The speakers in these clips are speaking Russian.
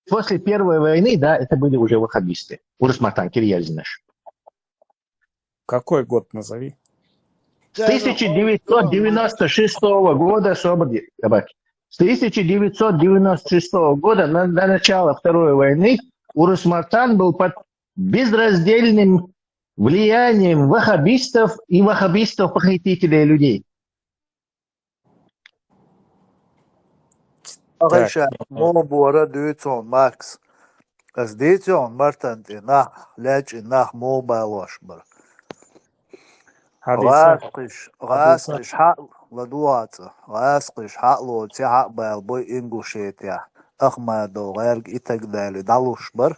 после Первой войны, да, это были уже ваххабисты. Урус Мартан, Кирьязинаш. Какой год назови? С 1996 года, с 1996 года до начала Второй войны Урус Мартан был под безраздельным влиянием ваххабистов и ваххабистов-похитителей людей. Arkadaşlar, bu ara diyorsun Max. Az diyorsun Martin nah leç nah mobile var. Rasqish haq la duatsa. Rasqish haq lo ti haq bal boy ingushet ya. Ahmado gayr itagdali dalush bar.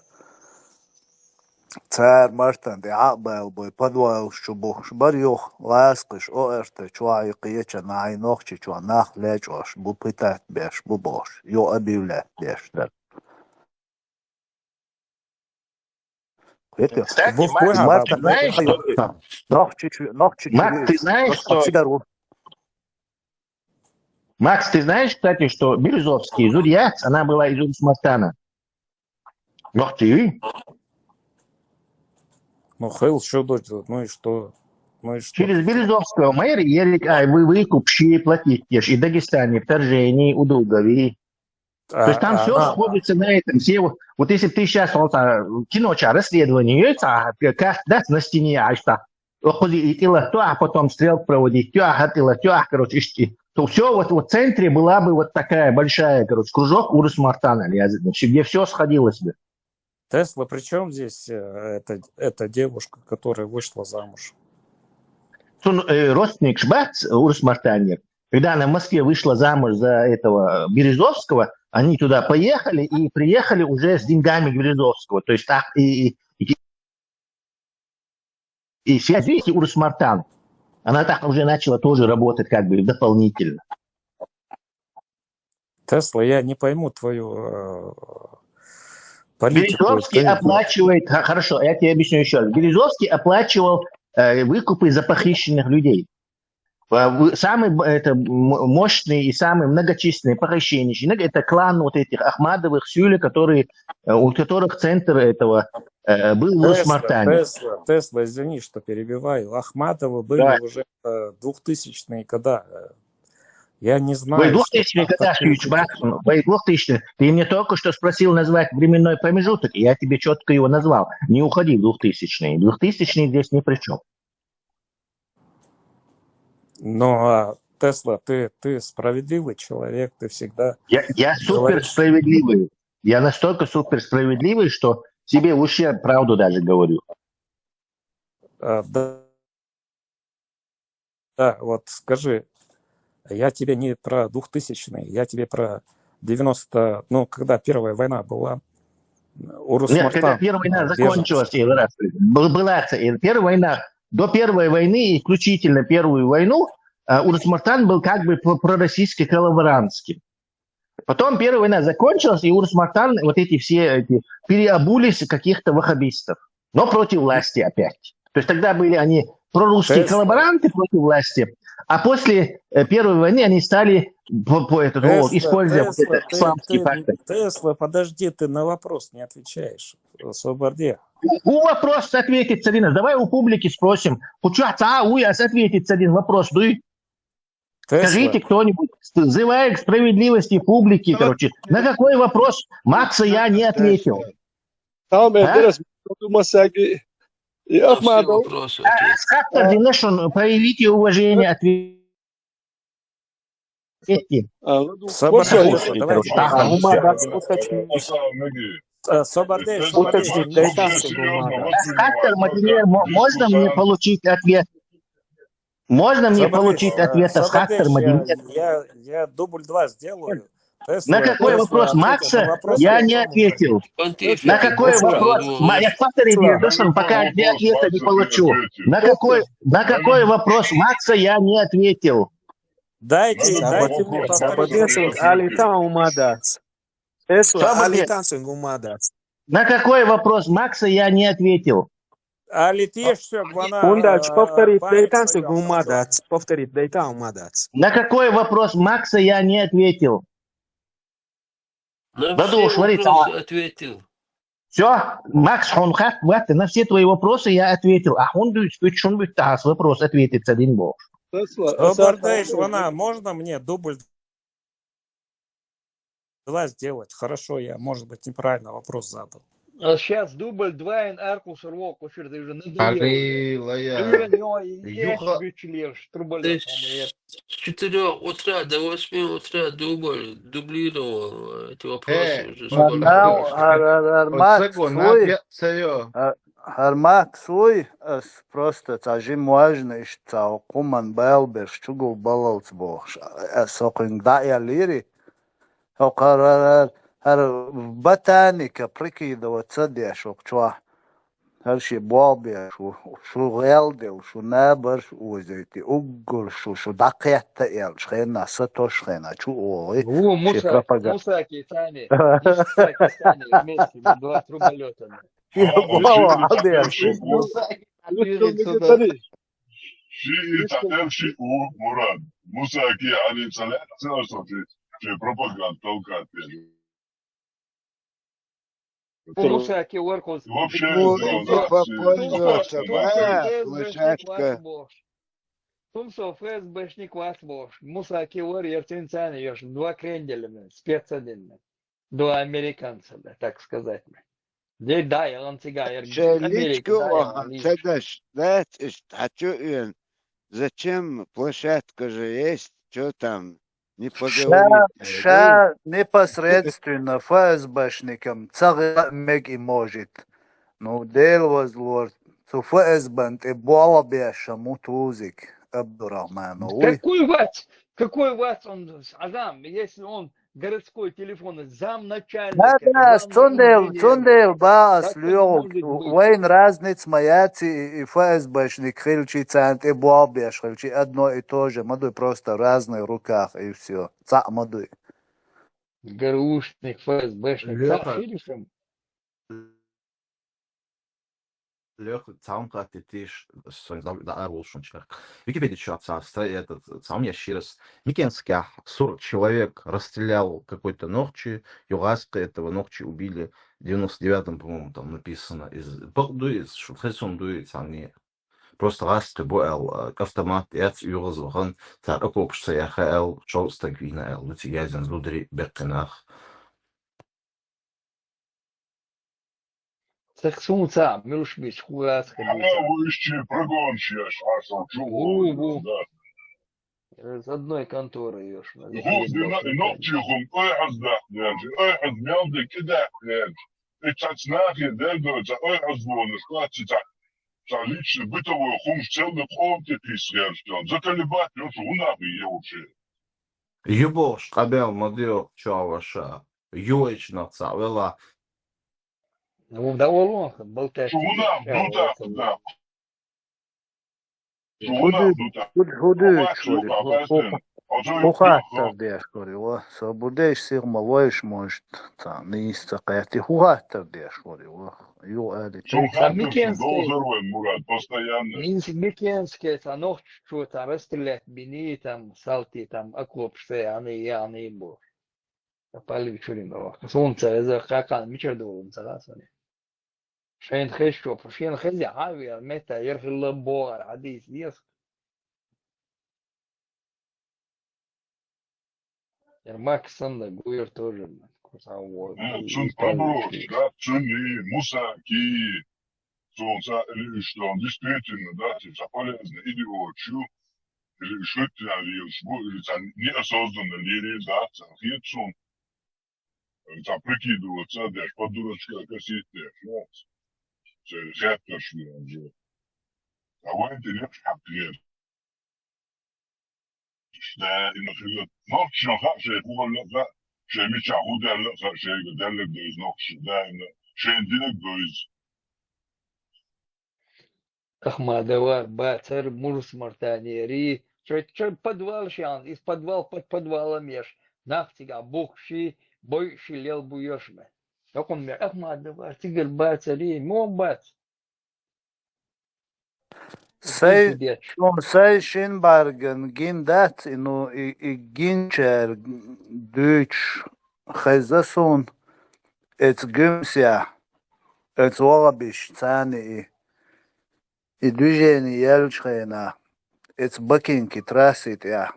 Tsar Martin de haq bal boy padwal shubuh bar yox. Rasqish o erte çuay qiyecha nay noxchi çu nah leç var. Bu pitat beş bu boş. Yo abivlet beşler. Кстати, Макс, ты знаешь, кстати, что Березовский из Ульяц, она была из Урус Мартана. Ох ты. Ну, Хейл, что дочь, ну и что? Через Березовского мэр елик, вы выкупщи платить и в Дагестане, вторжении, у Долгови. То есть там все сходится на этом. Все, вот если бы ты сейчас кино расследование, как да, на стене, а потом стрелку проводить, короче, то все вот в центре была бы вот такая большая, короче, кружок Урус Мартана, где все сходилось бы. Тесла, при чем здесь эта девушка, которая вышла замуж? Родственник Шбац, Урус Мартанер, когда она в Москве вышла замуж за этого Березовского, они туда поехали и приехали уже с деньгами Березовского. То есть так и связь, видите, Урус Мартан, она так уже начала тоже работать как бы дополнительно. Тесла, я не пойму твою политику. Березовский оплачивает, хорошо, я тебе объясню еще раз. Березовский оплачивал выкупы за похищенных людей. Самый мощный и самый многочисленный похищенничий – это клан вот этих Ахмадовых, Сюля, у которых центр этого был в Урус Мартане. Тесла, извини, что перебиваю. Ахмадовы были уже 2000-е года. Я не знаю. 2000-е года, Швейч, 2000-е. Ты мне только что спросил назвать временной промежуток, и я тебе четко его назвал. Не уходи в 2000-е. 2000-е здесь ни при чем. Но, Тесла, ты справедливый человек, ты всегда... Я супер справедливый. Я настолько супер справедливый, что тебе лучше правду даже говорю. Да, вот скажи, я тебе не про 2000-е, я тебе про 90... Ну, когда Первая война была. Нет, когда Первая война закончилась, была Первая война. До Первой войны, исключительно Первую войну, Урус Мартан был как бы пророссийский коллаборантский. Потом Первая война закончилась, и Урус Мартан, вот эти все переобулись каких-то ваххабистов. Но против власти опять. То есть тогда были они прорусские коллаборанты против власти, а после Первой войны они стали использовать исламский фактор. Тесла, подожди, ты на вопрос не отвечаешь. Свободе. У вопрос ответить один. Давай у публики спросим. Ответить один вопрос. Скажите кто-нибудь, взывая к справедливости публики, короче, на какой вопрос Макса я не ответил? Проявите уважение, ответьте. Можно мне получить ответ? Можно мне получить ответ от Хаттер Мадинер? Я дубль 2 сделаю. На какой вопрос Макса я не ответил. На какой вопрос? Я повторю, пока я ответа не получу. На какой вопрос Макса я не ответил. Дайте мне На какой вопрос Макса я не ответил? На какой вопрос Макса я не ответил? На Баду, все шварит, вопросы ответил. все, Макс, Хонхат, вот, на все твои вопросы я ответил. А он будет, что он будет вопрос ответить один бог. Бардейш, вона, можно мне дубль 2 сделать? Хорошо, я, может быть, неправильно вопрос задал. А сейчас дубль 2 in Аркус Рвок, ты уже надоел Арилая. уже. Юха. С 4 утра до 8 утра дублировал эти вопросы уже сколько Now, раз. Max, Отсего, царё. Max, просто цажим важно, что куман белбер, чугу балалц бог. Сокин да я лири. هر بتانيكا بريكيدو تصدق شو كشوا هرشي بوابي شو غيلدي وشو نابر وزيتي أقول شو دقيقة يل شخينا ستو شخينا شو أوي شي بروباغندا Мусаки, Сани. Мусаки, Сани, вместе, 20 рублетами. شي بابا عادي شيء تعتبر شيء مراد موسى كي عليه صلاة في بروباغندا توقعت Мусаки, Оркус. вообще Тумсо ФСБшник вас бож. Мусаки Ор, Ерцинцани, ешь, 2 кренделя, спецодин. 2 американца, так сказать. Дей дай, он цигайер. Шеличко, Садаш, да, хочу зачем площадка же есть, что там, не поговорить. ша непосредственно ФСБшникам цага мег и может. Ну, дел возлор. Цу ФСБ и бола беша мутузик. Абдурахман. Какой вас он, Азам, если он городской телефон, замначальника. Да, Цундел, Бас, Люк, Вейн разниц маяци и ФСБшник, Хильчи, Цент и Бобеш, Хильчи, одно и то же, мадуй просто в разных руках и все. Ца мадуй. ГРУшник, ФСБшник, Цахилишем. Леха, цаунка ты тиш, да арулшунчик. Википедия чатса, этот цаун я щирос. Микенских 40 человек расстрелял какой-то ногчи, югаска этого ногчи убили в 99-м, по-моему, там написано. Дует, что Херсон дует, они просто расты боэл, автомат, яц юрозохан, цар окопшца яхаэл, шоустак вина эл, лутигязен зудри беккенах. Сахсунца, Милушмич, Хугас, выше прогонщик, из одной конторы ешь. نقطهم أحد أحد ميلد كده اتشاتناك يدل أحد بونسكات تعليش بيته وخمس تلد قوم تبيسيرشون زكالبات يوشونا بيوشي Юбош, кабел, модел, чаваша, юечна цавела. Ну, довольно, болтаешь. شونا دوتا دا Худык, Хухаттар деш кори, о, собудеш сигма лоиш может, та, нисца кайти, Хухаттар деш кори, о, ю ади. Мурат, постоянно. Микенские, там, ночь, что-то расстрелять, бини, там, салти, там, окопши, они был. Попали в Чуринова. Солнце, это хакан, мичердовым, согласен. شين خشوا شين خزي عاوي متى يرخي اللبوغ عديس يس يرماك صندق غير тоже Цун проброш, да, цуни, мусаки, солнца, что он действительно, да, это полезно, или очью, или что-то, или неосознанно, или реализация, хитцун, это прикидываться, да, по дурачка кассете, خاطر شوية أوانت نفحق غير لا إنه خلت نقش نخاف شيء هو لا شيء مش عهودة لا شيء بدلك دوز نقش لا إنه شيء دينك دوز Ахмадова, Бацер, Мурс, Мартанери, что подвал шан, из подвал под подвалом ешь, нахтига, бухши, бойши лел буешме. Как он мне, Ахмадова, Тигр, Бацери, мом бац. Sei Schinbergen, gin dat, inu, i gincher, Deutsch, خيزسون اتس جمسيا اتس وغبش ثاني ادوجيني يلشخينا اتس بكين كتراسيت يا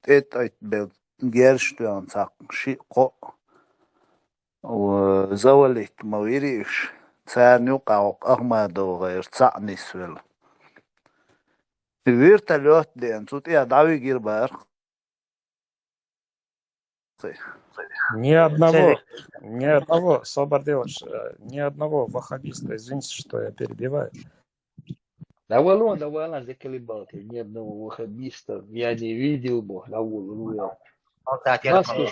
ات بيل جيرشتون ساق شي قو وزولت مويريش ثاني وقاوق اغمادو غير تصعني سويل ويرتا لوت دين صوت يا دعوي جير بار Ни одного, Собордевич, ни одного ваххабиста, извините, что я перебиваю. довольно заколебался. Ни одного ваххабиста я не видел бы. Довольно. Маску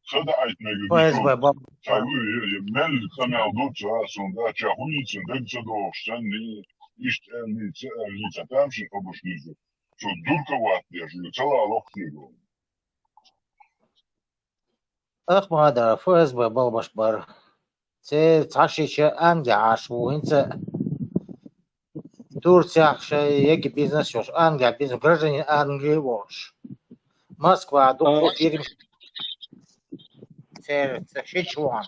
Sada айтмеги дучон. Tabii mel kanal dutsa sonda çahunitsin degsa doğuştan ni işte ni çatamşın obuşluzu. So durka vat ya şu çala lokluzu. أخ هذا فوز ببلبش بر تي تعشي شيء أنجع عشو أنت دور تاخش يجي بيزنس شوش أنجع بيزنس гражданин Англии وش Москва دكتور فيرم تشيشوان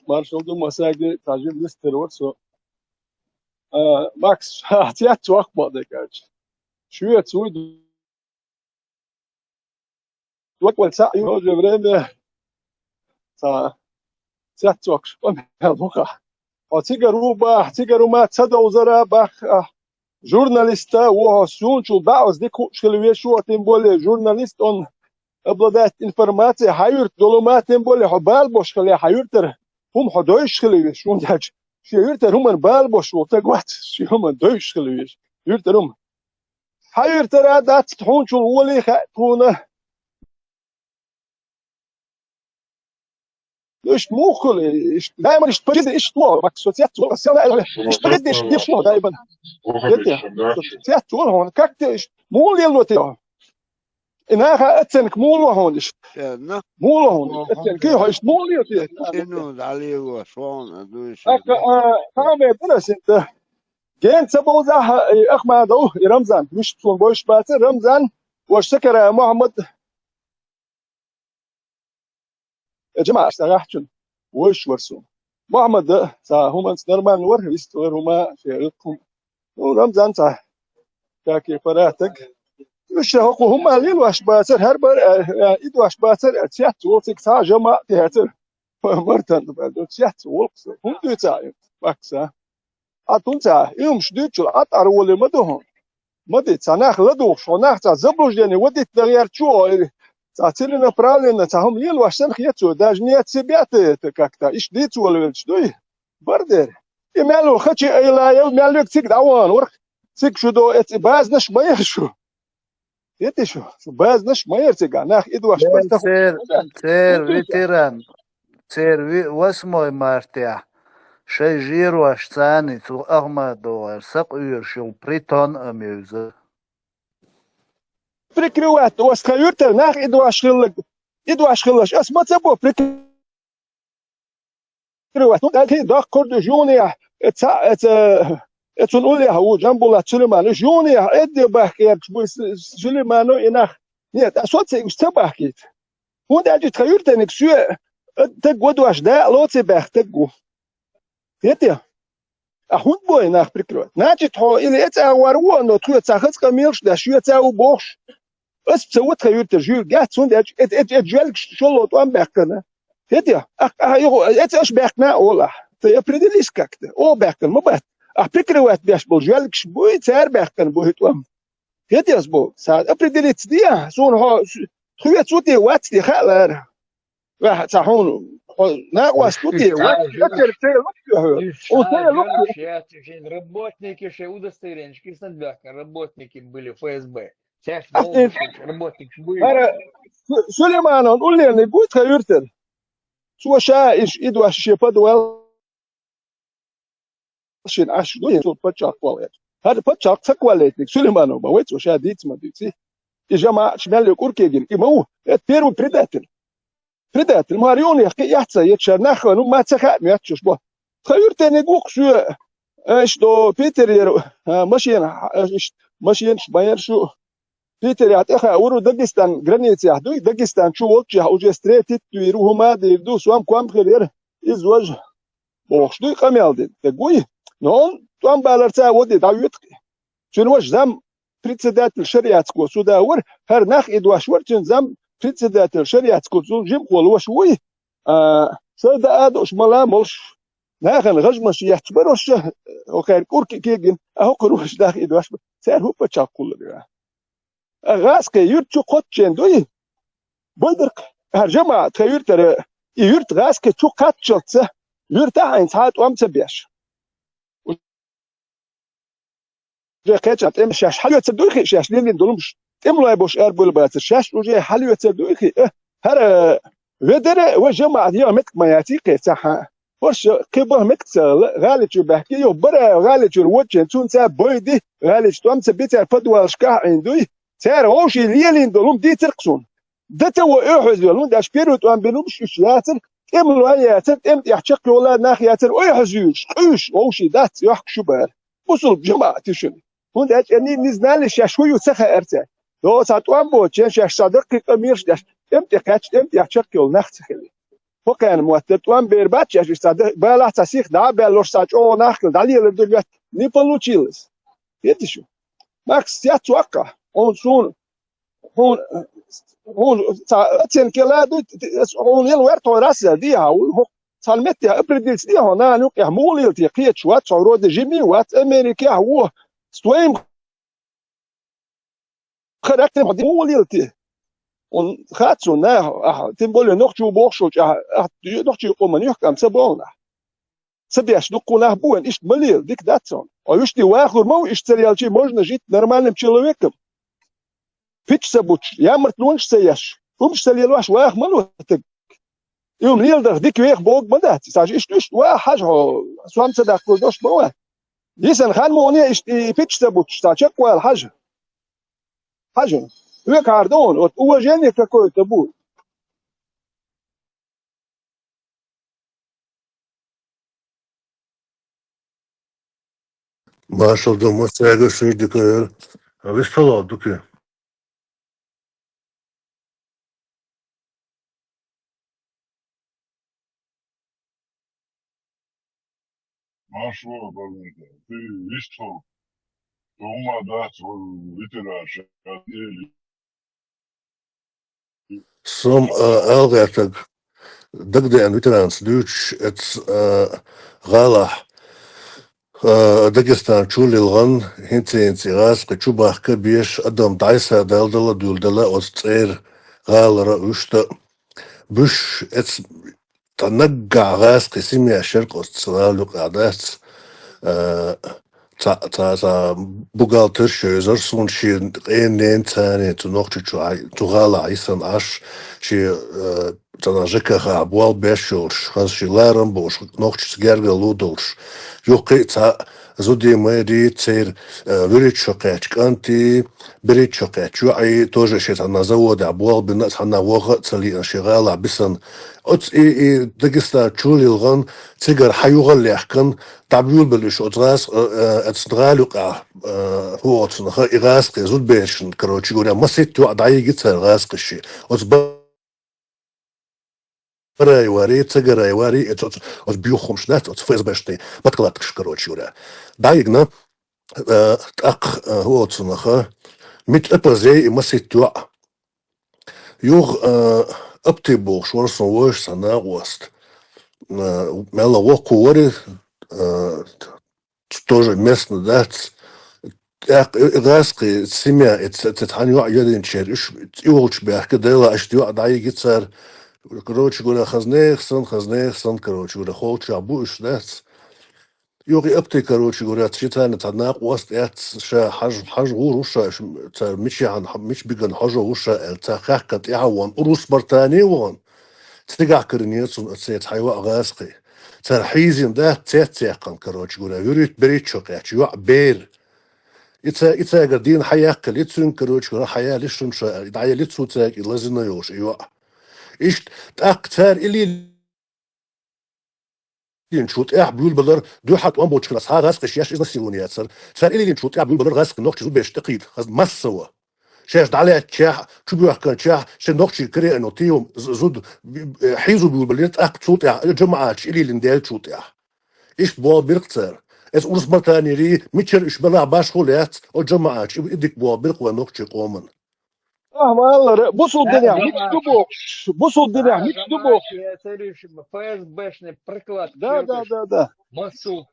Marshall'da masaydı tacım lister varsa Max hatiyat çok madı gerçi. Şu ya tsuydu وقت ساعة يوجد بريمة ساعة توقش ومهلوكا وتيجروا ما تصدق وزراء بخ جورناليستا وهسون شو بعض ديكو شلوية شو تنبولي جورناليست on обладает информацией حيرت دولومات تنبولي حبال boş خليه حيرتر هم حدوش خليه شو نتاج شو يرتر هم بال boş وتقوت شو هم دوش خليه يرتر هم حيرتر هذا تحون شو ولي خاتونه إيش موخل إيش دائما إيش تجد إيش طول مقصوديات طول السنة إيش تجد إيش طول دائما جدي مقصوديات طول هون كأنت إيش مول يلو تيا إنها أتسنك مول وهون إيش مول وهون أتسنك كي إيش مول يلو تيا إنه عليه وشون أدوش كم يدرس أنت جين سبوزة أخمد أو رمضان مش تون بوش بات رمضان وشكر محمد يا جماعة استراحتون وش ورسوم محمد هم نرمان ور يستور هما شيرتهم ورمضان كاكي فراتك مش هم ليل واش باسر هربر إيد واش باسر تيات وتك سا جماعة تياتر مرتن بعد تيات وقص هم دوتا باكسا أتونتا يوم شديد شو أطار ولا مدهون مدت سناخ لدوش وناخ زبروج يعني وديت تغير شو Цели направлены, цахом лил вашен хьецу, даже не от себя это как-то, иш дицу валвел, что и бардер. И мялу хачи эйлаев, мялу цик даван, урх, цик шудо, это базнаш майершу. Это что, базнаш майерцига, нах иду аш пастах. Цер, ветеран, цер, 8 марта, 6 жиру аш цани, цу Ахмадо, сак уйершил, притон амюза. Прикрывать, у вас каютер, нах иду ашхиллак, ас мацабо прикрывать. Ну, так и дах корду жуния, это он улия, у Джамбула Сулейману, жуния, это бахкер, Сулейману и нах. Нет, а соци устабахкит. Он даже каютер, не ксуе, так году аж да, лоци бах, так го. Это а хунд бой нах прикрывать. Значит, или это авару, но tu цахац камилш, да шуя цау бохш. Ас псауат каютер, жур гат, сон это джелк шолот вам бахкана. Это это аж бахна ола. Ты определись как-то. О бахкан, мабат. А прикрывать бяш был джелк бой цар бахкан будет вам. Это сбо. Сад определить дия, сон хуя цути ватти халар. Ва цахун ناقص كتير работники ще удостоверения, работники были ФСБ. Работники были. Сулейман, он улерный будет хаютер. Суаша иду аш шепадуэл. Шин аш дует тут почак квалет. Хар почак цаквалетник Сулейману, бавет суаша дитма дити. И жама шмяли куркегин. И мау, это первый предатель. Предатель Марион яхца ячер нахва ну мацаха мячуш бо хаютер не гук шу что Питер машин шбайер шо بيتر يعتقها أورو داغستان جرانيتي هدوي داغستان شو وقتها أوجي ستريتي تيرو هما ديردو سوام كوام خير إز وجه بوخش دوي قميل تقوي نون توام بالرتا ودي داويت شنو وش زم بريتسدات الشريعة تكو سوداور هر ناخ إدواش ورتن زم بريتسدات الشريعة تكو جيم قول وشوي سيدا آدوش ملا ملش ناخن غجمش يحتبروش وخير كوركي كيجن أهو قروش داخ إدواش سير هو بتشاقول غاسك يرتشو قوتشين دوي بودرك هر جماعة تخير ترى يرت غاسك تشو قاتشلت يرت عين ساعات وام تبيش قيتشات ام شاش حلوة تدوخي شاش لين دولمش ام لا يبوش اربول بات شاش وجي حلوة تدوخي هر ودر وجماعة يومك ما ياتي قيتها ورش قبه مكتل غالي جو بحكي يو برا غالي جو الوجه تون تا بويدي غالي جو ام تبيت فدوى شكا عندوي تار اوشي ليلين دولم دي ترقصون دتا ويحوز دولم داش بيرو تو ام بنومش ياتر ام لو ياتر ام يحشق ولا ناخ ياتر ويحزوش قوش اوشي دات يحك شبار وصل جماعة تشن هون داش اني نزنال شوي وسخه ارتا لو ساتوان بو تشن شاش صدق قميرش داش ام تكاتش ام يحشق ولا ناخ تخلي وكان موتت وان بيربات شاش صدق بلا تسيخ دا بلوش ساچ او ناخ دالي لدغ ني بلوچيلس يتشو ماكس ياتوقع هون تين كلا دو هون يل ورتو راسا دي هاو سالمتي ابرديس دي هنا نوق يحمول يلتقيت شوات صورو دي جيمي وات امريكا هو ستويم خرجت دي مول يلتي und gaat zo na tin bol noch chu boch scho noch chu kom nicht kam sabona sabiash du kula buen ist malil dik datson а уж ты вахур мол исцелялчи можно жить нормальным человеком фич сабуч я мартнунш саяш помш салилаш вах малотик يوم يلدغ ديك ويخ بوق بدات ساج اشتوش وا حاجه سوام صدق كلش بوا يسن خان موني فيتش سابوتش تاچ قوال حاجه وكاردون هو جاني كاكو تبو Marshall domu sega sürdi kayar. Abi sala duke. Marshall, ты вистал, то ума дать литераша, Som algertag dagde an veterans duch et galah Dagestan chulilgan hinti ras qchubah kabish adam daisa daldala duldala ostser galara ushta bush et tanagga ras qisimi asharq ostsalu qadat تا بوغالتر شوزر سون شي قينين تاني تنوخ تغالا عيسان عش شي تناجكا خابوال بيشورش خاص شي لارن بوش نوخ تسجرغا لودولش يوقي تا زودي ميري تير وريت شوقاتش كانتي بريت شوقاتش يوعي توجه شي تنازود عبوال بنات حنا وغا تسلي انشغالا بسن اتس اي دقستا تشولي الغن تيجر حيوغل ليحكن تعبيول بلش اتغاس اتسنغالوقع هو اتسنخ اغاس قيزود بيشن كروتشي قولي مسيت تو عدعي جيتسا غاس قشي براي واري تيجر واري ات بيوخم شنات ات فيز باشتي بتقلاتكش كروتشي قولي دايقنا تاق هو اتسنخ ميت ابازي مسيت تو يوغ ابتي بوخ شورسون وش سناغ وست مالا وقوري тоже местно дать غاسقي سمع تتحنيو يدين شيرش يوش بيحك ديلا اشتيو عداي جيتسر كروتش يقول خزنيخ سن كروتش يقول خوتش ابو اش دات يوغي ابتي كروتش يقول تشيتان تناق وسط ات شا حج غوروشا مش عن مش بيجن حاجه وشا التاخقت يعون روس برتاني وون تيجا كرنيتون اتسيت حيوا غاسقي ترحيزين ده تيتيقن كروتش يقول يريد بريت شوقاتش يوع بير إتا قدين حياق لتسون كروتش يقول حياة لشون شا دعايا لتسو تاك لازنا يوش يوع إيش تأقتار إلي لينشوت بيقول بدر دو حت وان بوتش كلاس ها غاسق شياش إذا سيونيات سر إلي لينشوت بيقول بدر غاسق نوخ تزود بيش تقيد غاز مسوا شاش على تشاح شو بيحكي تشاح شنوخشي كري انه تيوم زود حيزو بيقول اق صوت يا جماعه شيلي لندال صوت يا ايش بوا بيرقصر اس ورس مرتاني ري ميتشر ايش بلا باش خولات او جماعه اديك بوا بيرق ونوخشي قومن والله بصوا لا الدنيا ميكس جماعة دبوش بصوا الدنيا لا ميكس جماعة دبوش يا سريش ФСБшный приклад ده чертыш ده ده массу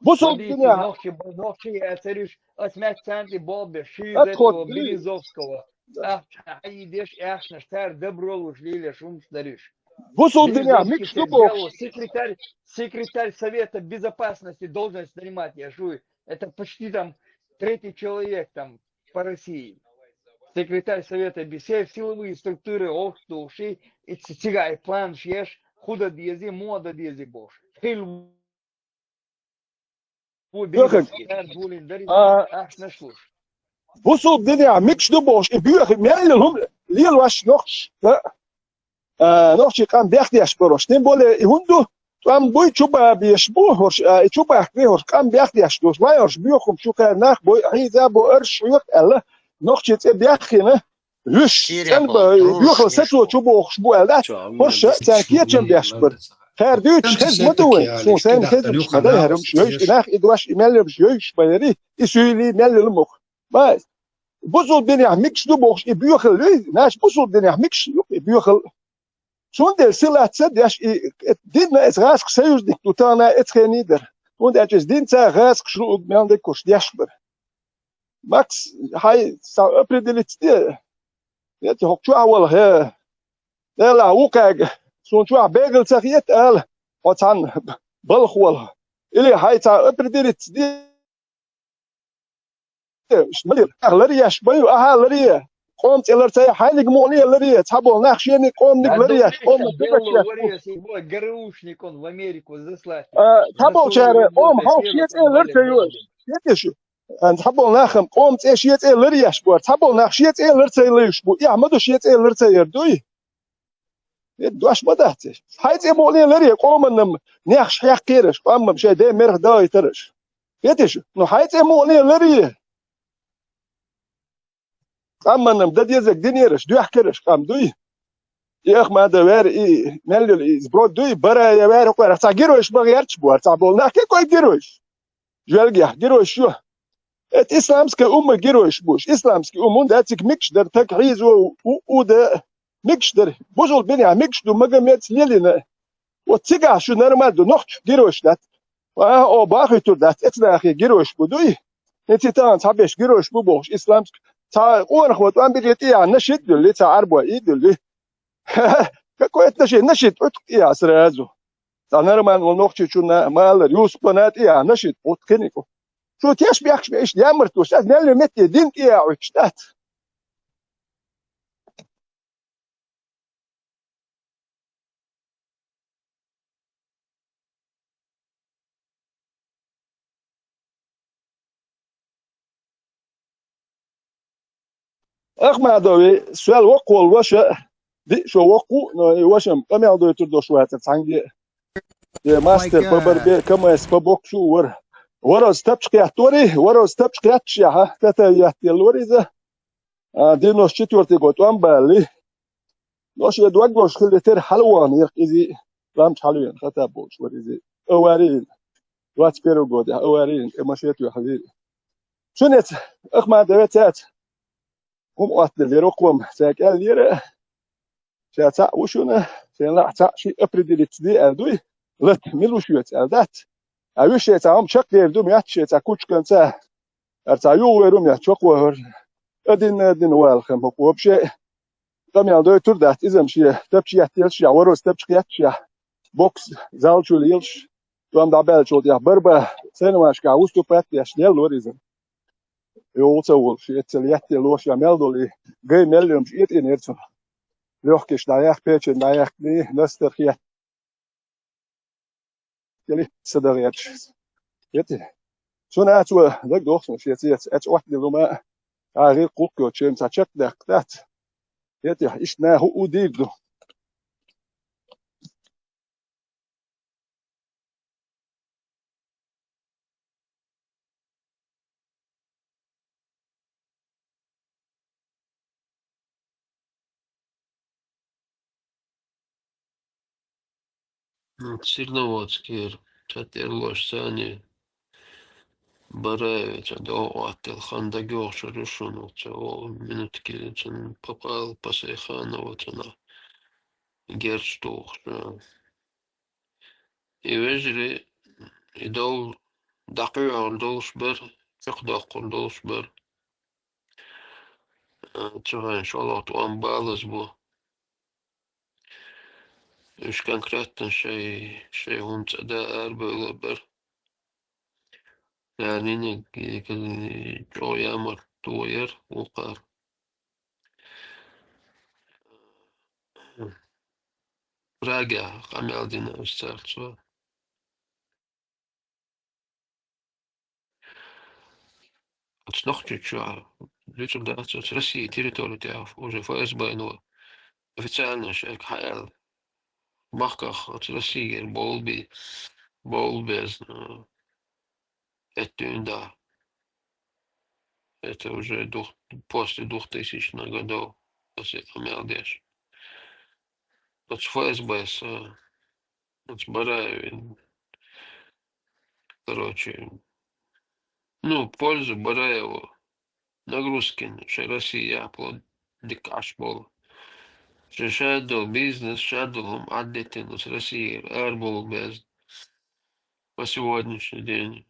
بصوا водите الدنيا ногти я сриш осмять центи бобе ши из ادخل этого دي Березовского ах идешь ашна штар добролуш лиля шум стариш بصوا الدنيا Березовский ميكس тебе сделал دبوش секретарь Совета Безопасности должность занимать я шуй это почти там третий человек там по России секретарь Совета все силовые структуры уши и цигай план шеш худо диези мода диези бош хил ياخد Березовский дулин дарит ах нашлуш بصوا الدنيا ميكس دبوش بيوخ ميلهم ليل واش نوخش نوخش كان بيختيش بروش نيم بوله هندو كان بوي تشوبا بيشبو هرش تشوبا يحكي هرش كان بيختيش دوش لا هرش بيوخم شو كان ناخ بوي هي بو ارش يق الله نوخش بيخينه ليش كان بيوخ ستو تشوبو خشبو الله هرش تاكيتشم بيشبر خير دوتش خز مدوين سون سين خزمش مدى هرمش يوش ناخ ادواش يملمش يوش بيري يسويلي ملل المخ بس بوزو الدنيا ميكس دبوش بيوخل ناش بوزو الدنيا ميكس بيوخل شون دل سلا تسد ياش دين اس راسك سيوز ديك توتانا اتخنيدر und etwas din sa ras geschlug mir de kost jasper max hay sa apredelit يت هوكشو اول ها لا وكاج سون شو بيجل سخيت ال وطن بالخول اللي هاي تا ابرديت دي شمال لرياش بيو اها لريا قومت لرتي حالك موني لريا تحبوا ناخشيني قوم نك لريا قوم Белую варьяс его ГРУшник он в Америку заслать. تحبوا شارع قوم هوكشيت لرتي يتشو تحبوا ناخم قومت ايش يت لرياش بو تحبوا ناخشيت لرتي ليش بو يحمدوا شيت لرتي يردوي دوش بدهتش هايت موني لريا قوم نم ناخش حقيرش قوم مشي دي مرخ داي ترش يتشو نو هايت موني لريا أما نمدد يزك دينيرش دوح كرش قام دوي يا أخ ما دوار إيه نلل إزبرود دوي برا يا وار قوي رح جيروش بغيرش بوار تعبولنا كي كوي جيروش جوالجيا جيروش شو ات إسلامسك جيروش بوش إسلامسك داتك ميكش در تكحيز و ده ميكش در بوزول بني ميكش دو مجمعت ليلنا وتسيقع شو نرمال دو نخت جيروش دات أو باخي تور دات اتنا أخي جيروش بدوي انتي تان تحبش جيروش بوش إسلامسك تا قوان خوات وان بيجيت إيه نشيد دولي تا عربوا إيه دولي كويت نشيد إيه أسرازو تا نرمان ونوخشي شو مال ريوس بنات إيه نشيد وتكنيكو شو تيش بيحكش بإيش يامرتو ساد نالي متي دين إيه عشتات أخ ما دوي سؤال وقول وش دي شو وقو وشم أمي عدو يتردو شوية تتعنجي ماستر ببر بي كما يسببوك شو ورا استبش قياتوري ورا استبش قياتشي ها تتا يحتي الوري ذا دي نوش تورتي قوت وان بالي نوش يدوغوش خلي تير حلوان يقيزي رامش حلوين خطابوش وريزي اوارين وات بيرو قودي اوارين اما شيتو حبيبي شنت أخ ما دوي تات قوم قاتل لي رقم ساكال ليرة شاتا وشونا سيلا حتا شي ابريديليت دي ادوي لت ميلو شويت ادات اوش يتعام شق يردو مياتش يتعكوش كنتا ارتعيو ويرو مياتشوق وهر ادين والخم هو بشي قام يعدو تردات اذا مشي تبشي يحتيلش يعورو استبش قياتش بوكس زالشو ليلش توام دعبالشو دي بربا سينما شكا وستو بات يشنيل وريزن يوتسول شي اتلياتي لوش يعملوا لي جاي مليون شيت ان يرتو لوخكش دايخ بيتش دايخ ني نستر خيات يلي صدرياتش يتي شناتو دك دوخ شيتي ات واحد لما غير قوكو تشين تشك دات يتي اشنا هو ديدو Sirnovotskir, Taterlosh Sani, Бараевич, да отел ханда гёрша решено, о минутки чен попал пасеханова чена герштух. И вежри и дол дакыр долш бер, чок дакыр долш бер. Чоган шалот амбалас бу. Үш конкретно шей хунца да арбела бер. Yani çoğu yağmur doğuyor, ukar. Praga, Kamaldina, Startsva. От noch чуть-чуть. Людям да, с России территорию тебя уже ФСБ, ну, официально шаг хаял. В Махках от России бол без, это да. Это уже после 2000 годов, после Камалдеш. От ФСБ от Бараева, короче, ну, пользу Бараеву, нагрузки, что Россия, плод дикаш был. Что бизнес, шадовым отдетен с России, Airball без по сегодняшний день.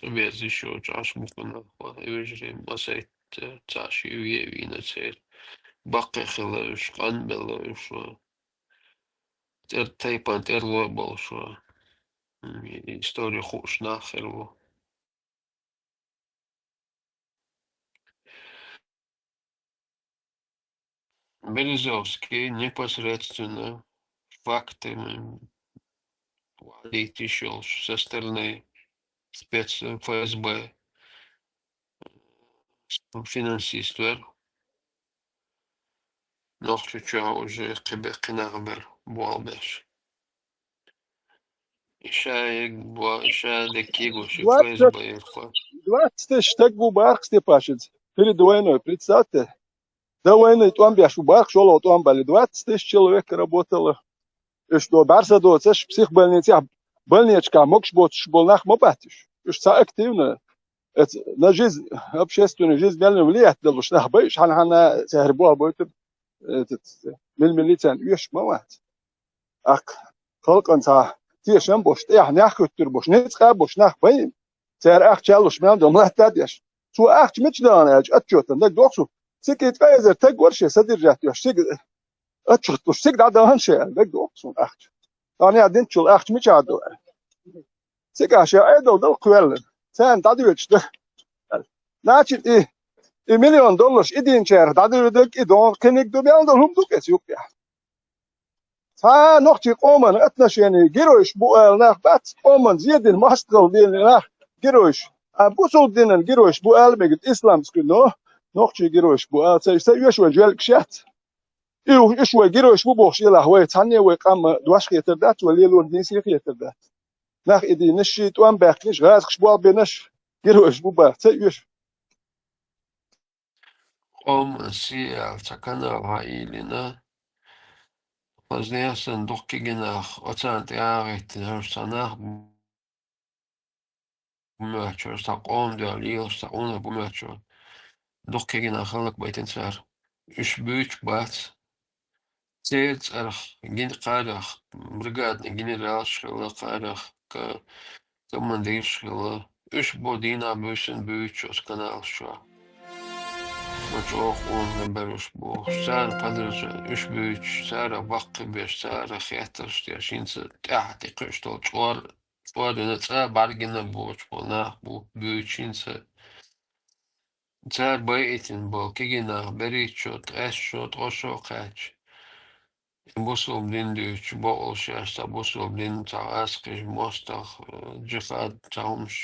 Без еще чаш мукана, и уже масет чаш и на цель. Бакехелеш, канбелеш, тейпан терлобал, что история хуш нахер. Березовский непосредственно фактами валить еще со стороны спец ФСБ финансист, но чуть уже киберкинарбер буалбеш. Иша декигу, ФСБ. 20 тысяч так был барх Степашец. Перед войной, представьте. До войны там бяшу барх, шел там были 20 тысяч человек работало. И что барса до цеш психбольница, больничка, мокш был нах мопатиш. И что активно. Это на жизнь, общественную жизнь реально влияет. Да что нах боишь, хана сахарбуа будет этот милицан уж моват. Ах, خلق انت تيشن бош, я нахуттер бош, не ска бош нах бай. Цер ах чалуш мен дом латадяш. Су ах мичдан atчотан да доксу. Сикет кайзер так горше содержать яш. Сик atчот, сик да дан ше, да доксу ах. Тани адин чул ах мичадо. Сик аш айдол дол квел. Sen dadıyorçtu. Значит и миллион доллар идин чер dadıyorduk и дон kenik do ben dolum duk yok ya. فنقطة قومن اتناشيني جيروش بو ناخ بات قومن زيدن ماستر دين ناخ جيروش بوصل دينن جيروش بو بيجت اسلام سكنو نقطة جيروش بو سي يشوى جوال كشات يشوى جيروش بو بوش يلا هو تاني وقام دواش يتردات وليلون نيسي يتردات ناخ إدي نشي توان باقيش غاز خشبوال بينش جيروش بو بات سي يش سيال سكنا عائلنا Позднее докигинах оцент яарит херсанах бумачо сакон дялил сауна бумачо докигинах халак байтенсар ишбүч бац цец арх гин qarах бригадный генерал шила qarach командир шила үш бодина бөсен бүүчөс канал шо Мачох он береш бо сар падрж үш бүүч сара вакы беш сара хятар штяшинцы тахты кыштол чвар ца баргина боч бона бу бүүчинцы цар байтин бо кигина беричот эшот ошо кач босол диндүч бо олшаста босол дин цаас кыш мостах жифад таумш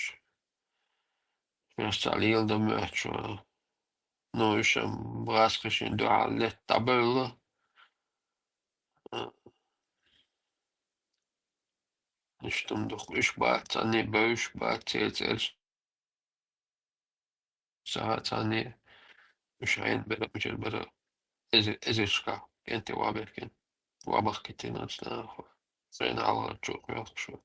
Сталил да мячо Ну, еще браскашин да лет табелла. Nicht doch ich bat ne bösch bat цел ساعات ثانية مش عين بلا مش بلا إزشكا أنت وابركن وابخ كتير ناس Sen alla çok yok şu.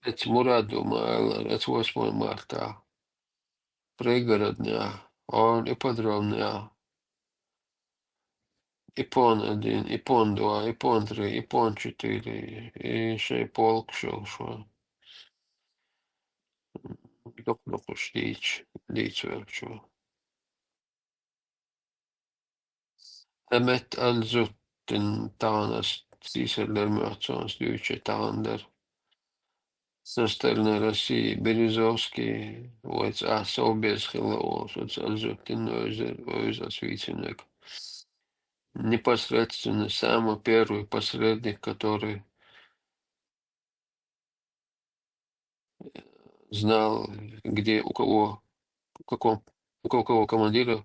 Et Muradu mājā, et 8. martā. Пригородня, он ипподромня, ипон-1, ипон-2, ипон-3, ипон-4, и ще полк шел, що доклюкуш дійць верчу. Emmet alzutten taanas sisällölmöhtsons dyytse taander. Състальной России Березовский, вот, Собес Хилоос, вот, Алзуттин Ойзасвитинек. Непосредственно самый первый посредник, который знал, где у кого, у кого командира,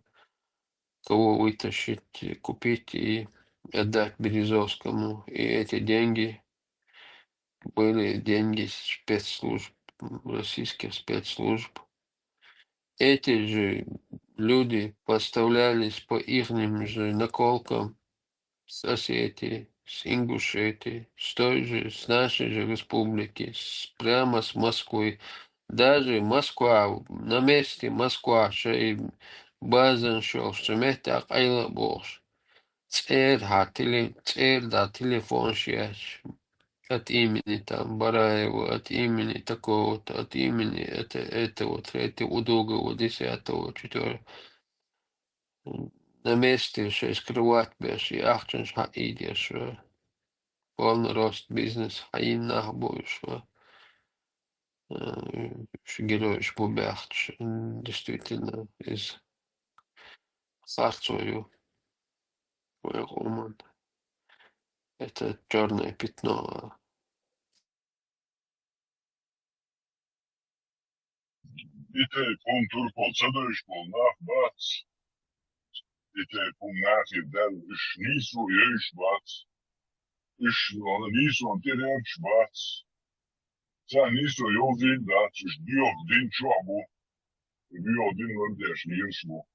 кого вытащить, купить и отдать Березовскому. И эти деньги были деньги спецслужб, российских спецслужб. Эти же люди поставлялись по ихним же наколкам с Осетии, с Ингушетии, с нашей же республики, прямо с Москвы. Даже Москва, на месте Москва, что и базан шел, что метак айла бош. Цер да телефон связь от имени там Бараева, от имени такого-то, от имени этого, третьего, другого, 10-го, 4-го. На месте ще скрывать без и ахтens ha идешь, полный рост бизнес, а и нахбуешь, героиш бубяхт, действительно из Харцою, роман. Это черное пятно. İte pun turpol sadojpol nah bats. İte pun nahi del iş nisu yeş bats. İş ona nisu anterior bats. Sa nisu yozin bats. İş diyor din çoğu. Diyor din verdeş niyeş bu.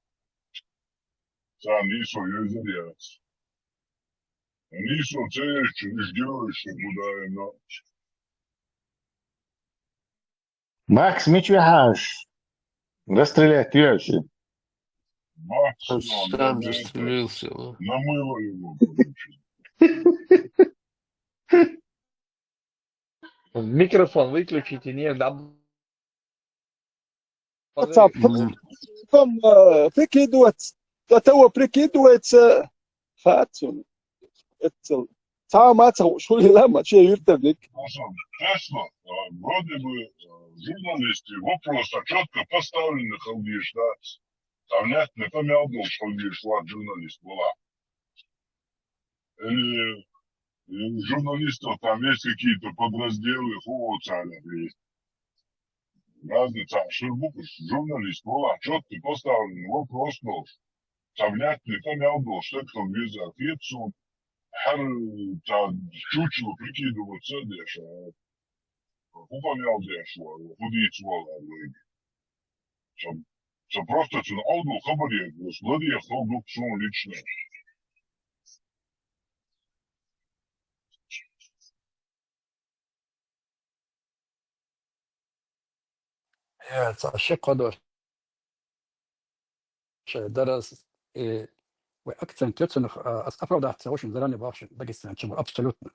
Sa nisu yozin yats. Nisu çeş iş diyor iş bu da no. Макс Мичвихаш, расстрелять тещи. Бats Он no сам это застрелился. намыло его, короче. Микрофон выключите, не WhatsApp добавляйте. kom прикидывается фацун. Это сама шо ли лама, че юртовник. Честно, вроде бы журналисты вопроса четко поставлены халдиш, да? Там нет, не помялдал, что халдиш, журналист была. Или журналистов там есть какие-то подразделы, есть. Разница, журналист была четко поставленный вопрос, но там нет, не помялдал, что халдиш ответ, هر تا چوچو прикидываться деш, упомял деш, худить вола, что просто цен алду хабаре, слади я халду псун лично. Это الشق هذا شيء درس وأكثر تيتسن أفراد أحتسوش زلاني باشن دقيقة شبه أبسولوتنا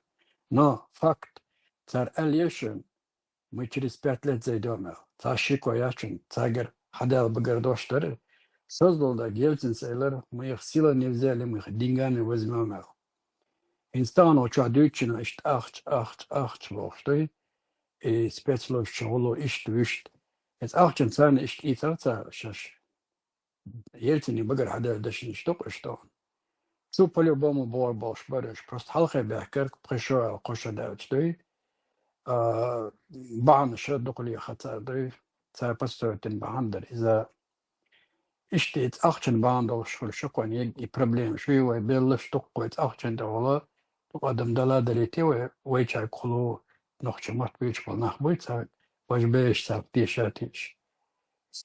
но факт цар Альешин мы через 5 лет зайдем цар Шико Ячин цагер хадал багардоштер создал да гельцинсейлер мы их силой не взяли мы их деньгами возьмем их инстан очадючина ишт ахт воштой и спецлов шоло ишт вишт es ахчин цан ишт и царца шаш Ельцин багар хадал дашин штук что Цу по-любому бор бош барыш. Просто халхе бехкер пришел коша давчтой. Бан шедукли хатардой. Цай постройтен бандер. Из-за иштет ахчен бандол шул шукон и проблем. Шуй белла штуккоит ахчен давала. Адам дала далите вай чай кулу нохче мат бич пол нахбой цай. Ваш беш цай пешатиш.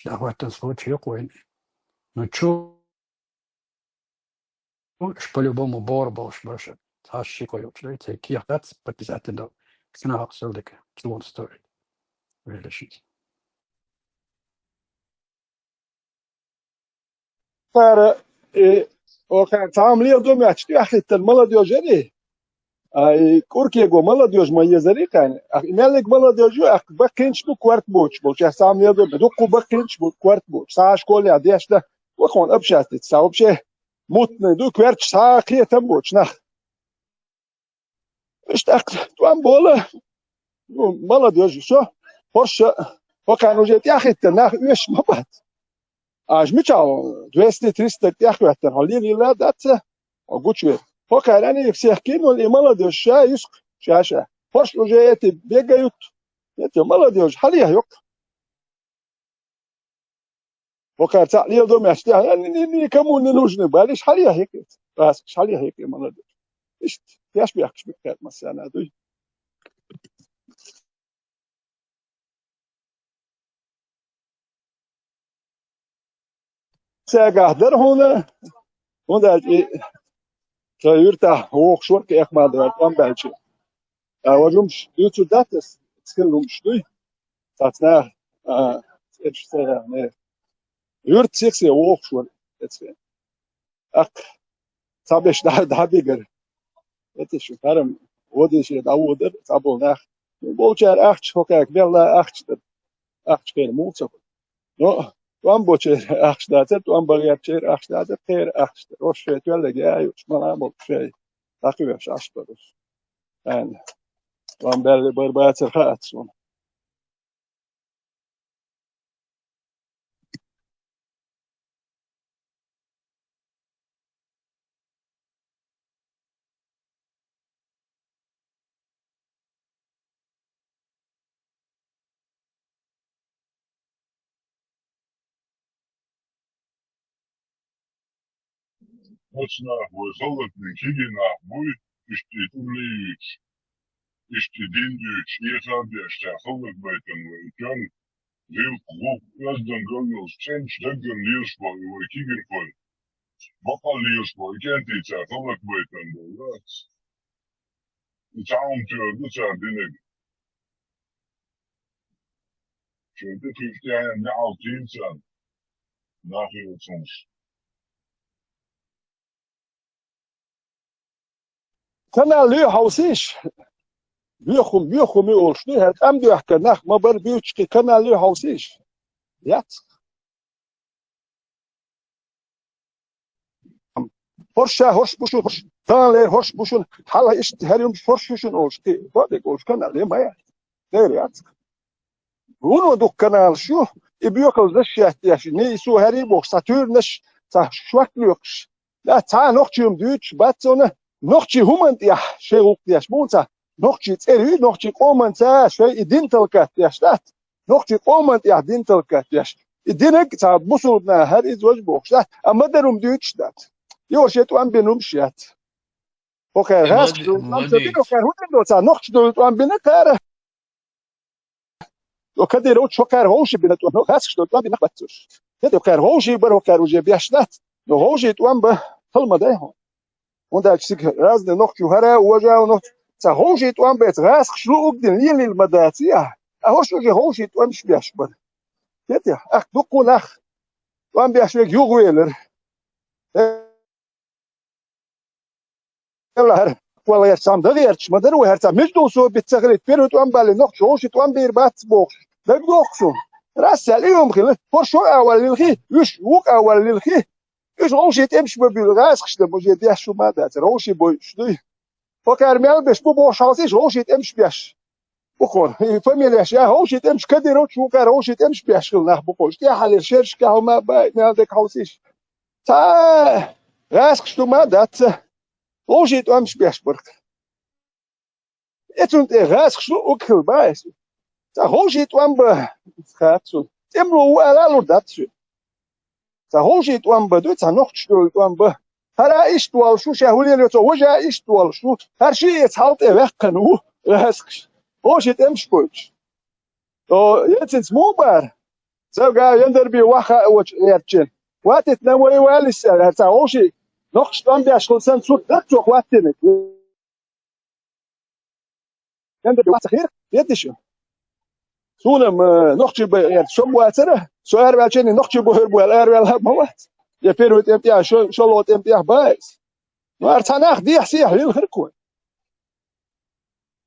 В этом случае коин. Но чу уж по-любому борбал, больше. Тащикой, это кияц, подписать до. Кна солдик, чего стоит. Решить. Cara, o cara تعامل دوم يحكي أخي الملا ديوجري كوركي جو ملا ديوج ما يزري كان مالك ملا ديوجو أخ بكينش بو كوارت بوش يا تعامل دوم بدو بكينش بو كوارت بوش ساعة شكول يا ديش ده وخون أبشات تساوب شيء موتنا دو كوارت ساعة كيه تبوش نخ إيش أخ توام بولا ملا ديوج شو فرش وكانوا جيت يا أخي تناخ إيش ما بعد Ажмичал 200-300 тяхвятер халили ла датса огучве. Пока они всех кинули, молодежь шаиск, шаша. Пош уже эти бегают, эти молодежь, халия yok. Пока تعليل دوم يشتغل никому не нужны, балиш халия هيك. بس халия هيك молодежь. إيش يشبه بكات مثلا دوي. ساقه هنا يرتاح هو شورك اخماد وان بالشي وجمش يوتو داتس تسكلمش دوي تاتنا ايش سنه يرت سيكسي هو شور اك صابش ده بيجر اتش فارم ودي شي داودر صابو ناخ بوچر اخش هوكاك بيلا اخش كان موصف نو وان بوچر اخش داتت وان بغير اخش داتت خير اخش روش تولى جاي وش ما عمل شيء تقريبا اشبر يعني وان بالي بربات الخاتسون Mocna vojsallat min kigina mui isti tulliuts. Isti dindyuts iesabjasta sallatbaitan vai kjan vilk jasdan gonnels tjens daggan liusvoi vai kiginfoi. Vapal liusvoi käntiitsää sallatbaitan vai jats. Taumtyö gutsaan dineg. Sjöntä tyhtiään naaltiintsaan. Nahiutsons. كان ليه حوسيش بيخم يقول شنو هاد ام دو يحكي ناخ ما بر بيوتشكي كان ليه حوسيش يات فرشا هوش بوشون هوش دان ليه هوش بوشون حالا ايش هريوم فرشوشون اوشكي بادك اوش كان ليه ما يات غير يات ونو دو كانال شو يبيوكل زش يحتياش نيسو هري بوك ساتورنش تا شواكلوكش لا تا نوختيوم دوتش باتسونه نوختي همنت يا شي وقتياش بونتا نوختي تسيري نوختي قومنت شي دينتلكات ياشتات نوختي قومنت يا دينتلكات ياش دينك تا بوسودنا هر ازواج بوكشات اما دروم دوتش دات يوشيتو ام بنومشيات اوكي هاس نمت بينو كان هو تا نوختي دو ام بنكاره وكدي روت شوكار هوشي بنتو نو هاس شتو ام بنخبتش كدي كار هوشي برو كار وجي بياشتات نو هوشي تو ام بخلمه ده Und da ich razne noch juhara uja noch za hoje tu am bet ras shlug den lil madatia a hosh ge hoje tu am shbiash bar ket ya ach du kunach tu am biash ge yugweler ela wala ya sam da verch madar u herta mejdo so bitsaglit pero tu am bal noch hoje tu am bir bat box da doxum ras اليوم khil for sho awal lil khi yush wuk awal lil khi إيش روشي تمشي بالغاز خشنا بوجي ديش شو ماذا روشي بوي شنو فكر مال بس بو شاطيش روشي تمشي بيش بخور فاميليا شيا روشي تمشي كدي روشي روشي تمشي بيش خلنا بقولش يا حال الشرش كهو ما باي مال ديك حوسيش تا غاز خشنا ماذا روشي تمشي بيش برك اتون غاز خشنا وكل بايس تا روشي تم خاتسو تمرو على لوداتسو تا هوشي توام بدو تا نوختشتول توام به هر اشتوال شو شهولي تو وجا اشتوال شو هر شي يتحالط وقنو راسكش هوشي تمش بوش تو يتنس موبار سوغا يندر بي واخا وش يرچن واتت نوي والس تا هوشي نقش دام بيش خلصان صوت ده تشوف وقتنا عند بيوت خير يدش سولم نقش شم واتره سؤال بعشان نقش بهر بالار ولا موت يا فيروت امتياز شو لوت امتياز بايس ما ارتناخ دي حسيح للخركون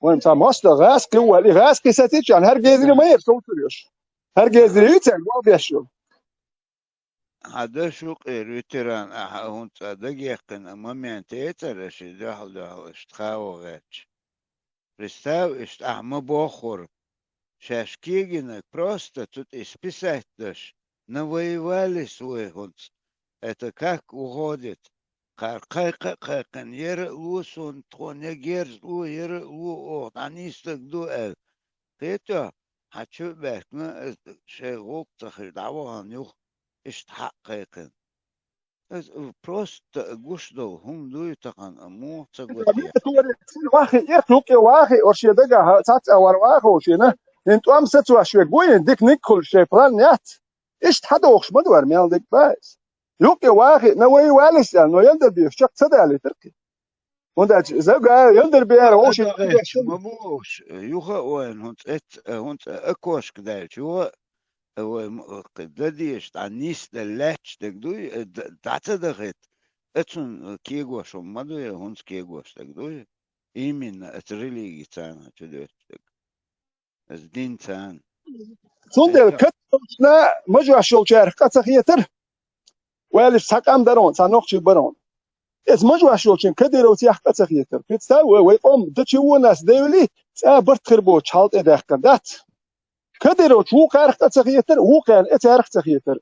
وانت ماست غاس كو اللي غاس كيساتيش يعني هرجيزي ما يرسو تريش هرجيزي يتسع ما بيشو هذا شو قيرتران هون دقيقة أما من تيترش دهل اشتخاو غاتش رستاو أحمى بوخور شاشكيجنك просто тут исписать дашь навоевали свой год это как уходит قاقن يرقلوسون تخون يجرز لو يرقلو أعني استقدو قيتا هتشوف بك ما شيء غوك تخير دعوة هنيوخ اشتحققن просто قوش دو هم دو يتقن أمو تقوتي واخي يخلق واخي ورشي دقا تات اور واخي وشينا انتو ام ستوا شوي قوين ديك نيكل شي بلان نيات ايش تحدوخش مدور ميال ديك بايس يوكي واخي نوي والس نو يندر بي شق صدالي تركي وندات زوجا يندر بي روش مبوش يوخا وين هونت اكوش كدايش هو قداديش عنيس دلاتش تقدوي تعتدغت اتون كيغوش ومدوي هونت كيغوش تقدوي إيمن اتريلي تانا تدوش الدين تان سندل كتنا مجوع شو شارك كتخيتر والش سقام درون سانوخش برون اس مجوع شو كن كديرو تيح كتخيتر بتساوي ويقوم دتشو ناس ديولي برت خربو تشالت ادخ دات كديرو شو قارخ كتخيتر هو كان اتارخ تخيتر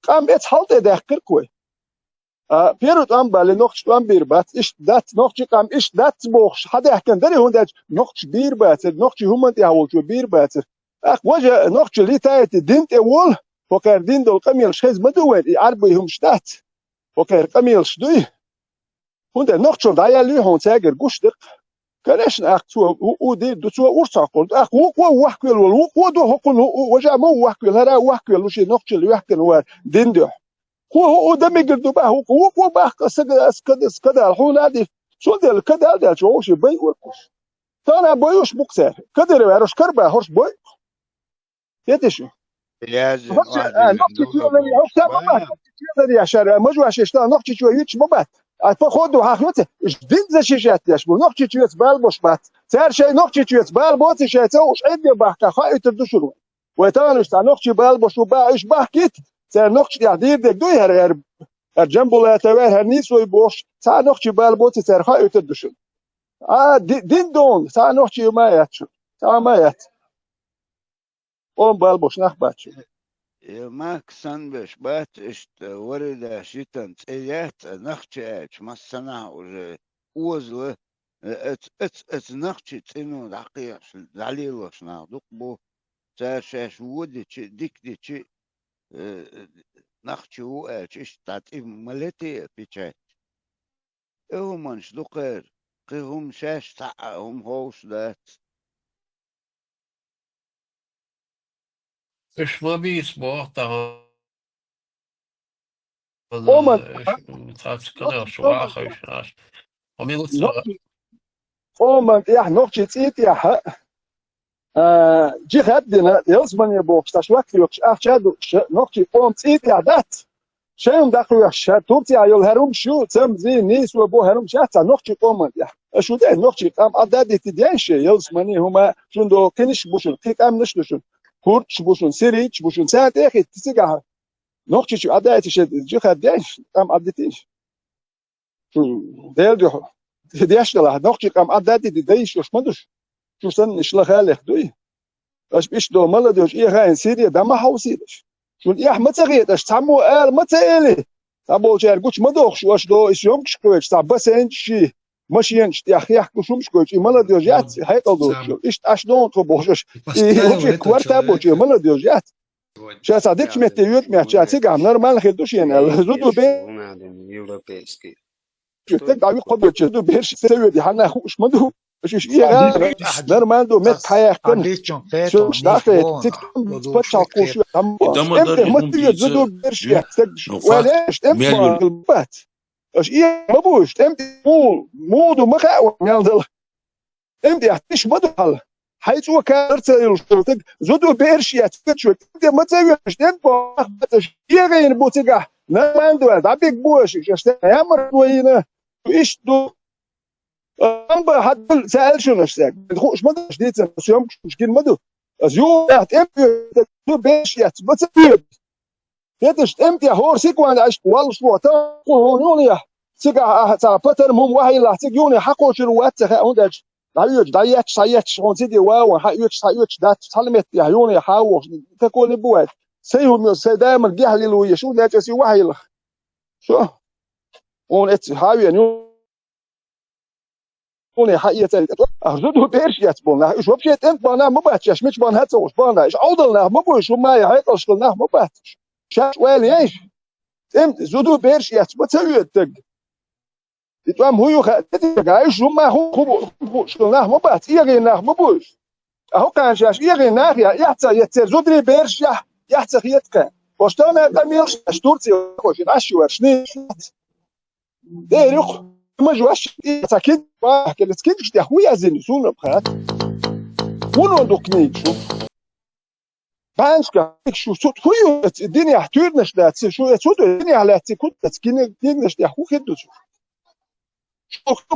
قام اتحالت ادخ كوي بيرود ام بالي نوخش ام بيربات ايش دات نوخش قام ايش دات بوخش حدا كان دري هون دات نوخش بيربات نوخش هم يحاول شو بيربات اخ وجه نوخش لي تايت دينت اول وكان دين دول قميل شيز مدوين يعربيهم شتات وكان قميل شدوي هون ده نوخش دايا لي هون تاجر قشدق كانش اخ تو ودي دو تو ورصاقول اخ هو وحكل هو دو هقول وجه مو وحكل هرا وحكل وشي نوخش اللي وحكل هو دين دو هو دم يقدر بقى هو بقى كده الحول هذه شو ده كده هذا شو شيء بي وركوش ترى بيوش بوكسر كده يروش كربا هرش بي يتشو لازم نقطة شو اللي هو تمام نقطة عشان مجموعة شيء نقطة شو يتش ببات فخذوا حاخته جديد زي شيء يشبه نقطة شو يتبال مش بات صار شيء نقطة شو يتبال بوت شيء توش عندي بحكي خايف تدشوا وتاني نشتا نقطة بال مش وباش بحكيت صار نقطة يعدير دك دوي هر جنبه لا توه هنيس ويبوش صار نقطة بال بوت صار خايف تدشوا دين دون صار نقطة ما ياتشو صار ما يات بال بوش نخباتشو ماك سنبش بات اشت ورد شيتن تيات نخشاش ما السنة وزله ات نخشي تنو دقيقش دليلوش ناخدوك بو تاشاش ودي ديك دي نخشي وقاش اشتات ملتي بيشات هم منش دقير قيهم شاش هم هوش دات إيش ما بيسمع طبعا تعرف كده شو آخر شيء ومين قصة ومن يح نقطة تيت يح جي خدنا يزمن يبوكش تشوك يوكش أخشادو نقطة قوم تيت يح دات شيء داخل يحش تورتي عيال هرم شو تم زي نيس وبو هرم شات نقطة قوم يح شو ده نقطة قام أدادي تدينش يزمني هما شندو كنش بوشن كيك أم نشلشن كورتش بوشن سيريتش بوشن ساعة أخي تسيجها نقطة شو أدادي شد جي خدينش قام أديتيش شو ده الجو ديش له نقطة قام أدادي تديش وش مدش شو سن نشلا خالق دوي اش بيش دو مال دوش إيه خاين سيريا ده ما حوسيدش شو إيه ما تغيت اش تعمو قال ما تقلي أبو جار قوش ما دوخش واش دو إيش يوم كشكويش تاع بس إنشي ماشي إنش يا كوش مش كويش مال دوش جات هيكل دوش إيش أش دون تبوش إيه كوارتا بوش مال دوش جات شو صديقش متيوت ميحشاتي قام نورمال خدوش يعني زودو بي تقدر يقبل تشدو بيرش سوي دي حنا خوش مدو ايش ايه نورمال دو مت حياكن شو داخل تكتم بتشا كوش امتى ما تيجي زودو بيرش ولاش امتى البات اش ايه ما بوش امتي مو ما خاوة نالدل امتي احتش بدل حيث هو كارت الشرطة زودوا بيرشيات فتشو تبدأ ما تسوي اشتين بوش يغين بوتيقا ما عنده دابيك بوش اشتين يامر وينا ايش دو أمبا حد سأل شو نشتاق خوش مدى شديد سيوم مشكين مدى أزيو تحت امتي دو بيرشيات ما تسوي يدش امتي هور سيكوان عشت والله شو تقولون سيقع تعبتر مهم وهي لا تجوني حقو شروات هندج دايج دايتش شون سيدي واو حيوتش دات سلمت يهيوني حاو تقول بوات سيهم دائما جهل لوي شو لا تسي وهي شو اون ات هاوي يوني حقيقه اخذته بيرش يتبون شو بشيت انت بانا ما باتش مش بان هات وش بانا ايش عوضنا ما بوش ما هيك اشغلنا ما باتش شاش ويلي ايش انت زودو بيرش يتبون تسوي التق يتوام هو عايش ما هو شغلناه ما بات يغيناه ما بوش اهو كان شاش يغيناه يحتى يتزودري بيرش يحتى يتكا وشتونا دميرش اشتورتي خوش العشوار شنو ديريخ ما جواش تاكيد كانت كيدش دي خويا زين سون بخات ونو دوكني شو بانسكا شو صوت خويا الدنيا حتورنش لا شو صوت الدنيا على تكون تسكين كينش دي خو خدو شو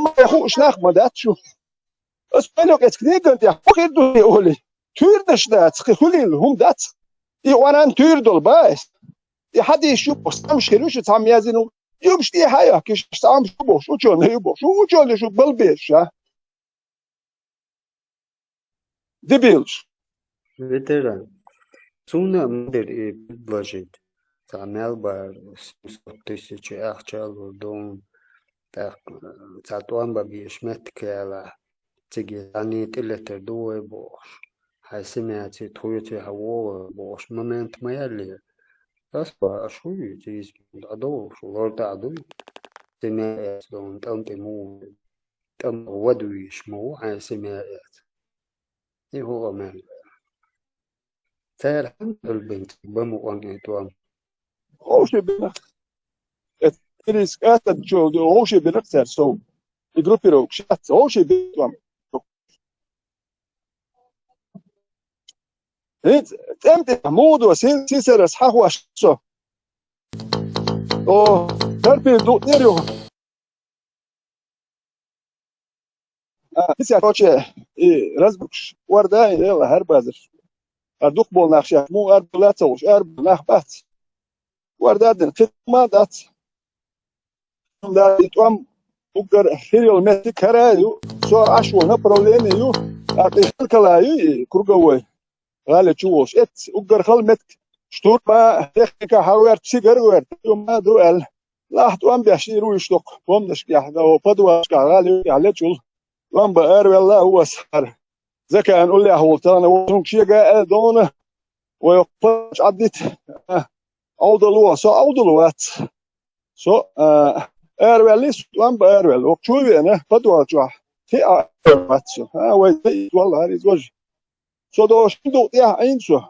ما يخو شناخ ما دات شو اسبانيو اتكنيك يا خدو يقولي تورنش لا تخلي لهم دات اي وانا تيردل باس اي حد يشوف سام شيروش تام يازينو يومش دي حياه كيش سام شو شو شو يبو شو بلبيش ديبيلش Ветеран. Суна модер и предложить. Замял бы 700 тысяч ахчал дом. Так, цатуан баби шметкела. Тиги они тилетер дуэ бош. Хайсимяти туйти хаво бош. Момент маяли. Таспа ашуи тиз адо шулорта аду. Тимяет дом там тему. Там ودوي شمو حاسماءات. إيه هو مال سهل حمد البنت بمو أن يتوام اوشي بنا اتريس كاتا جولد اوشي بنا تسر سو يجروبي روك شات اوشي بنا انت محمود وسين سيسر اصحاب واشو او تربي دو نيريو لسه كوتش رزبكش وردا يلا هربازر ادوق بول نخشه مو ارد لا توش ارد نخبات وردا دن ما دات لا يتوام بقر هيريو متي كرايو سو عشو نا بروبليم يو اعطي كلايو كرغوي غالي تشوش ات بقر خلمت شتور ما تكنيكا هاوير تسيجر وير ما دوال لا توام بيشيرو يشتق توم دش يحدا وبدوا غالي على تشول وام بقر والله هو سهر زكا نقول لي هو ترى انا شي قاعد دونه ويقفش عديت اودلو سو اودلوات سو ارويليس وان بارويل وكشوي انا بدو اتوا في اتشو ها وي والله هذه زوج سو دو شندو يا اينسو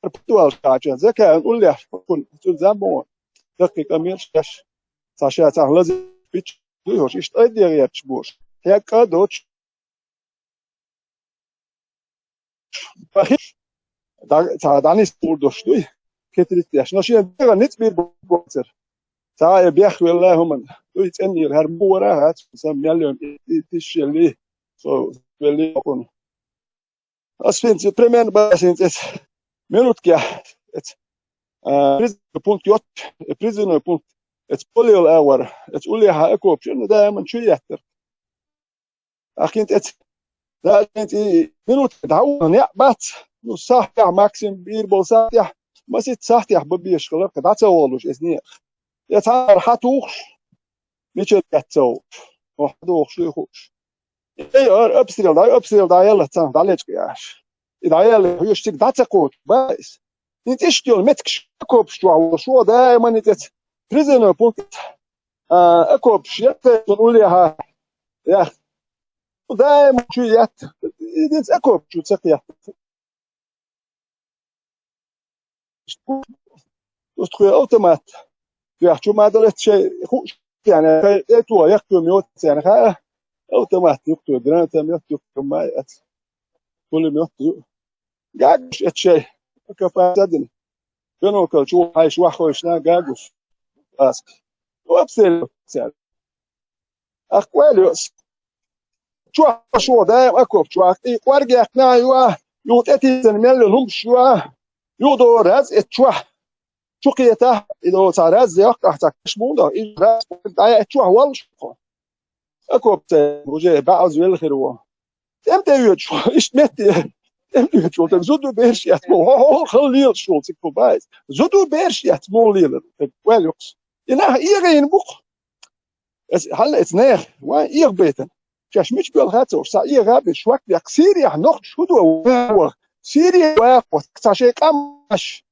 بدو اتوا زكا نقول لي كل زامو دقيقه ميرش ساشا تاع لازم بيتش دوش ايش تدير يا تشبوش هي كادوتش باخيش دعني سبور دوش دوي كتريت يا شنو شي نت بير بوتر تا بيخ والله هم دويت اني الهربو وراها سام مليون تشلي سو ولي يكون اسفنت بريمير باسنت minut كيا بريزن بونت يوت بريزن بونت بولي الاور تقول لي هاكو شنو دائما شو يحتر اخي انت لا انت minut تعاون يا بات نص ساعه يا ماكسيم بيربل ساعه يا ما ست ساعه يا حبيبي شغلك قطعت سوالوش اسني يتعار حتوخ ميتشل كاتسو وحدوخ شو يخوش اي ابستريل دا يلا تان داليتش ياش اذا يلا هو يشتك داتقوت بس انت اشتيول متكش كوب شو دائما انت بريزنر بونت اكوب شيت نقول لها يا دائما شو يات انت اكوب شو تسقيا تستخدم اوتومات يا شو ما دلت شيء يعني اتوا يكتو ميوت يعني خا او تمات يكتو دران تمات يكتو ما كل ميوت قاعد شيء كفا زدني كانوا كل شو هاي شو خوشنا قاعدش اسك وابسل سال اخوالي شو ده اكو شو ورجع احنا يوا يوتاتي تنمل لهم شو يودو راز شو قيته اذا صار زي وقت تحت شمودا راز داي شو والش اكو بروجي بعض الخير هو امتى شو ايش متى امتى شو زودو بيرش يتمو خليل شو تكو بايز زودو بيرش يتمو ليل ويلوكس انا ايغين بوق هلا اتناخ وايغ بيتن كاش مش بالغاتو سا ايغا بشوك يكسير يا نوخ شو دو سيري واقف تاشي قمش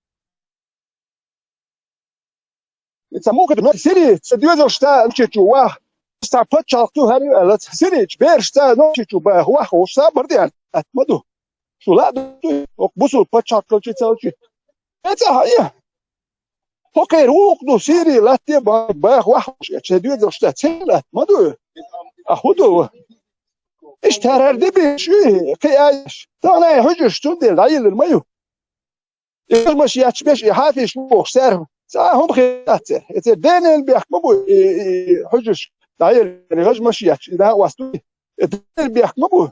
يتسموك دو سيري تدوزو شتا تشوا ستا بتشالتو هاري لا سيري بيرشتا نو تشو با هو خوشتا بردي اتمدو شو لا بوسو بتشالتو تشالتو اتا هي اوكي روك دو سيري لا تي با هو تشدوزو شتا تشلا مدو اخدو ايش ترى دبي شو كياش تانا حجش تندي العيل الميو المش ياتش يحافي شو سعر هم خيات دين بيحكموا حجش العيل غج مش ياتش اذا واسطو دين بيحكموا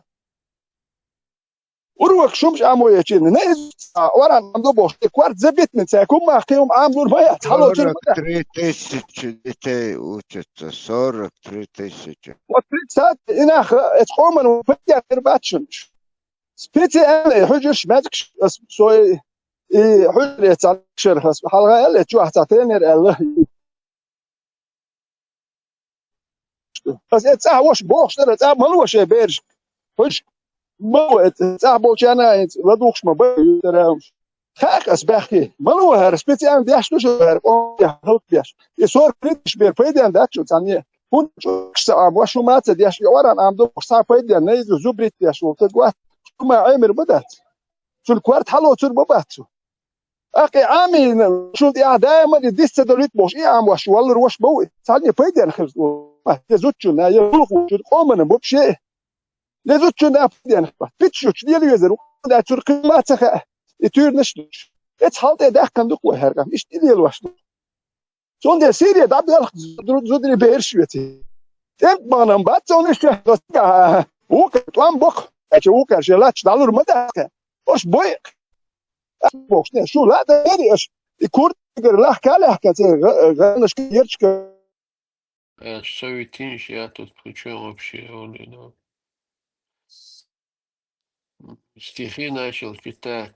وروك شمش عمو ياتشين نايز ورا عمدو بوش كوارت زبيت من ساكم ما خيهم عاملوا ما يتحلوا صورك 3000 دتي وتت صورك 3000 وتريد ساعات انا اتقومن وفدي ارباتشنش سبيتي انا حجش ماتكش سوي حجر يتعشر خلاص حلقه اللي تشوح تعتين الله بس اتسع وش بوش ترى مالوش بيرج حج مو اتسع بوش انا ودوكش ما بيرج خاك اسباخي مالو هر سبيتي ان ديش نو هر يا هلط بيش يسور بريتش بير بيدن داتشو ثانيه هون شو وشو مات ديش ورا ام دو صار بيدن نيزو زبريت ديش وتقوا ما عمر بدات شو الكوارت حلو تصير بباتو اخي عامي شو دي دائما ديست دوليت بوش اي عم وش والله روش بوي ثانيه بيدن خرج تزوتشو نا يلخو شو قومن بوبشي لزوتشو نا بيدن بيتشو ديال يزرو دا تركي ما تخ يتير نشلش اتحلت ده كان دوك وهرقا مش ديال واش سون دي سيريا دا بيلخ زودري بيرشوتي تم بانم بات سون ايش وك توام بوك اجي وك جلاتش دالور مدك وش بوي بوكس شو لا ده ايش يكون لا كاله كتير غنش كيرش Что видишь, я тут при чем вообще? Да. Стихи начал читать,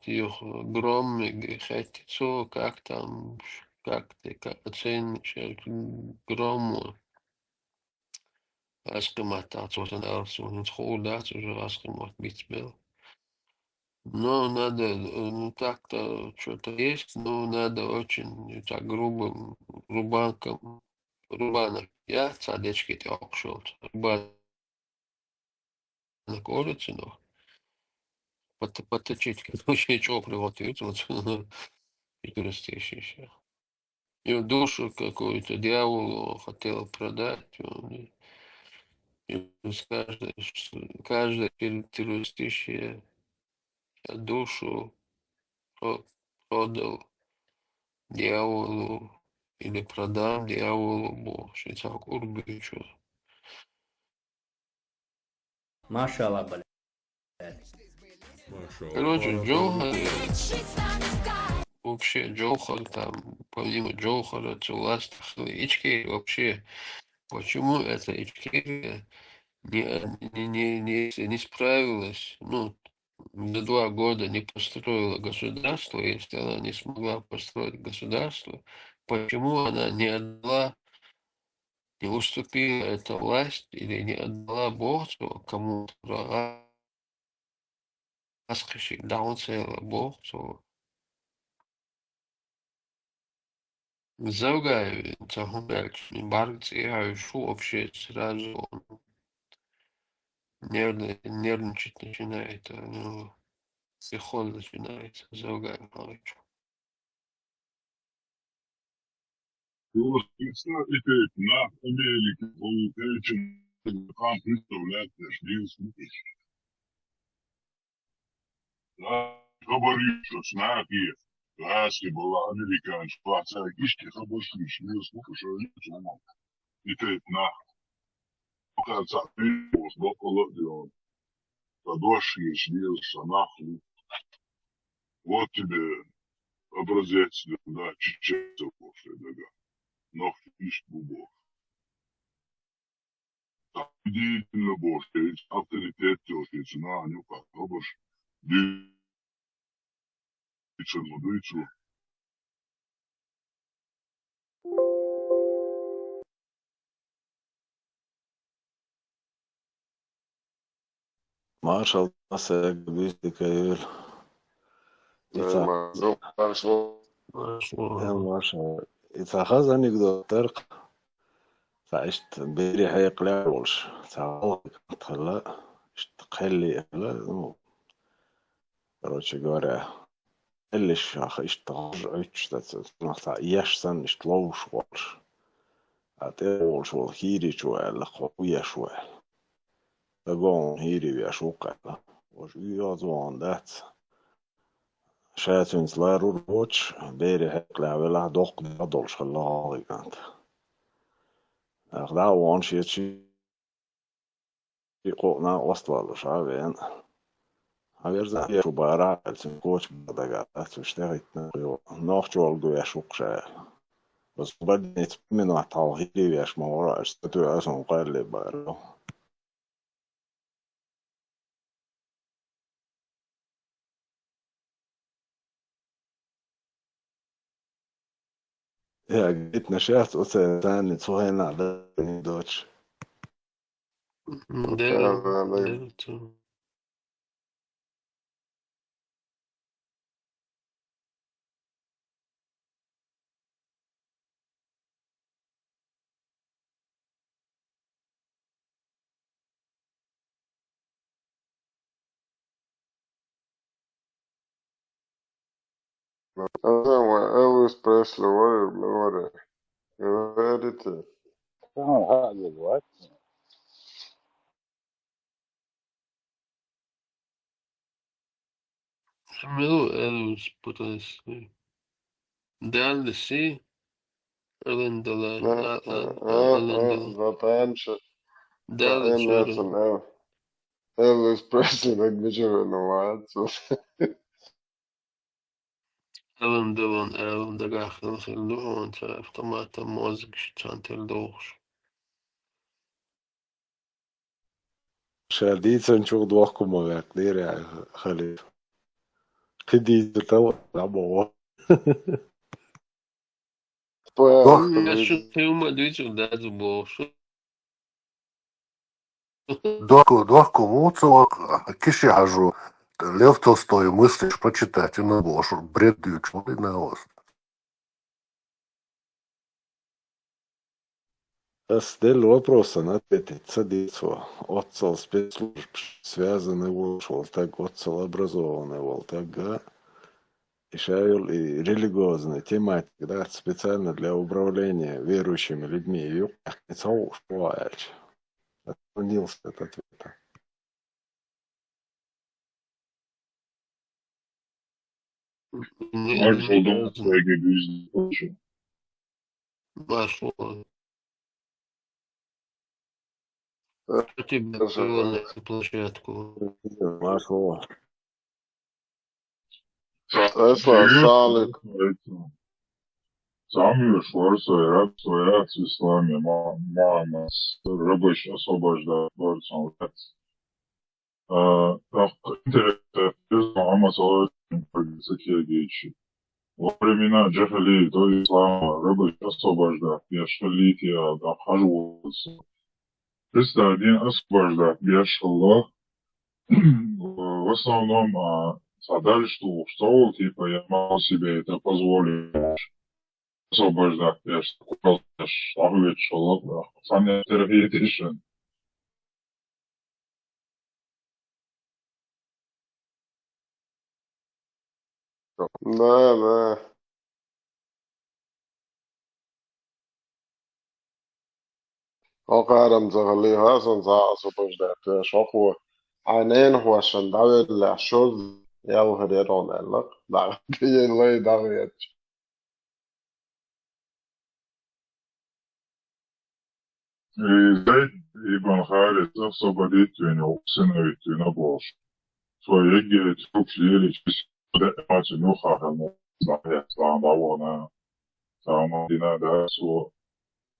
громы, хотицо, как там, как ты как оценишь грому, раскомататься, вот он арсун, сходаться уже раскомат бить был. Но надо, ну так-то что-то есть, но надо очень так рубанком, рубанок. Я садечки ты окшел, рубанок улицы, но поточить, короче, чего приготовиться, вот, и еще. И душу какую-то дьяволу хотел продать, и каждое террористическое душу продал дьяволу или продам дьяволу Бог. И так урбичу. Машалла, блядь. Короче, Джохар, вообще Джохар там, помимо Джохара, Цуластах, Ичкерия вообще, почему эта Ичкерия не справилась, ну, за 2 года не построила государство, если она не смогла построить государство, почему она не отдала, не уступила эту власть или не отдала Богу кому-то, Аскашик даунцела Богу, Заугай, Цахумбельч, Баргцы, шо вообще сразу нервничать начинает, ну, психоз начинается, Заугай, Павлович. Вот представьте, на Америке получаете там представлять дождь. Да, говорит, что знаки, если была американская царь-кишки, то больше не слушай, что не и ты на кажется, около дела. Подошли, снился, нахуй. Вот тебе образец, да, чеченцев после дага. Но фиш бубов. Так, деятельно больше, авторитет телки, цена, нюка, обож, дичь, мудыцу. Marshall Massagebistikai Marshall يتأخذ أنكدوتر فعشت بيري حيق لعولش تعوض تخلا اشتقلي لا روتش جورا اللي شاخ اشتغل عيش تنقطع يشسن اشتلوش والش أتولش والهيري شوال قوية شوال تقوم هيري بيشوق وش يوضوان دات شاتونز لارو الوتش بيري حيق لعولا دوق دولش خلاها كانت أخدا وانش يتشي يقونا وصل شعبين هاير زي شو بارع الكوتش بدقات تشتغل نوخ جوال جويا شوق شايل بس بدني من وحطاو هيري وياش مورا اشتتو اسم قال لي بارو يا جيت نشأت أسا تاني تسوهينا على دوتش Delta. Elvis Presley var jag vet inte. what? Primeiro Elvis Presley. Dallas, Alan Dolan, Alan Dolan. Zaten Dallas, en Elvis Presley gdje novac. Alan Dolan, Alan Dolan, Alan автомата мозг центр دوغش. شاديتن شو دوخكم وغاقدير يا خليفة قدي تتوى لعبوا Я шутил, молитву дать Богу. Доку Муцелок, киши хожу. Лев Толстой, мыслишь почитать, и на бошу, бред дючь, вот и на вас. بس ده الوبروس أنا تتصديتوا أتصل спецслужб связаны волтак أتصل образованный волтак еще и религиозная тематика, да, специально для управления верующими людьми. Ее не целуешь, бывает. Отклонился от ответа. Можешь удобно свои бизнес. Пошло. Что тебе было на эту площадку? Пошло. Сами шварца, своя с исламе, мама, рабочий освобождает, борцом. Интересно, Мама Салаватин, такие вещи. Во времена джахали, то ислама, рабочий освобождает, я шалития, обхаживался. Просто один освобождает, я шалла. В основном, задали, что типа, я могу себе это позволить. Освобождать, я купил, я шагу, шалла, сами терапия решен. Да. وقارم زغليها سنزا سوبش دات شوفو عينين هو الشنداوي اللي شوز ياو هريرون اللق دا كي اللي داغيت زي يبقى خالد نفسه بديت يعني وسنة يتنبوش فيجي تشوف ليلي بدأ ما تنوخا هم صحيح صعب عوانا صعب دينا دا سو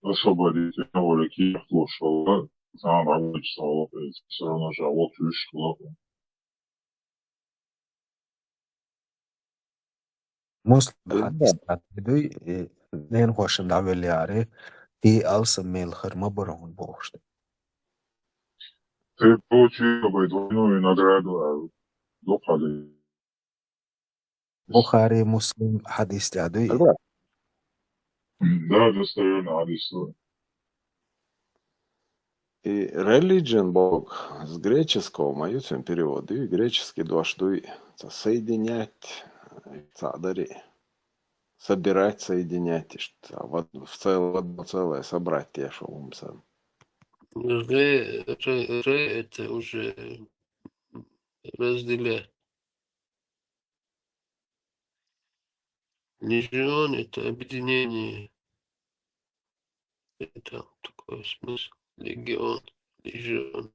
أصلا بديت ولا كي يحكوش والله صعب عوانا صعب سرنا جاوة تشكلا مسلم حديث بدوي نين خوش العمل يعري في أوسم من الخير ما برون بوش تبوشي بيدونو ينادرادو دوقالي بخاري مسلم حديث تعدوي da dostajeno ali su. И religion Бог с греческого в моем переводе, греческий дошли соединять, цадари, собирать, соединять, что в одно целое собрать те, что умсам. ре это уже разделять. Легион это объединение. Это такой смысл. Легион. Легион.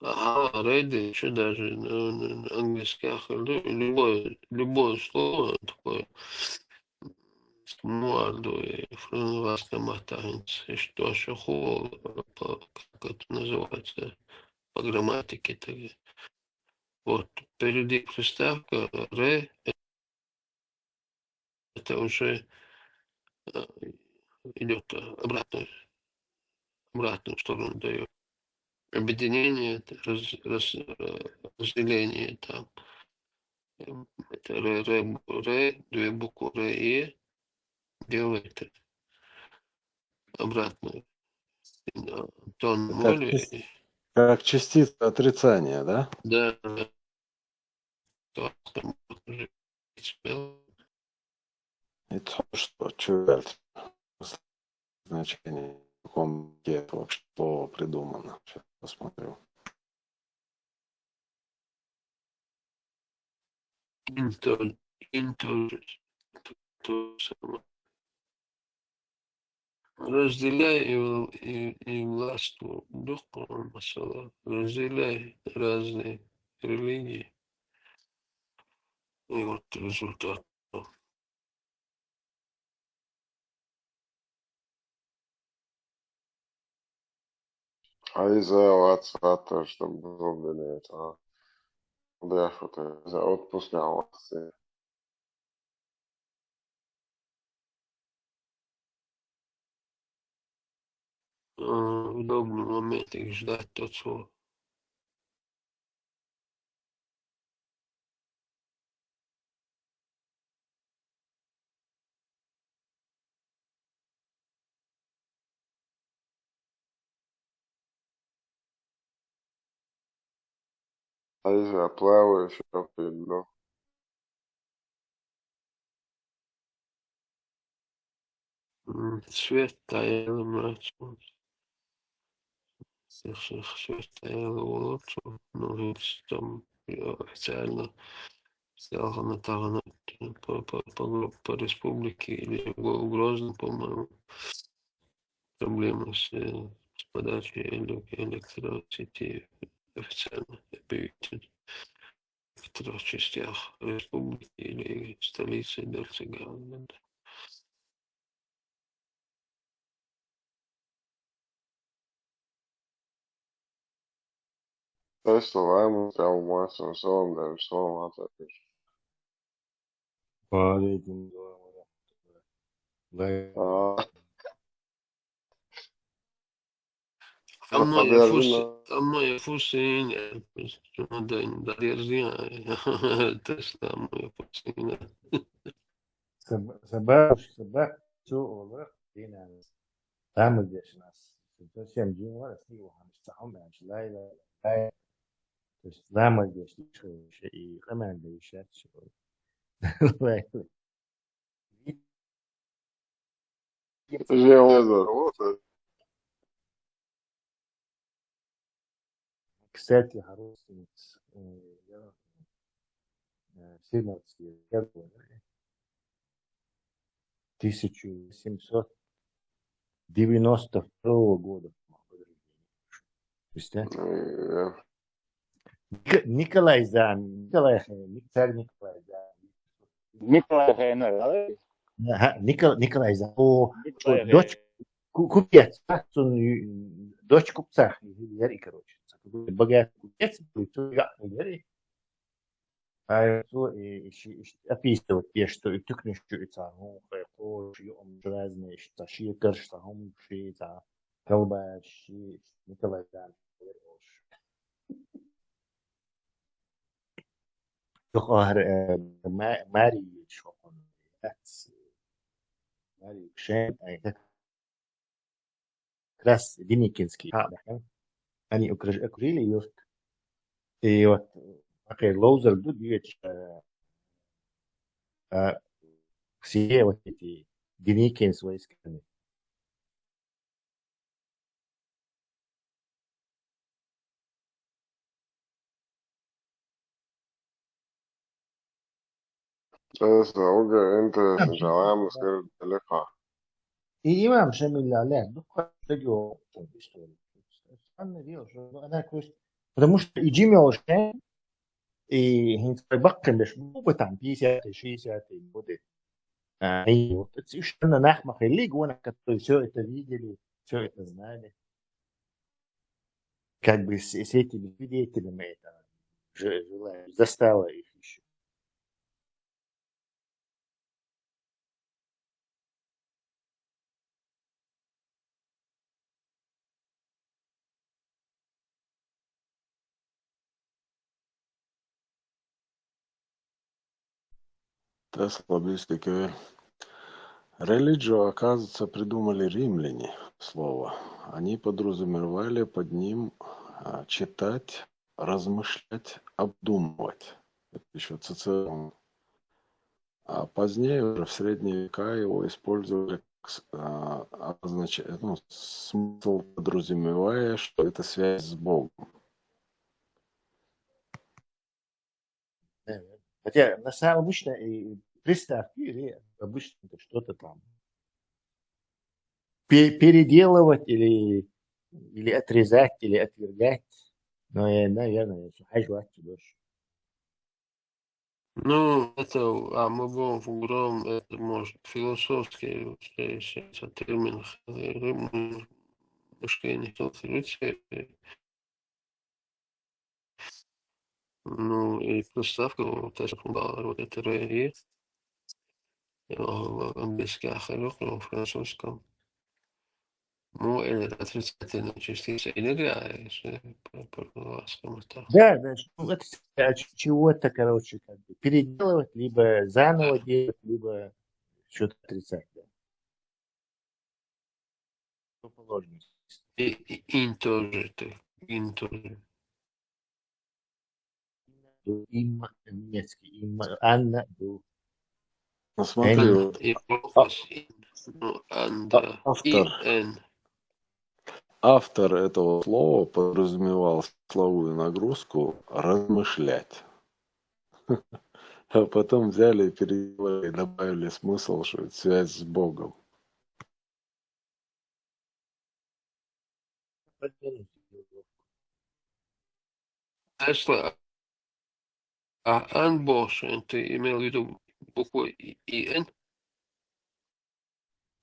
Ага, рейды, еще даже на английских, любое слово такое, муарду и французская матаница, и что еще как это называется, по грамматике. Так. Вот, впереди приставка ре, это уже идет обратную сторону дает. Объединение, это разделение там. Это ре, две буквы ре и делает обратно. Тон моли. Как частица отрицания, да? Да. Там уже И то, что чувствует значение, в каком вообще слово придумано. Сейчас посмотрю. то самое. Разделяй и властвуй. Дух масала. Разделяй разные религии. И вот результат. Aiza vecāta, чтобы zobinēt. Дефоте, за отпускался. Удобный момент их ждать тот слово. Aiza плавающий пилу. Свет таял мрачно. Свет таял лучше. Ну, там официально сделал на Тарана по республике или в Грозном, по-моему, проблемы с подачей электросети официально объявить в трех частях республики или столицы Дельцигана. Tas lēmums jau mācām savam devu savam atcerēšu. Pārīdum Amma يفوسين تسلم يفوسين sebab tu olur dinamiz. Tamam yaşnas. Совсем день var сни у хам сам ben layla lay. То есть zaman geçti şey hemen değişer şey. Это же я не заработаю. кстати, родственниц 17 века, 1792 года. Представляете? Николай Зан, царь Николай Зан. Николай Хейнер, Николай Зан. О, Николай дочь купец, дочь купца, короче. Богатый купец, описывать те, что и тыкнешь, и цару, и он разные, что шикар, что он шица, колбаши, Николай Зан. Toch Mary شوفون Mary Shane كلاس دينيكنسكي هذا أني أكريلي يوت يوت أخير لوزر دود يوت سيه وتي دينيكنس ويسكني Entonces, oye, entonces, ya vamos a ver el teléfono. إمام شامل عليه دكتور تجو أنا ديوش أنا كويس потому что и Джимми Олшен и Хинцбаккен беш бубатам 50-60 годы. И вот это что на нахмах и лигуна, которые все это видели, все это знали. Как бы с этими свидетелями это застало их еще. Тесла Бюстиковель. Религио, оказывается, придумали римляне слово. Они подразумевали под ним читать, размышлять, обдумывать. Это еще Цицерон. А позднее, уже в средние века, его использовали смысл подразумевая, что это связь с Богом. Хотя на самом обычно представьте, обычно это что-то там переделывать или отрезать, или отвергать. Но я, наверное, хожу дольше. Ну, это, мы будем в углом, это может философский термин мышления людей. Ну, и приставка, вот это вот это ре, в английском, в французском. Ну, это отрицательная частица энергия, если по-ласковому так. Да, ну, это чего-то, короче, как бы переделывать, либо заново делать, либо что-то отрицать. Да. Противоположность. И ин тоже, ин тоже. Им немецкий, им Анна, Ну, смотри, вот, автор этого слова подразумевал словую нагрузку размышлять. А потом взяли и переделали, и добавили смысл, что это связь с Богом. Тесла, unboxing, ты имел в виду букву ИН?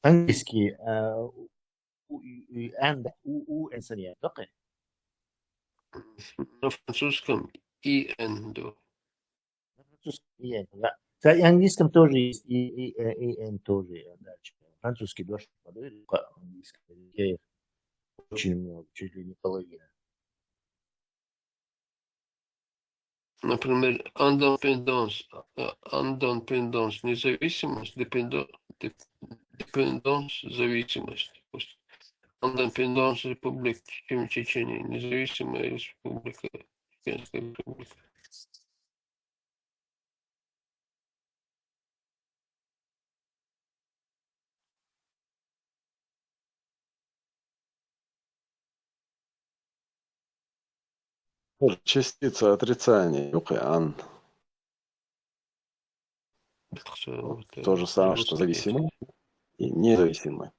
Английский, у инсания, только. На французском ИН, да. На французском ИН, да. В английском тоже есть ИН тоже. Дальше. Французский дождь подойдет, английский очень много, чуть ли не половина. Например, indépendance, независимость, dépendance, зависимость. Indépendance Республика Чечения, независимая республика, Чеченская республика. Частица отрицания, Юкиан. То же самое, что зависимый и независимый.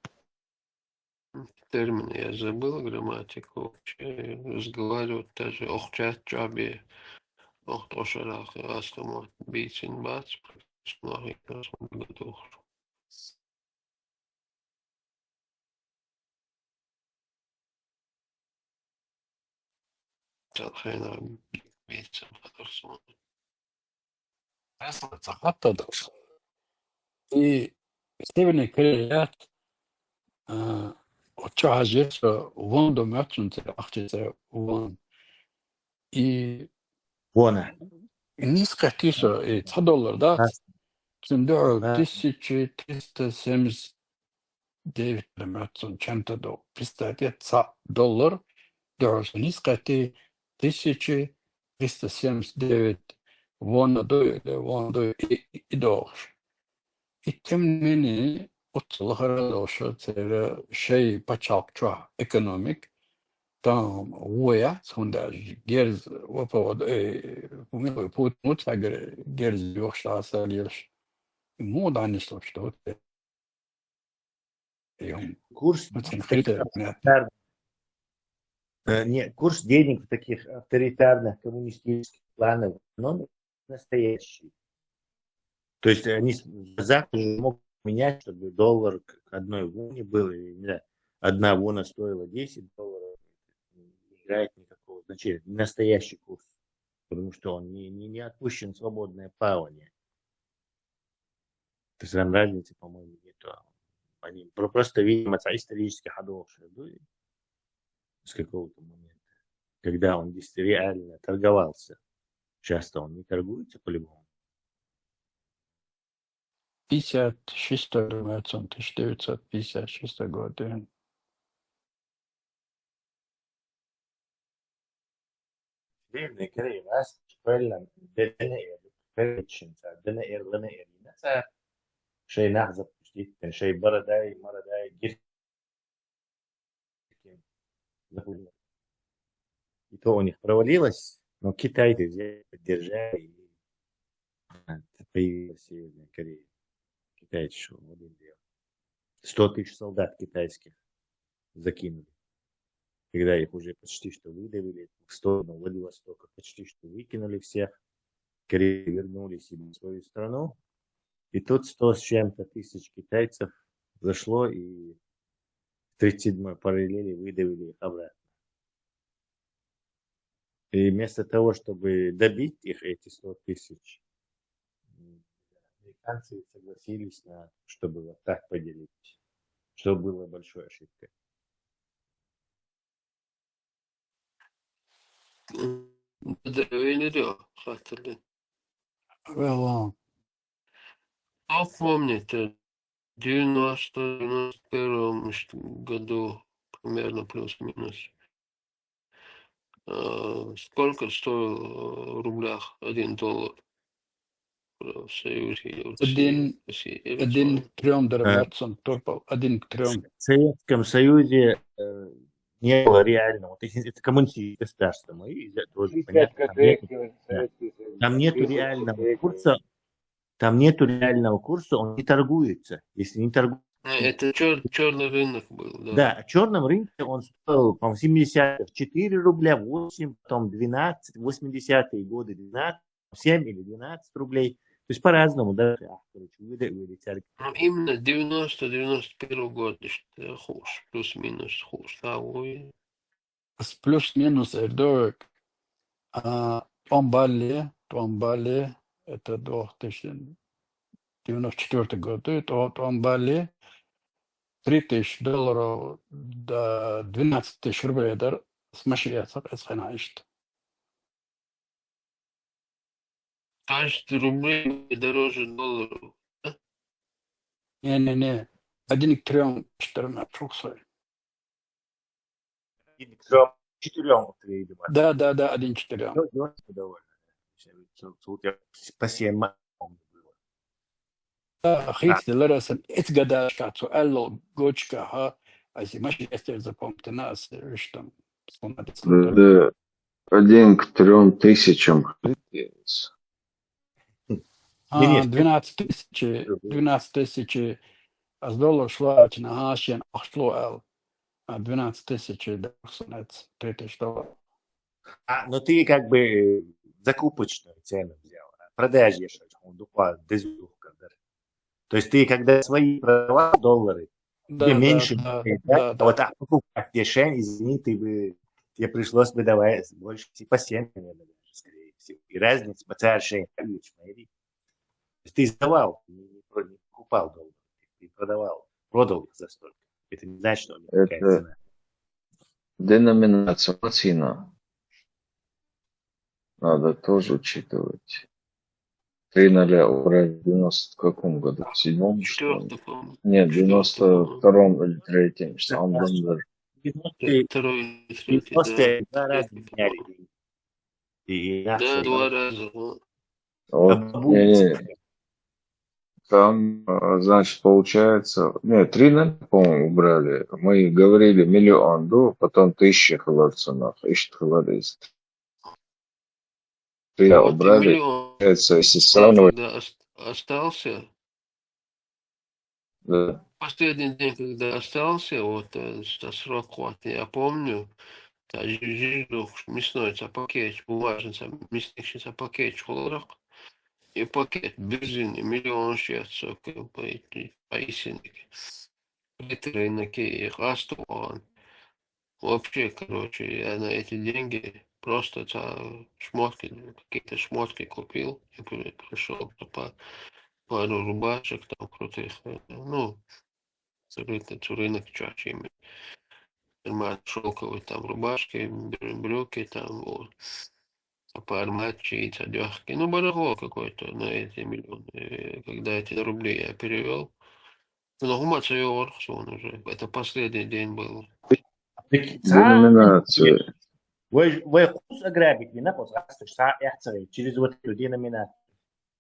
Термины я забыл, грамматику. Разговаривать даже охчат джаби. Охтошарах астамат бицин бац. Снахи красный готов. Талхайна бицин хатарсман. حتى في Северной Корее отчаивается воndo мячунце ахчется вон и Вона. низкая тиша и $100, да? Цендур 1379 мячун чем-то до $300, дороже низкая ти 1379 вон до и дороже. И тем не менее, это шей пачалкча экономик, там уя, сонда герз вопод умелый путь мутагер герз ёхшаса лиш. Мода что Курс нет, курс денег в таких авторитарных коммунистических планах экономик настоящий. То есть они завтра же могут менять, чтобы доллар к одной воне был, или не знаю, одна вона стоила $10, не играет никакого значения. Настоящий курс, потому что он не отпущен в свободное плавание. То есть там разницы, по-моему, нету. Они просто, видимо, исторически ходовшие были с какого-то момента, когда он реально торговался. Часто он не торгуется по-любому. 56 1956 год. Северная Корея нас правильно дена эр шей нах запустить, шей бородай, гиркин. И то у них провалилось, но китайцы взяли, поддержали, и появилась Северная Корея. Китайцы что, один делал. 100 тысяч солдат китайских закинули. Когда их уже почти что выдавили в сторону Владивостока, почти что выкинули всех, Корея вернули себе в свою страну. И тут 100 с чем-то тысяч китайцев зашло и в 37-й параллели выдавили их обратно. И вместо того, чтобы добить их, эти 100 тысяч, американцы согласились на, чтобы вот так поделить, что было большой ошибкой. Кто помнит, в 91 году, примерно плюс-минус, сколько стоил в рублях $1 в Союзе? Один к 3 дорогатцам, только 1 к 3. В Советском Союзе не было реального, то есть это коммунистическое государство, мы тоже понятно, там нету реального курса. Там нету реального курса, он не торгуется. Если не торгуется... Это черный рынок был, да? Да, в черном рынке он стоил, по-моему, 70-х 4 рубля, 8, потом 12, 80-е годы 12, 7 или 12 рублей. То есть по-разному, да? Именно 90-91 год, хуже, плюс-минус хуже. С плюс-минус дорог. Томбали, это 2094 год, Томбали $3000 до 12 тысяч рублей, да, смашивается, это что. То есть рублей дороже долларов, да? Не, 1 к 3, 14 трусой. 1 к 3, 4. Да, 1 к 4. Ну, довольно. По 7 أخيك لرسم إتقدر كاتو ألو جوجكا ها أزي ماشي أستير زبون تناس رشتم Да. 1 к 3000 христианец. 12 тысяч с долларов шварч на хашен ахшло 12 тысяч $200, $3000. Но ты как бы закупочную цену взял, продажешь, он дупа дезуха. То есть ты когда свои продавал доллары, тебе меньше, да? А вот покупать дешевле, извини, тебе пришлось бы давать больше, типа 7, наверное, даже, скорее всего. И разница по царшей, ты сдавал, не покупал доллары, ты продал их за столько. Это не значит, что у них такая цена. Деноминация цена. Надо тоже учитывать. 3-0 убрали в 90 каком году? В 7-м, что ли? Нет, в 92-м или 3-м. Сам Денвер. 90-е 2 раза меняли. Да, 2 раза. Вот, там, значит, получается... Нет, 3-0, по-моему, убрали. Мы говорили 1 миллион, да, потом 1000 хлопцев, 1000 хлопцев. Я Вот убрали, получается, если сравнивать... Когда остался, да. последний день, когда остался, вот срок, вот, я помню, жизнь мясной пакет, бумажный, мясный пакет, и пакет бензин, миллион шесть, поясник, рынок и растуран. Вообще, короче, я на эти деньги просто шмотки, какие-то шмотки купил и пришел пару рубашек там крутых, ну, рынок чаще, нормально шелковые там рубашки, брюки там, вот, пару матчей, одежки, ну, барахло какое-то на эти миллионы, когда эти рубли я перевел. Ну, гуматься я он уже, это последний день был. Деноминация. Вы курс ограбить, не напот, через вот эту деноминацию.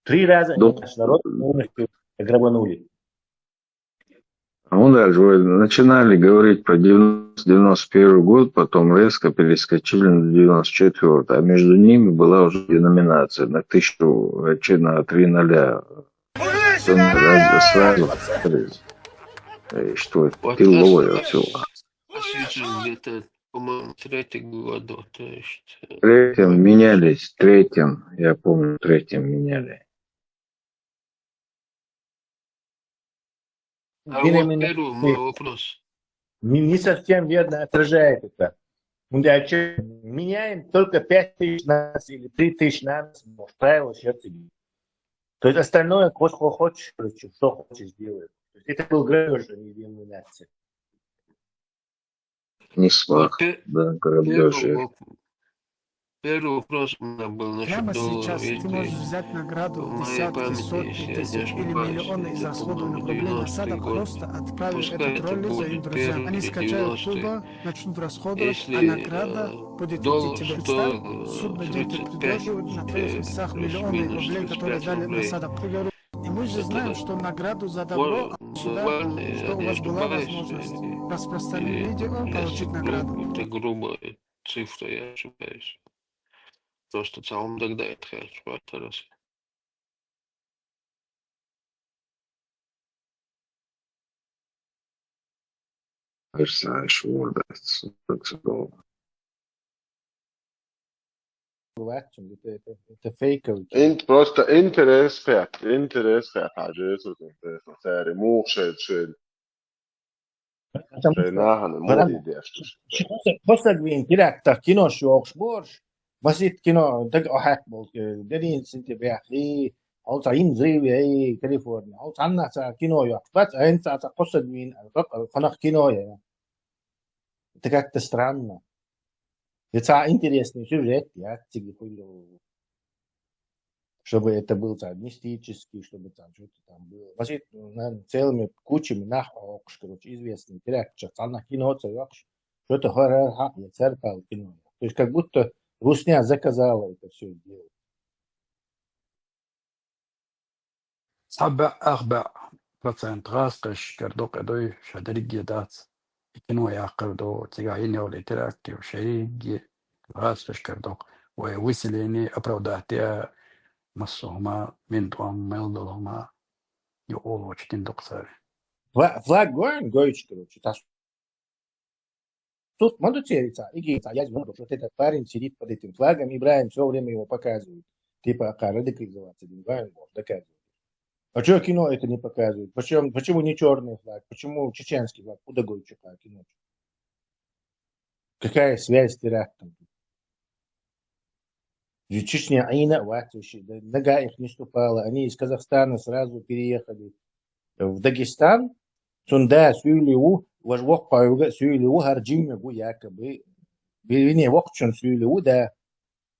3 раза наш народ полностью ограбанули. А мы даже начинали говорить про 91 год, потом резко перескочили на 94, а между ними была уже деноминация на 1000, на 3-0. Сразу что это пиловое все. Где-то, по-моему, 3-й год, то есть... В 3-м менялись, в 3-м, я помню, в 3-м меняли. А вот первый мой вопрос. Не совсем верно отражает это. Меняем только 5000 на нас или 3000 на нас, правило сердца. То есть остальное, что хочешь делаешь. Это был грабеж, а не деноминация. Не свах, да, грабеж. Первый вопрос у меня был насчет Прямо долларов. сейчас ты можешь взять награду в десятки, сотни тысяч или миллионы израсходованных рублей на садок, просто отправив этот ролик своим друзьям. Они скачают туда, начнут расходовать, а награда будет идти тебе. Представь, судный день ты придешь, на твоих местах миллионы рублей, которые дали на садок. И мы же знаем, что награду за добро сюда, что у вас была возможность распространить видео, получить награду. Это грубая цифра, я ошибаюсь. Просто целом тогда это хорошо раз. Знаешь, вот это фейковый. انت просто интерес حاجات سعر مو شيء Посадвин, директор кино шоушборш, басит кино, так ахакбол, дерин сентябрь, алтай зриве, Калифорния, алтанна кино я, бат, энца посадвин, ханах кино я. Это как-то странно. Это интересный сюжет, я тебе говорю, чтобы это был мистический, чтобы там что-то там было. Басит, целыми кучами нахуй, короче, известный директор, она кино, что-то хоррор, я церковь кино. То есть как будто Русня заказала это все делать. 4% راستش كردو كدوي شدري جدات كنو يعقدو تجاهيني ولي تراكتي وشريجي راس فشكردوق ويسليني أبروداتيا مصوما من دوام ملدوما يقولوا تندق ساري. Флаг гоин, гоич, короче. Тут мандуцерица, игица, я знаю, что этот парень сидит под этим флагом, и Брайан все время его показывает. Типа, радикализоваться, Брайан доказывает. А что кино это не показывает? Почему не черный флаг? Почему чеченский флаг? Куда гоич флаг кино? Какая связь с терактом? Чечня, Аина, Ватуши, нога их не ступала. Они из Казахстана сразу переехали в Дагестан. Сунда Сюйлиу, Важвок Паюга, Сюйлиу, Харджимягу якобы. Не, Вокчун Сюйлиу, да.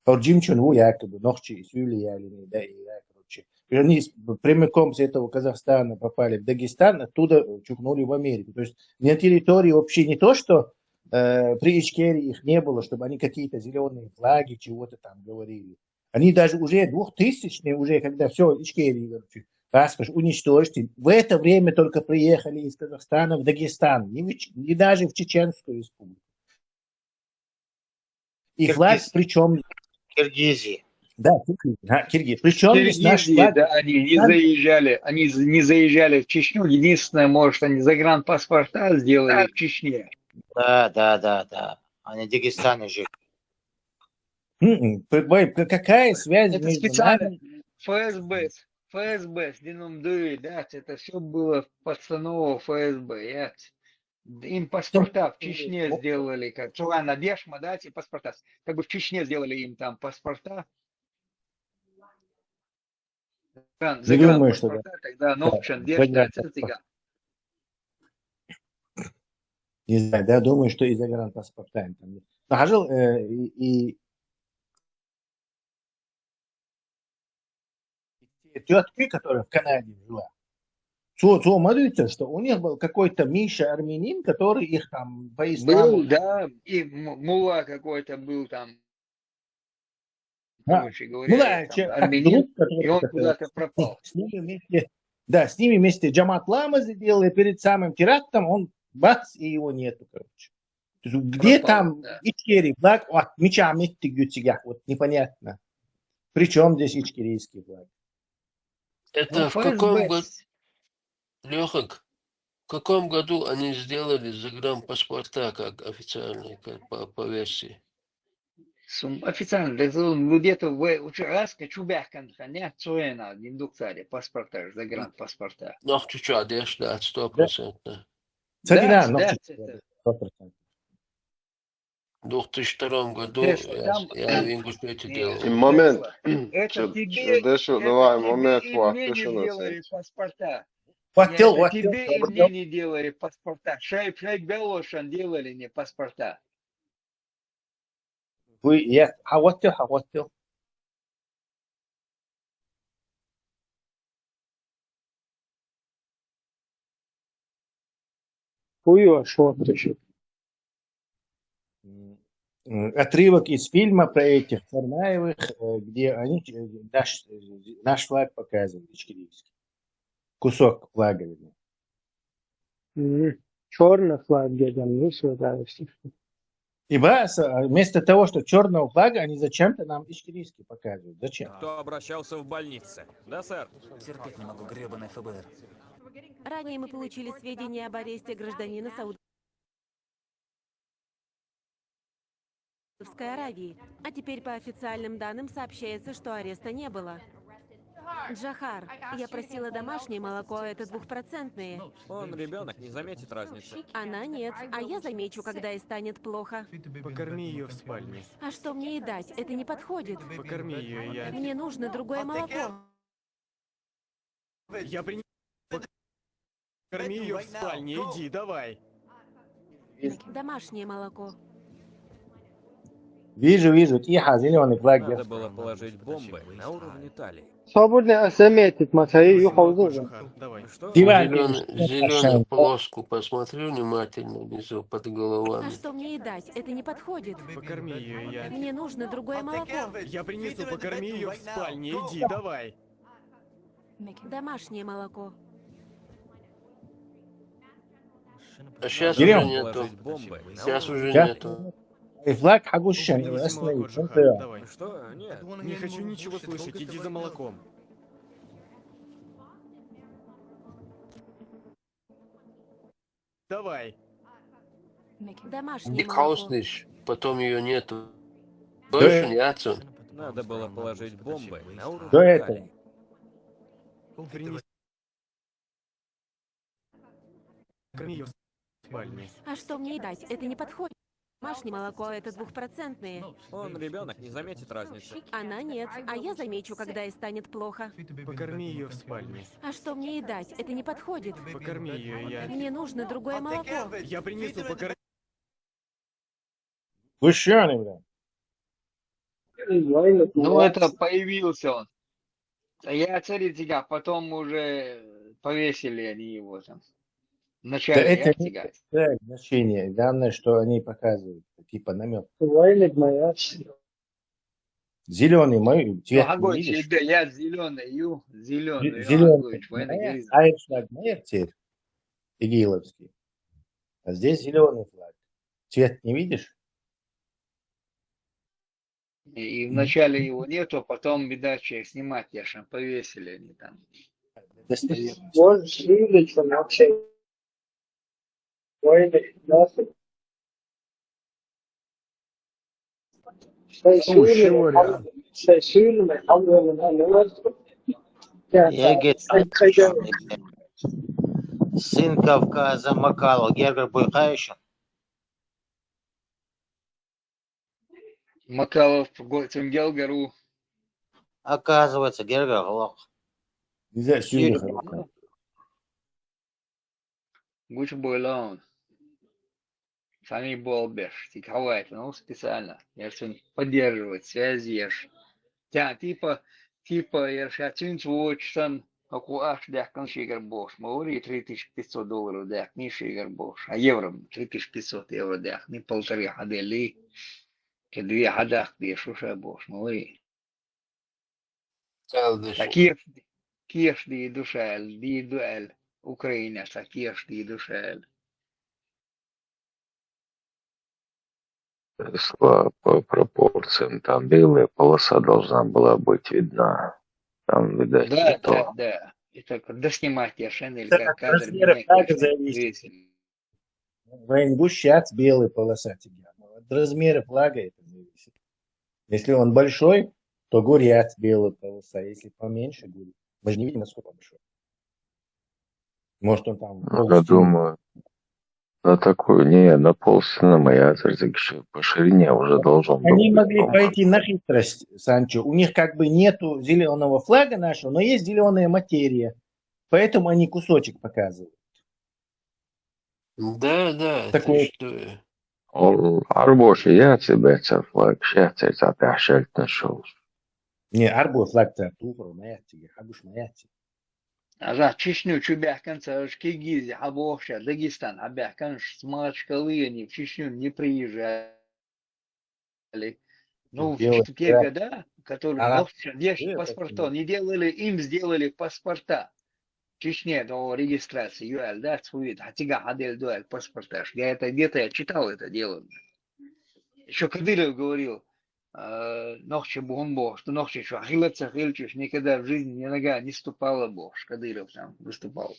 Харджимчунгу якобы. Нохчи Сюйлияли, да, и короче. И они прямиком с этого Казахстана попали в Дагестан, оттуда чухнули в Америку. То есть на территории вообще не то, что при Ичкерии их не было, чтобы они какие-то зеленые флаги чего-то там говорили. Они даже уже 2000-е, уже когда все, Ичкерии, короче, паспорт уничтожьте. В это время только приехали из Казахстана в Дагестан, не даже в Чеченскую республику. И флаг причем... Киргизии. Да, Киргизия. Причем здесь наш флаг... Да, они не заезжали в Чечню. Единственное, может, они загранпаспорта сделали в Чечне. Да. Они в Дагестане жили. Какая связь это между специально нами? ФСБ с Дином Дуи, да, это все было постанова ФСБ. Им паспорта в Чечне сделали, как Чулана Дешма, да, эти паспорта. Как бы в Чечне сделали им там паспорта. Загранпаспорта, тогда Нохчан, Дешта, циган. Не знаю, да, думаю, что и загранпаспорта. Нахожу и тетки, которая в Канаде жила, смотрите, что у них был какой-то Миша армянин, который их там по исламу... Был, да, и мула какой-то был там, короче говоря, армянин, и он куда-то пропал. С ними вместе Джамат Лама сделал, и перед самым терактом он бац, и его нету, короче. Где пропал, там Ичкерий флаг? Вот, меча метти гютигах, вот непонятно. Причем здесь ичкерийский флаг? Это в каком году, Лёхак, в каком году они сделали загранпаспорта как официальные, как по версии? Официально, где-то в Чураске, Чубяхкан, не Цуэна, индукция, паспорта, загранпаспорта. Ну, чуть-чуть, одежда, 100%. Да, 100%. В 2002 году я в Ингушетии делал. Момент. Это тебе и мне не делали паспорта. Это тебе и мне не делали паспорта. Шейх Белошан делали мне паспорта. Я хаваттил. Хуё, шо ты? Отрывок из фильма про этих Царнаевых, где они наш флаг показывают, ичкерийский. Кусок флага. Черный флаг где-то, ну все, да, все. И вместо того, что черного флага, они зачем-то нам ичкерийский показывают. Зачем? Кто обращался в больнице? Да, сэр. Терпеть не могу, гребаный ФБР. Ранее мы получили сведения об аресте гражданина Саудовской Аравии, а теперь по официальным данным сообщается, что ареста не было. Джахар, я просила домашнее молоко, это 2%. Он ребенок, не заметит разницы. Она нет, а я замечу, когда ей станет плохо. Покорми ее в спальне. А что мне ей дать? Это не подходит. Покорми ее, я... Мне нужно другое молоко. Я принесу. Покорми ее в спальне, иди, давай. Домашнее молоко. Вижу, тихо, зеленый флаг. Надо было положить бомбы на уровне талии. Свободно заметить, Матаи, Давай. Что? Зеленую полоску посмотри внимательно внизу под головами. А что мне ей дать? Это не подходит. Покорми ее, я... Мне нужно другое молоко. Я принесу, покорми ее в спальне, иди, давай. Домашнее молоко. А сейчас уже нету. Сейчас уже нету. И флаг хагушен, Принеси молоко, ясно, Джахар, давай. Что? Нет, не хочу ничего слышать, иди за молоком. Давай. Домашнее молоко. Дикаусныш, потом ее нету. Больше не отцу. Надо было положить бомбы на уровень До этого. Кали. Принеси. Корми ее в спальне. А что мне дать? Это не подходит. Домашнее молоко — это 2%. Он ребенок, не заметит разницы. Она нет, а я замечу, когда ей станет плохо. Покорми ее в спальне. А что мне ей дать? Это не подходит. Покорми ее, я. Мне нужно другое молоко. Я принесу, покорми. Гущеный, бля. Ну, это появился он. А я царицыга, потом уже повесили они его там. Да Вначале это я не тягать. имеет значения. Главное, что они показывают. Типа намек. Зеленый мой Ну, цвет не огонь, видишь? я зеленую, Зеленый огонь, война моя, грязь. а это флаг моя теперь, игиловский. А здесь зеленый флаг. Цвет не видишь? И вначале его нету, а потом, видать, что их снимать, я же повесили они там. Слушай, вариант. Егет сын Кавказа Макалов, Гергер Буйхающий. Макалов, Цунгел, Гару. Оказывается, Гергер Глох. Нельзя сюда. Гуч Бойлаун. Сами Болбеш. Тиковать, ну, специально. Я же поддерживать связи, я ж. Типа, я же оценить очень как у аж дяк шигар бош. Маори $3500 дяк, не шигар бош. А евро €3500 дяк, не 1,5 хадели. Кедве хадах бе шуша бош. Маори. Киеш ди душель, ди дуэль. Украина, киеш ди душель. По пропорциям. Там белая полоса должна была быть видна. Там, видать, не то. Да. И только доснимать я Шенель, Это как от кадр размера меня, флага конечно, зависит. весили. Военгущац белая полоса тебя. От размера флага это зависит. Если он большой, то гурят белая полоса. Если поменьше будет. Мы же не видим, насколько он большой. Может, он там... Ну, я думаю, на такую, на полстены моя еще по ширине уже должен был Они быть, могли по-моему. пойти на хитрость, Санчо. У них как бы нету зеленого флага нашего, но есть зеленая материя. Поэтому они кусочек показывают. Да, Такой... ты что? Арбоши, я тебе флаг, сейчас это опять нашел. Не, арбо флаг-то туфру, маятиги, хабуш маятиги. А Чечню, Чубяхканца, Киргизия, Абохша, Дагестан, Абяхканш, Смачкалы, они в Чечню не приезжали. Ну, в те года, которые держат паспорта, не делали, им сделали паспорта. В Чечне до регистрации, ЮЛ, да, свой, хатига хадель дуэль паспорта. Я это где-то я читал это дело. Еще Кадыров говорил, ночью Бог, что ночью что Ахиллеца Хильчуш никогда в жизни ни нога не ступала Бог. Кадыров там выступал.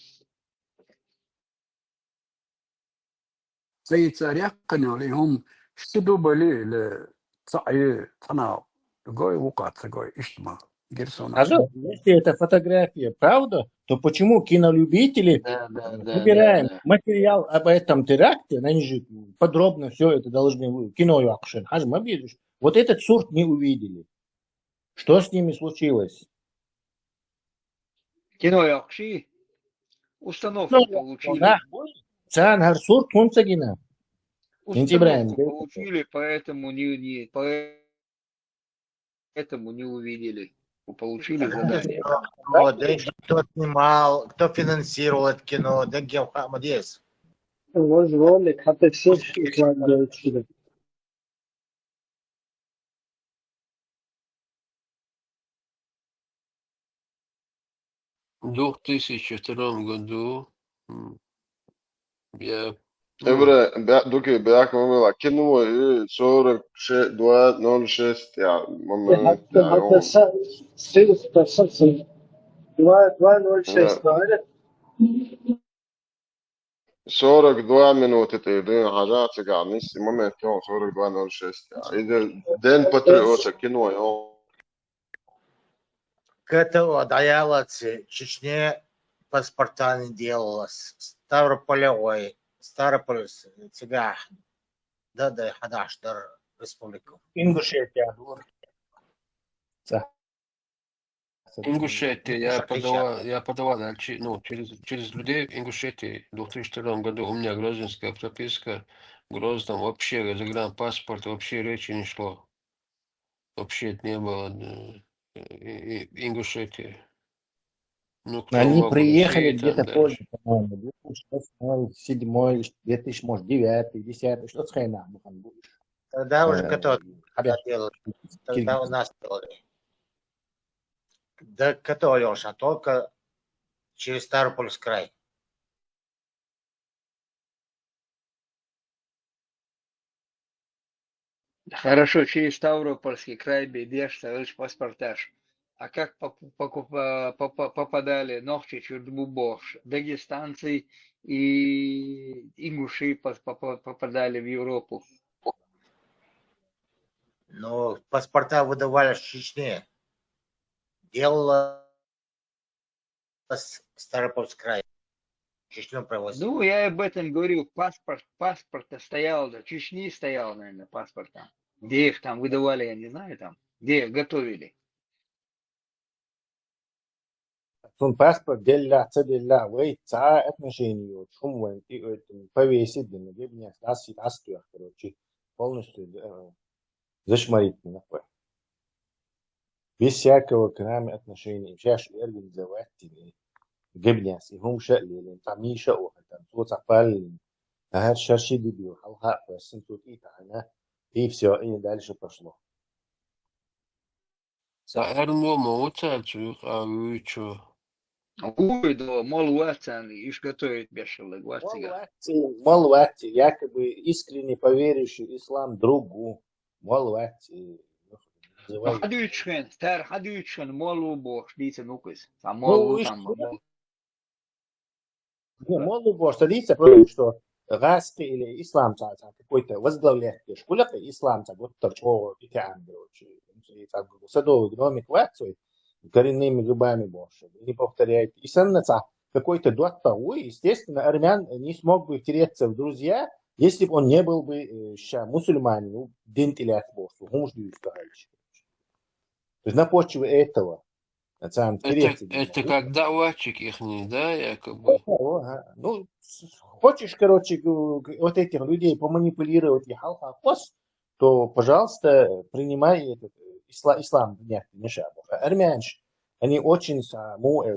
زي تاريخنا اللي هم شدوا بالي لصعي تناو جوي وقعت جوي اجتماع А если это фотография, правда, то почему кинолюбители выбираем материал об этом теракте, они же подробно все это должны кино якшен. Вот этот сурт не увидели. Что с ними случилось? Кино якши установку получили. Цан сурт хунцагина. Установку получили, поэтому не увидели. Получили задание. Кто снимал, кто финансировал это кино, да где Хамадес? حتى все 2002 году я Emre, Duki, bırakmamı kinvo 4206 ya. Mama ya yok. Sim. 206 doğru. 42 minuti تقريبا حاجات قاعد نسي moment يوم 4206 ya. إذا دين باتريوتا кино يوم. К даяла Чечне паспорта не делалось. Ставрополь сега да 11 республику. Ингушетия. Ингушетия, я подавал через людей в Ингушетии в 2002 году. У меня грузинская прописка. В Грозном вообще загранпаспорт, вообще речи не шло. Вообще это не было Ингушетии. Ну, кто Они мог приехали России там где-то позже, дальше. по-моему, 2006, 2007, 2009, 2010, что с хрена там будешь. Тогда уже кто делал? Тогда у Киргиз. нас делали. Да готовился, только через Ставропольский край. Хорошо, через Ставропольский край бедешь, ставишь паспортаж. А как попадали ногти Чудбубош, дагестанцы и ингуши попадали в Европу? Но паспорта выдавали в Чечне. Делалось Ставропольский край. Чечню провозили. Ну, я об этом говорю. Паспорт стоял, да, Чечни стоял, наверное, паспорт там. Где их там выдавали, я не знаю, там. Где их готовили. Sun паспорт делля, вы ца отношения, шум вен, повесить, да, где меня астуя, короче, полностью зашмарить, без всякого к нами отношения. Сейчас организовать جبناس هم شقلي تعميشة وحتى صوت عقبال هاد شاشي دي بيو حلقة بس انتو تيتا هنا في سيائين دالش بشلو Så er du nu modtaget af Øto? Ой, да, мол, ватсан, ишь готовить бешеный, Малвати, якобы искренне поверивший ислам другу. Малвати. Хадючен, стар хадючен, молу бог, дите нукас, а Ну, молу там, молу бог, садится, потому что Раски или ислам какой-то возглавляет школа, ислам вот торчо и садовый гномик вацой, коренными зубами больше. Не повторяйте. И саннаца какой-то доктор, естественно, армян не смог бы втереться в друзья, если бы он не был бы мусульманин, ну, дент или отборство. То есть на почве этого Это как даватчик их, да, якобы? Ну, хочешь, короче, вот этих людей поманипулировать и халхахос, то, пожалуйста, принимай этот ислам. Нет, не шабов. Армянш, они очень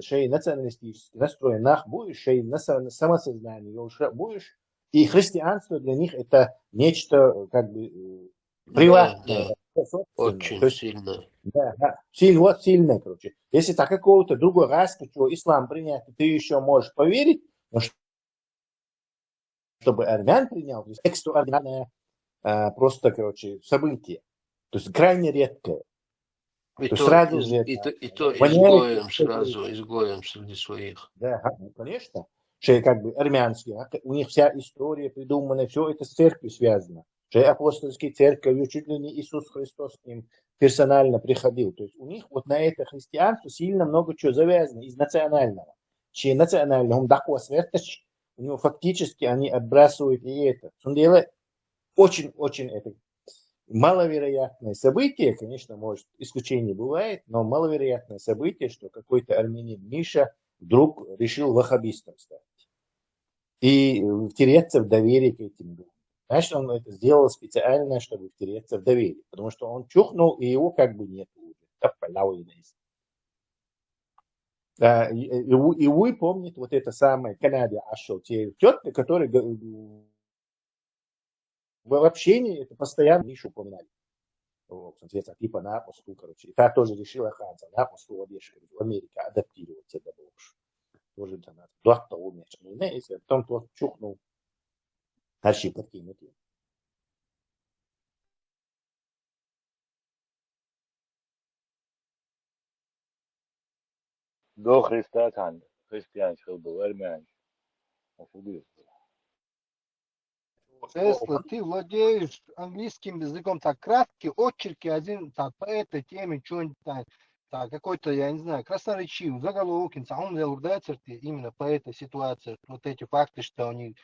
шей националистически настроены, будешь шей на самосознание, будешь. И христианство для них это нечто как бы приватное. Да. Очень сильно. Да, сильно, короче. Если так какого-то другого раска, что ислам принять, ты еще можешь поверить, но чтобы армян принял, то есть экстраординарное просто, короче, событие. То есть крайне редкое. И то изгоем среди своих. Да, конечно. Что как бы армянские, у них вся история придумана, все это с церковью связано. Что апостольские церковью чуть ли не Иисус Христос к ним персонально приходил. То есть у них вот на это христианство сильно много чего завязано из национального. Чьи национального, он такой сверточ, у него фактически они отбрасывают и это. Очень-очень это маловероятное событие, конечно, может, исключение бывает, но маловероятное событие, что какой-то армянин Миша вдруг решил ваххабистом стать. И втереться в доверие к этим людям. Значит, он это сделал специально, чтобы втереться в доверие. Потому что он чухнул, и его как бы нет уже. И вы помните вот это самое Канаде Ашо, те тетки, которые в общении это постоянно Мишу упоминали. Соответственно, типа на посту, короче. И та тоже решила ханца на посту в Америке адаптировать это больше. Тоже там доктор умеет. Если потом тот чухнул. Her şey подкинут им. До Христа там христианского было, армяне. Тесла, ты владеешь английским языком так краткие очерки, один так по этой теме что-нибудь так какой-то, я не знаю, красноречивый заголовок, именно по этой ситуации, вот эти факты, что они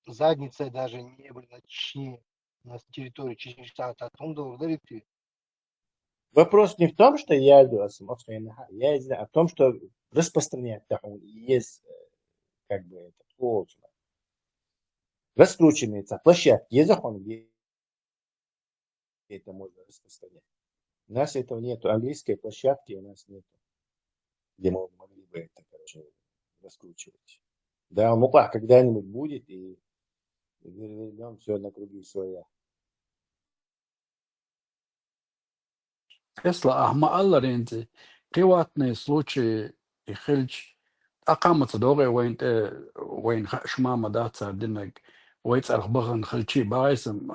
задницей даже не были на территории Чечни, Вопрос не в том, что я а в том, что распространять есть как бы это сложно. Раскручивается площадки, где это можно распространять. У нас этого нету. Английской площадки у нас нету, где мы могли бы это, раскручивать. Да, когда-нибудь будет, и вернем все на круги своя. Тесла, ахмаалларинти, приватные случаи и хильч, أقامت دوغي وين شمامة دات صار دينك ويتصرخ بغن خلشي بايسم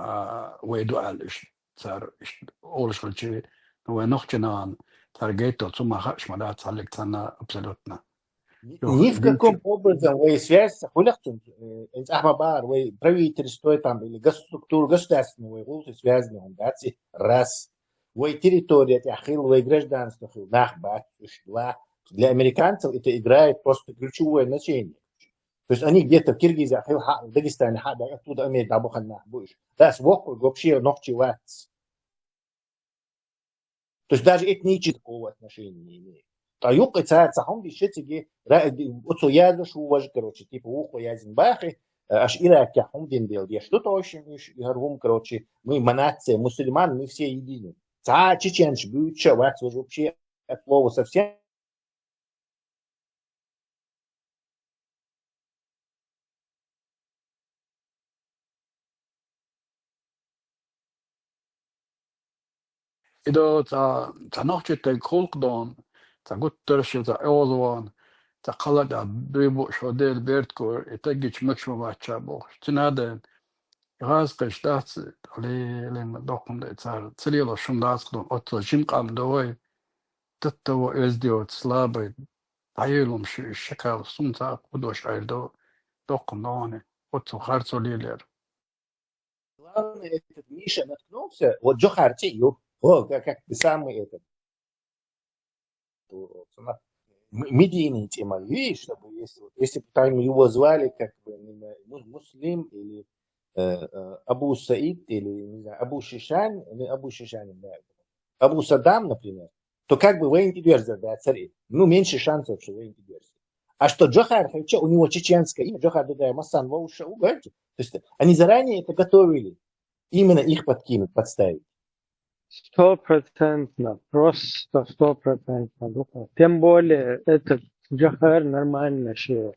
ويدو علش صار أولش خلشي هو نخجنان صار جيتو ثم خش مدات صار لك تانا أبسلوتنا Ни в каком образом связь с хулихтом, ахмабар, правительство там или структуру государственную, связаны, он дати раз. Территория, гражданство, нахбат, для американцев это играет просто ключевое значение. То есть они где-то в Киргизии, в Дагестане, оттуда имеют набуханнах будешь. Да, свокой вообще ногчевать. То есть даже этнического отношения не имеет. А юг это сахом дишетиги, отцу ядуш уважи, типа ухо язин бахи, аж Ирак яхом дин дел. Я что-то очень гаргум, мы манация, мусульман, мы все едины. Чеченч, бюча, вообще от слова совсем. إذا تا نخجت الخلق دون تا قلت ترشي تا أوضوان تا قلد بيبو شوديل بيرتكور يتجيش مكشمة باتشابو تنادن غاز قش داتس لما دوقم دا يتسار تسليلو شم داتس قدون أطلع جيم قام دوي تتو إزديو تسلابي تعيلهم الشكال سمتا قدوش عيل دوقم دواني أطلع خارسو ليلير Главное, этот Миша наткнулся, вот Джо Харти, как самый этот, медийная тема, видишь, чтобы если бы там его звали как бы Муслим или Абу Саид или не знаю, Абу Шишан, да, Абу Саддам, например, то как бы военный версия, да, царь, меньше шансов, что военный версия. А что Джохар, у него чеченское имя, Джохар Дудай Масан Вауша, то есть они заранее это готовили, именно их подкинуть, подставить. 100%, просто 100%. Тем более этот Джохар нормально вообще.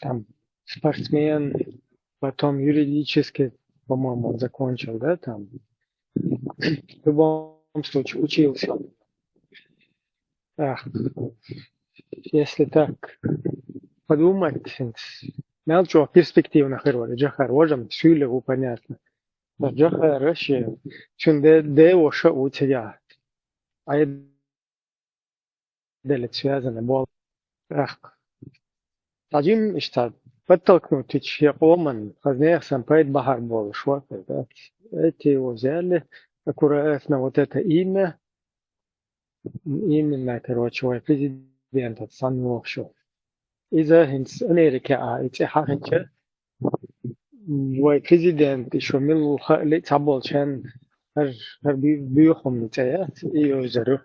Там спортсмен, потом юридически, по-моему, закончил, да, там. В любом случае учился. Если так подумать, мелчо перспективно хорошо. Джохар, можем сюлеву понятно. Джохар вообще, чунде деоша утя. А я делать связано бол. Таджим что подтолкнуть еще оман, хазнех сам поэт Бахар бол, шо да. Эти его взяли аккуратно вот это имя. Именно, короче, президент от Санвокшо. إذا هنس أمريكا إتحاقك وبريزيدنت شو من الخالق تعبول كان هر بيوخم نتاعت يوزرو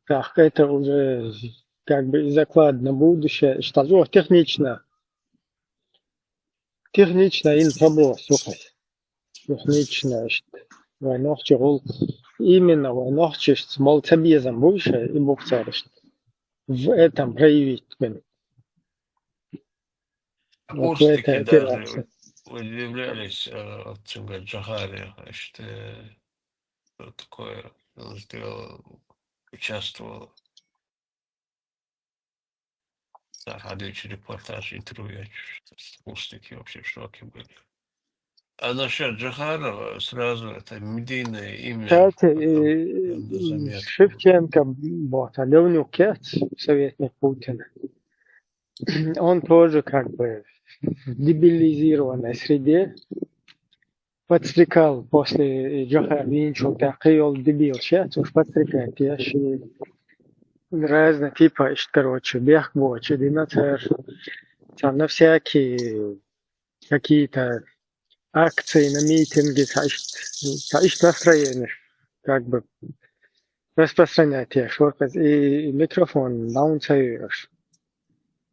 كحكاية как бы заклад на будущее что технично им того слухай технично войнах чего именно войнах честь мол тебе больше и бог царишь в этом проявить Урстики даже удивлялись от Джохари, что такое он сделал, участвовал. Заходите репортаж, интервью, слушайте, вообще в шоке были. А насчет Джахарова сразу это медийное имя, Кстати, потом на заметку. Шевченко, вот, Алену Кец, советник Путина, он тоже как бы в дебилизированной среде подстрекал после Джохар Винчу, такой он дебил, сейчас уж подстрекает, я ще разные типа, короче, бег бочи, динацер, там на всякие какие-то акции, на митинги, таишь настроение, как бы распространять их, и микрофон даунцаешь.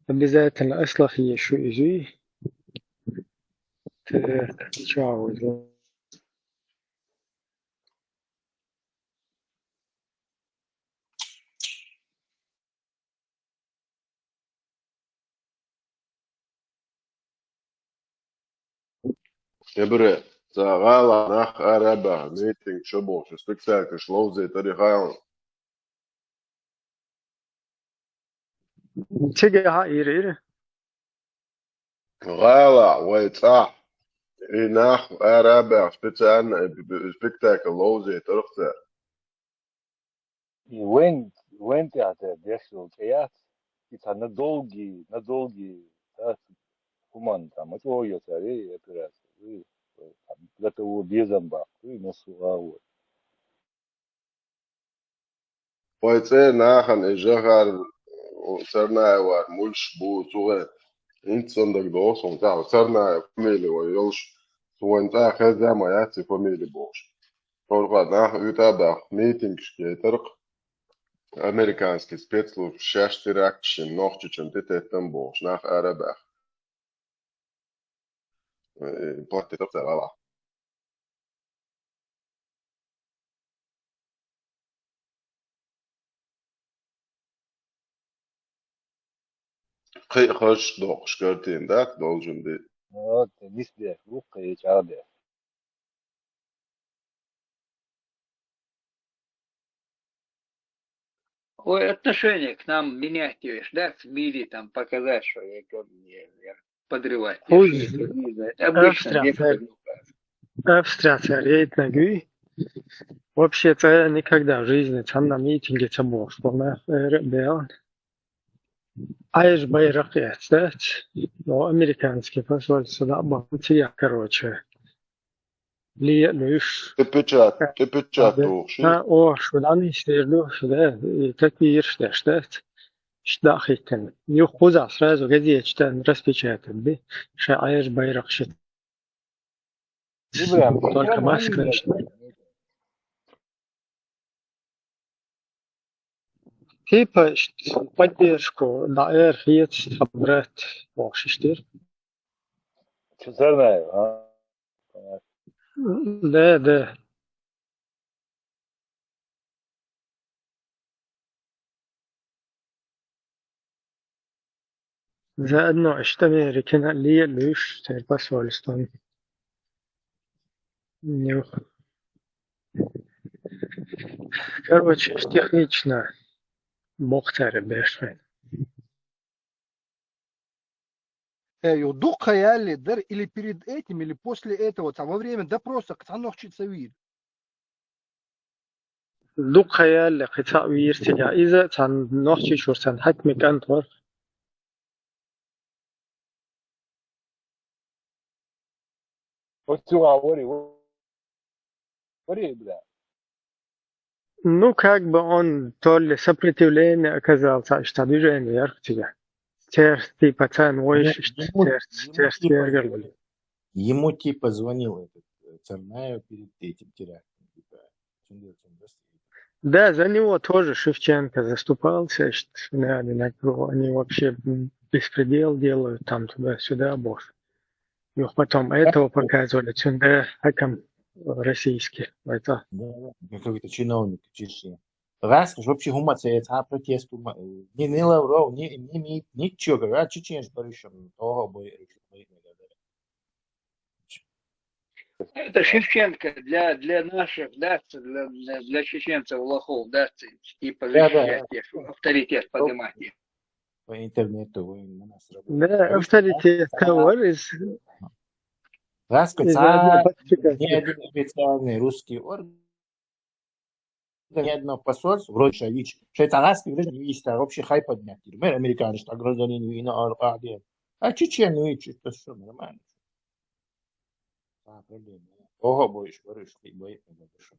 Обязательно أصلح еще изui. Чао. Ebre, zagala nach araba, meeting chobo, spectacle, shloze, tarihaun. تيجي هاي Gala, waitza, nach araba, spectacle, loze, tarifta. وين это дешево кеят? Это на долгий, да, хуман там, это ой, это операция. Это у безамба, и на суаву. Waitza nachan ejagar, sarnaiwar, mulch bu, zuge, intzondag dos, ta, sarnai, family, wa suenta khaza ma yatsi family bosh. Torqa nach utaba, meeting shketerq, amerikanski spetslužb šešti rakšin, nohčičem titetem boš, nach arabach. Plati topta ala. Хош дох, шкартин, да, должен быть. Вот, низбех, лука и чарбех. Ой, отношение к нам менять, да, в мире, там, показать, что я подрывать. Это обычно Австрия рейтна гуй. Вообще-то никогда в жизни там на митинге цабо, что на РБЛ. Айж байрак да? Но американский посольство, да, бахтия, короче. Лиш. Ты печат, о, что да, не стерду, да, и такие что штахитен. Юхуза сразу газетчатан распечатан, да? Ша айж байрак шит. Только Москва. Типа поддержку на РФ собрать Вашингтон. Что знаю, а? Да. Заодно, что Америка ли лишь посольство. Короче, технично Бохтаре бешвен. Дух хаяли, или перед этим, или после этого, там, во время допроса, кцанох чицавир. Дух хаяли, кцавир, тебя иза, цан нохчи шурсан, хакмик антвар. Вот говори, бля. Ну, как бы он то ли сопротивление оказался, что движение яркого. Терти пацан, Ему типа звонил этот Царнаев перед этим терактом. Да, за него тоже Шевченко заступался, что они вообще беспредел делают, там туда-сюда, босс. И потом этого показывали, цунда, хакам российский. Это. Да, какой-то чиновник в Чечне. Раз, вообще гумация, а протесту, не Лавров, ничего, говорят, чеченец порушен, того бы это Шевченко для наших, да, для чеченцев лохов, да, типа защищать, авторитет поднимать. по интернету вы на нас Да, работаете. авторитет кого Раз из одной ни один официальный русский орган, ни одно посольство, вроде шаич, швейцарский гражданин есть, а вообще хай поднять. Мы американцы, так гражданин вина аркадия. А чечену и что, что нормально. А, проблема. Ого, боишь, говоришь, ты боишь, не боишь.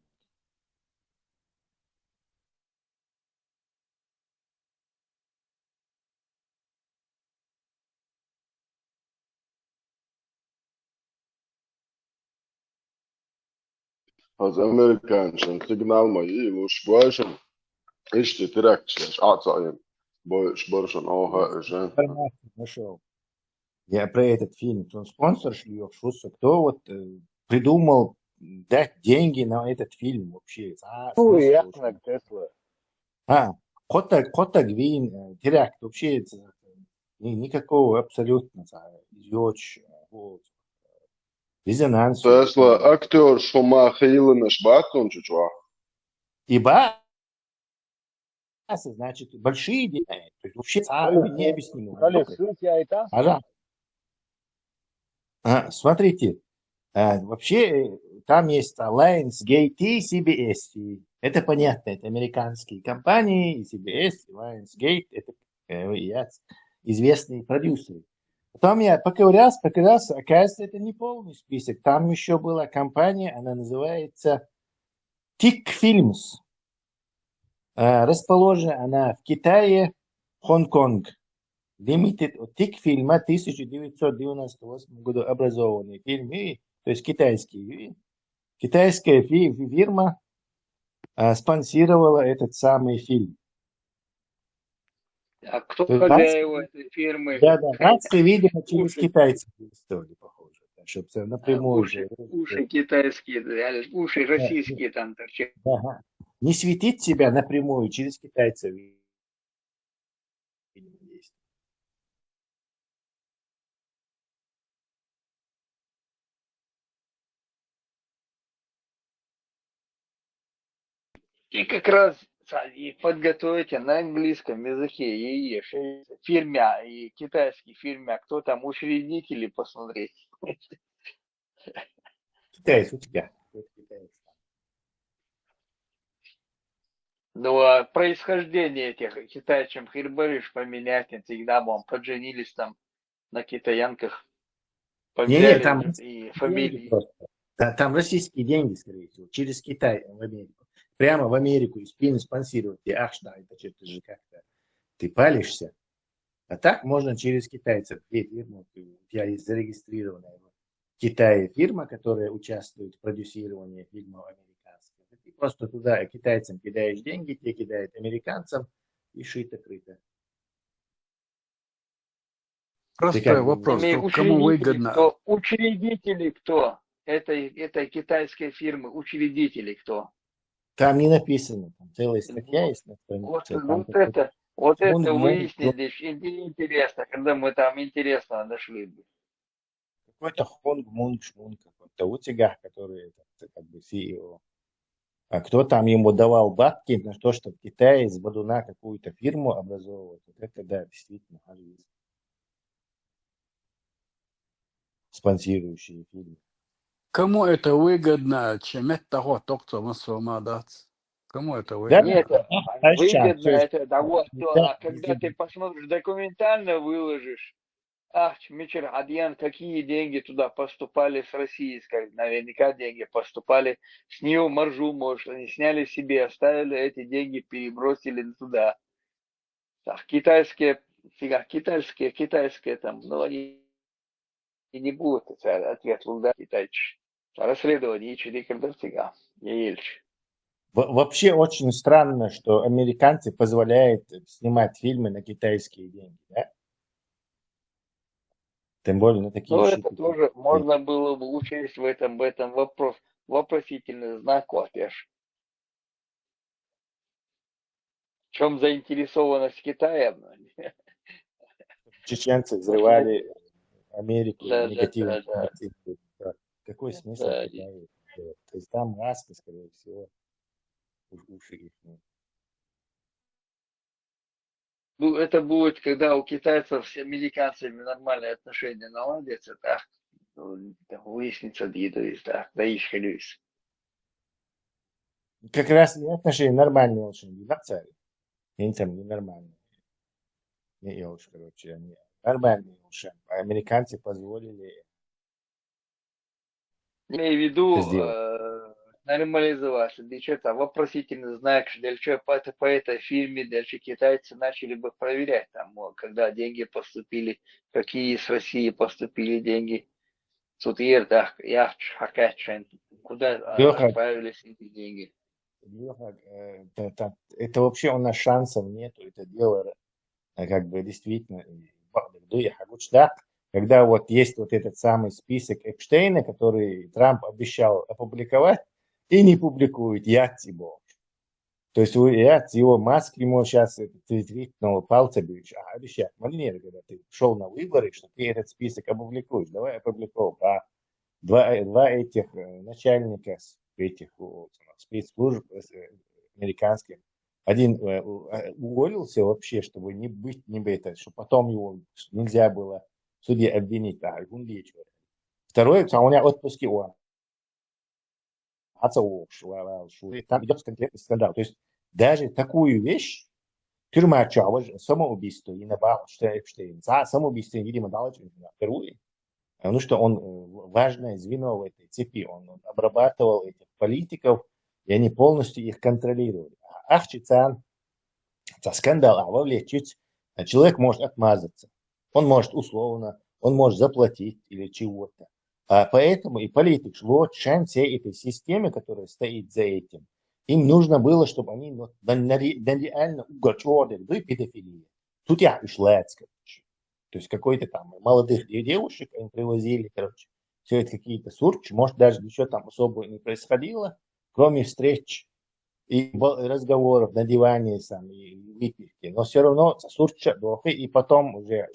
Az amerikāņiem signāli mají už bojušam, išķi direkcijas atcājiem, bojušam OHŽ. Информацию нашел. Я про этот фильм. Он спонсор шлёк, шутся. Кто вот придумал дать деньги на этот фильм вообще? Ну, ясно, Тесла. Кота Гвин, директ, вообще никакого абсолютно изъёч, вот. Резонанс. Тесла актер Шумаха Илынаш Баткон чучуа. И баса, значит, большие деньги. То есть вообще необъяснимо. Смотрите, вообще там есть Lionsgate и CBS. Это понятно, это американские компании, и CBS, и Lionsgate, это известные продюсеры. Потом я поковырялся, оказывается, это не полный список. Там еще была компания, она называется TIC Films. Расположена она в Китае, Хонконг. Limited TIC фильма 1998 года образованный фильм, то есть китайский. Китайская фирма спонсировала этот самый фильм. А кто хозяева этой фирмы? Да, братцы, видимо, через китайцев истории, похоже. Чтобы напрямую. Уши китайские, уши российские там торчат. Ага. Не светить себя напрямую, через китайцев. И как раз и подготовите на английском языке и фильме, и китайский фильме, кто там учредители посмотреть. Китайцы у тебя. Ну, а происхождение этих китайцев Хирбариш поменять, всегда вам подженились там на китаянках, поменяли там и фамилии. Там российские деньги, скорее всего, через Китай в Америку. Прямо в Америку из Пины спонсировать. Ах, что это что-то же как-то. Ты палишься. А так можно через китайцев. Две фирмы. У тебя есть зарегистрированная в Китае фирма, которая участвует в продюсировании фильмов американских. Ты просто туда китайцам кидаешь деньги, те кидают американцам, и шито-крыто. Простой вопрос. Кому выгодно? Учредители кто? Этой китайской фирмы учредители кто? Там не написано, там целая статья есть на странице. Вот это выяснили, интересно, когда мы там интересно нашли. Какой-то Хонг Мун Шмун какой-то утягах, который как бы CEO. А кто там ему давал бабки на то, чтобы в Китае из Бадуна какую-то фирму образовывать? Вот это да, действительно, спонсирующие фильмы. Кому это выгодно, чем это только масс-мадат? Кому это выгодно? Нет, выгодно это того, что когда ты посмотришь документально, выложишь, Мичер Адьян, какие деньги туда поступали с российской, наверняка деньги поступали, с нее маржу, может, они сняли себе, оставили эти деньги, перебросили туда. Так, китайские там, но они не будут ответ луда китайцы. Расследование ичи когда сега, не ельч. Вообще очень странно, что американцы позволяют снимать фильмы на китайские деньги, да? Тем более на такие Ну, это тоже можно было бы учесть в этом вопросительный знак, опять. В чем заинтересованность Китая? Чеченцы взрывали Америку негативно. Какой смысл Китая? То есть там маска, скорее всего, уши их. Это будет, когда у китайцев с американцами нормальные отношения наладятся, так, выяснится, так, да еще Люис. Как раз и отношения нормальные очень, не царь. Немцам ненормальные. Не уж, короче, они нормальные уже. А американцы позволили Имею в виду сделать. нормализоваться. Дальше там вопросительный знак, дальше по этой фирме, дальше китайцы начали бы проверять, там, когда деньги поступили, какие с России поступили деньги. Тут да, я хакачен, куда Леха, отправились эти деньги. Леха, это вообще у нас шансов нету, это дело как бы действительно, когда вот есть вот этот самый список Эпштейна, который Трамп обещал опубликовать, и не публикует, я его. То есть я его Маск ему сейчас твитнул пальцами, обещать, манер, когда ты шел на выборы, что ты этот список опубликуешь, давай опубликуй. А два этих начальника этих спецслужб американских, один уволился вообще, чтобы не быть, не это, что потом его нельзя было в суде обвинить. Второй, у меня отпуски он. Там идет конкретный скандал. То есть даже такую вещь, тюрьма самоубийство, и набавил, что Эпштейн, за самоубийство, видимо, дал впервые. Потому что он важное звено в этой цепи. Он обрабатывал этих политиков, и они полностью их контролировали. Скандал, вовлечь, человек может отмазаться. Он может условно, он может заплатить или чего-то. Поэтому и политик, вот шанс всей этой системы, которая стоит за этим, им нужно было, чтобы они реально угочевали педофилии. Тут я пришла, короче. То есть какой-то там молодых девушек они привозили, короче. Все это какие-то сурчи, может даже ничего там особо не происходило, кроме встреч и разговоров на диване сам, и выпивки. Но все равно сурча, и потом уже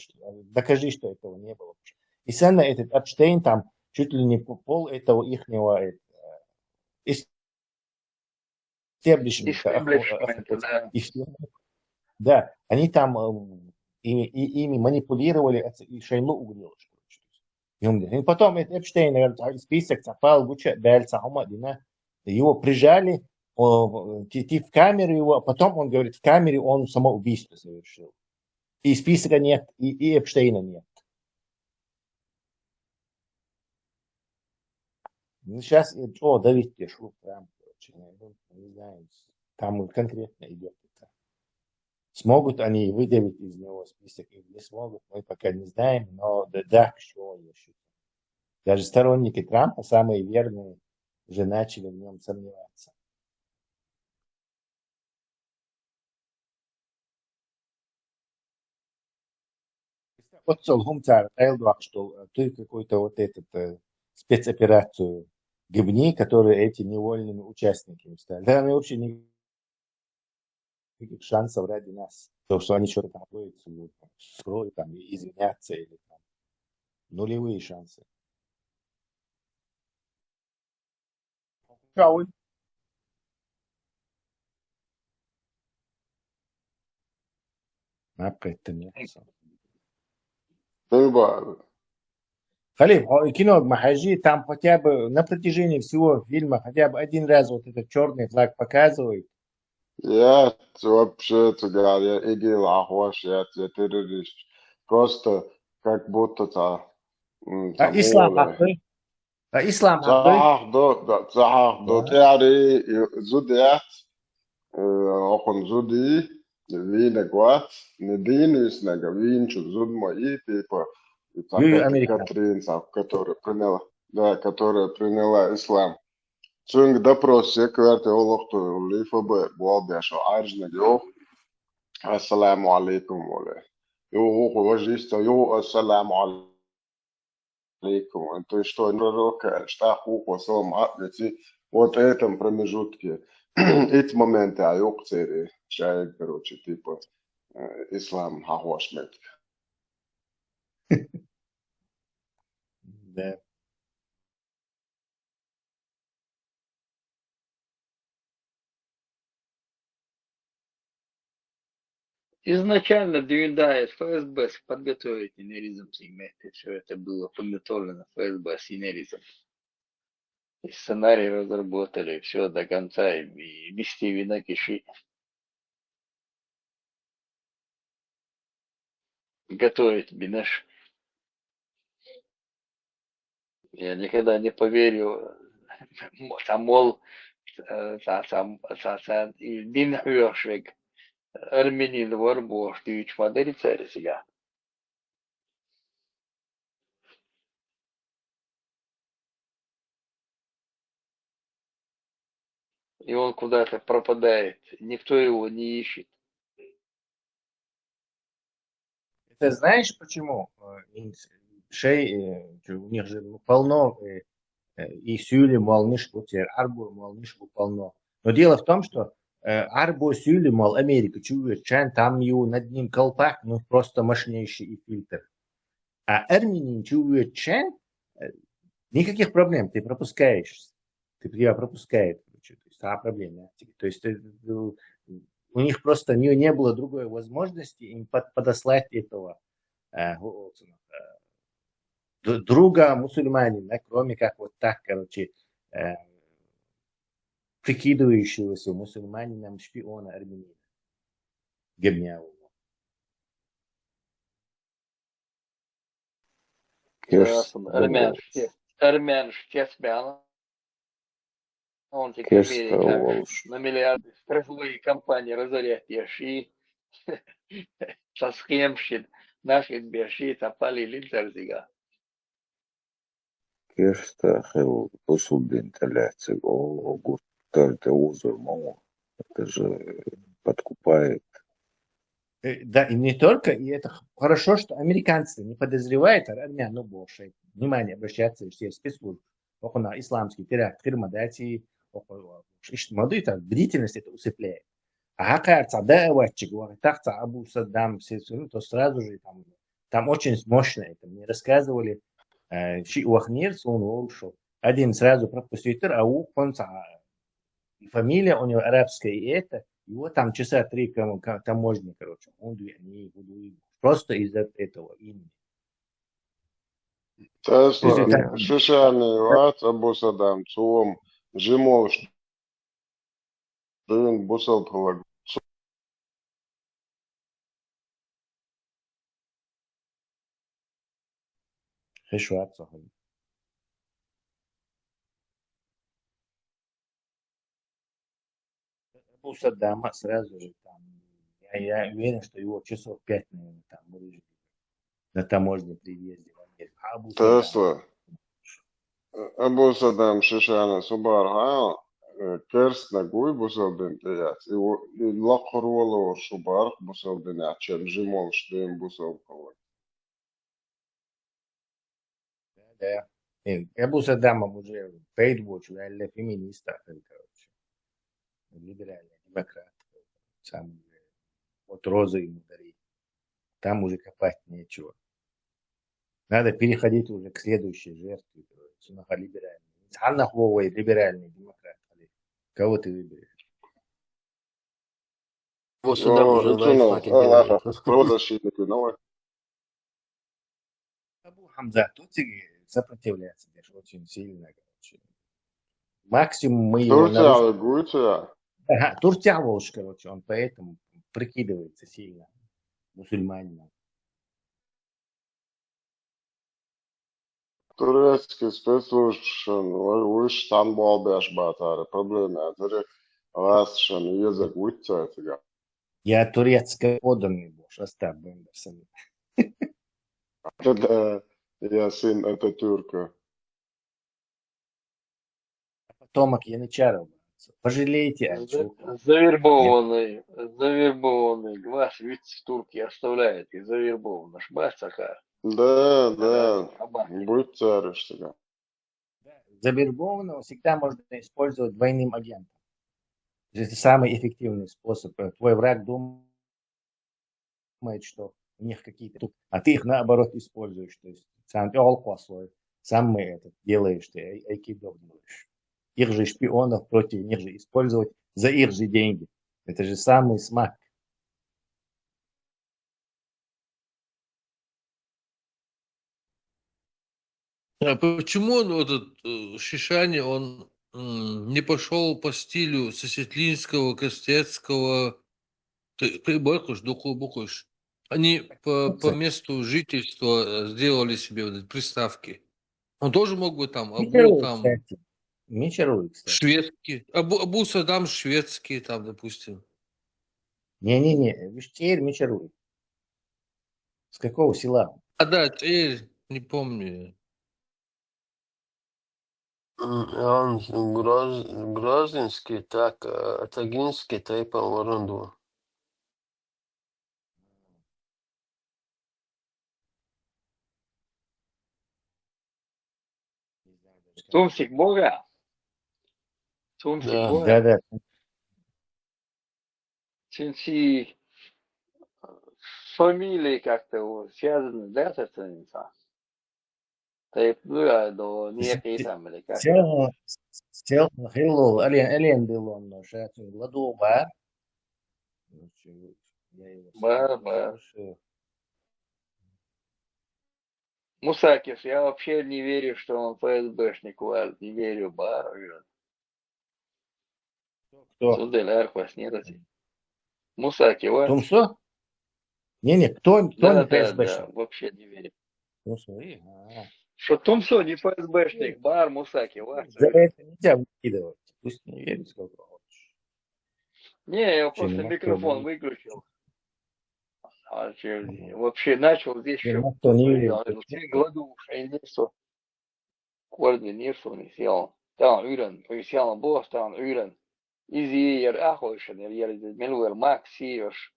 докажи, что этого не было. И сам этот Эпштейн там чуть ли не пол этого ихнего истеблишмента. Да, они там ими манипулировали, и Шейну угрел. И потом Эпштейн список запал, его прижали, ты в камеру его, а потом он говорит, в камере он самоубийство совершил. И списка нет, и Эпштейна нет. Ну, сейчас, давить пишу, прям, не знаю, там конкретно идет это. Смогут они выдавить из него список или не смогут, мы пока не знаем, но да, что еще. Даже сторонники Трампа, самые верные, уже начали в нем сомневаться. Вот Солгумцар, что ты какой-то вот этот спецоперацию гибни, которые эти невольными участниками стали. Да, мы вообще никаких шансов ради нас. То, что они что-то там будут скроют, там, и извиняться, или там, нулевые шансы. Шауль. Это нет. Халиф, кино Махажи, там хотя бы на протяжении всего фильма хотя бы один раз вот этот черный флаг показывает. Я вообще-то говоря, играл охош, я террорист. Просто как будто Ислам haklı. İslam haklı. صح دو تعري زوديات أخن زودي وين قوات ندين ويسنا وين شو زود ما بيبا Катрин, которая приняла ислам. Цунг допрос секвerte олохту лифабе буалбяшо аржна геох. Ассаламу алейкум оле. Йо вожиста йо ассаламу алейкум. То есть что пророка штаху посом атлети вот этом промежутке эти моменты айокцери чай, короче, типа ислам хахуашмет. Да. Изначально Дюйндайт ФСБ подготовить неризм сегменты. Все это было подготовлено ФСБ с неризм. И сценарий разработали, все до конца, и вести вина киши. Готовить бинаш. Я никогда не поверю, там, мол, и дин хюршвик, армянин варбош, ты ведь модели царь себя. И он куда-то пропадает, никто его не ищет. Ты знаешь почему? Шей, у них же полно и сюли мол нишку тер, арбу мол нишку полно. Но дело в том, что арбу сюли мол Америка чует, чан там ю над ним колпак, ну просто мощнейший и фильтр. А армянин чует чан, никаких проблем, ты пропускаешь, ты тебя пропускает, то есть проблема. То есть у них просто не было другой возможности им подослать этого друга мусульманина, кроме как вот так, короче, прикидывающегося мусульманином шпиона армянина. Гебняу. Армян шкетсбян. Он теперь Америка на миллиарды страховые компании разорят яши. Со схемщин наших беши топали линтерзига. Кешта хел посудин таляцик, гуртальте узор, мол, это же подкупает. Да, и не только, и это хорошо, что американцы не подозревают армян, ну, больше внимание обращаться все спецслужбы. На исламский теракт, хирмадати, молодые, так, бдительность это усыпляет. А кажется, да, ватчик, так, Абу Саддам, то сразу же там очень мощно это. Мне рассказывали, Ши Уахмир, он ушел. Один сразу пропустил, а у конца фамилия у него арабская, и это, его там часа 3 таможни, короче, он не просто из-за этого имени. Tesla, Шишани, Ват, Абу Саддам, Цуом, Джимол, Дын, Бусал, Палагу. Хешуат, Сахалин. Абу Саддама сразу же там, я уверен, что его часов 5, наверное, там были на таможне при въезде в Америку. Tesla, Абу Саддам, Шишани, Субар, Хайл, Керстна, Гуй, Бусал, Дын, Таяц. И Лахорвало, Шубар, Бусал, Дын, Ачем, Джимол, Штым, Бусал, Палагу. Да. Абу Саддамом уже Пейтвотч, реально феминиста, короче, либеральный, демократ, сам вот розы ему дарить. Там уже копать нечего. Надо переходить уже к следующей жертве, сунаха либеральный. Анна Хловой либеральный демократ. Кого ты выберешь? Вот сюда уже Абу Хамза, тут сопротивляться даже очень сильно. Короче. Максимум мы его нарушим. Ага, Турция волш, короче, он поэтому прикидывается сильно мусульманином. Турецкий спецслужб, уж там был беш батары, проблема, раз язык вытягивает. Я турецко поданный бош, Остап Бендерсон. Да, я сын Ататюрка. Потомок Янычарова. Пожалейте отчука. Завербованный, ваш вид в Турции оставляет и завербованный. Шбасаха. Да, будь царь, что. Завербованного всегда можно использовать двойным агентом. Это самый эффективный способ. Твой враг думает, что у них какие-то... А ты их наоборот используешь. То есть сам мы это делаешь, ты айкидо делаешь. Их же шпионов против них же использовать за их же деньги. Это же самый смак. А почему он, этот Шишани, он не пошел по стилю Сосветлинского, Костецкого, Бакуш, Букуш? Они по месту жительства сделали себе вот эти приставки. Он тоже мог бы там, Абу там Мичеруй, кстати. шведский, Абу Саддам шведский там, допустим. Не-не-не, видишь, теперь Мичеруй. С какого села? А да, теперь не помню. Он Грозинский, так, Тагинский, Тайпа, Воронду. Тумсик Бога. Тумсик Да. Бога. Да. Чинси фамилии как-то связаны, да, с этим? Тайплуя до некой там или как. Сел, хилол, ален дилон, но шату, ладу бар. Бар. Мусакиш, я вообще не верю, что он ФСБшник, не верю, бар. Кто? Судель Архвас, нет. Мусаки, вот. Тумсо? Не, кто не ФСБшник? Да, вообще не верю. Тумсо, Что Тумсо не ФСБшник, бар, Мусаки, вот. За это нельзя выкидывать. Пусть не верит, сколько хочешь. Не, я просто микрофон выключил. Вообще начал здесь еще. Гладу, шейнесу. Корни несу, не сел. Там Юрен, повисел на босс, там Юрен. Изи ер ахойшен, ер милуэр мак сиеш.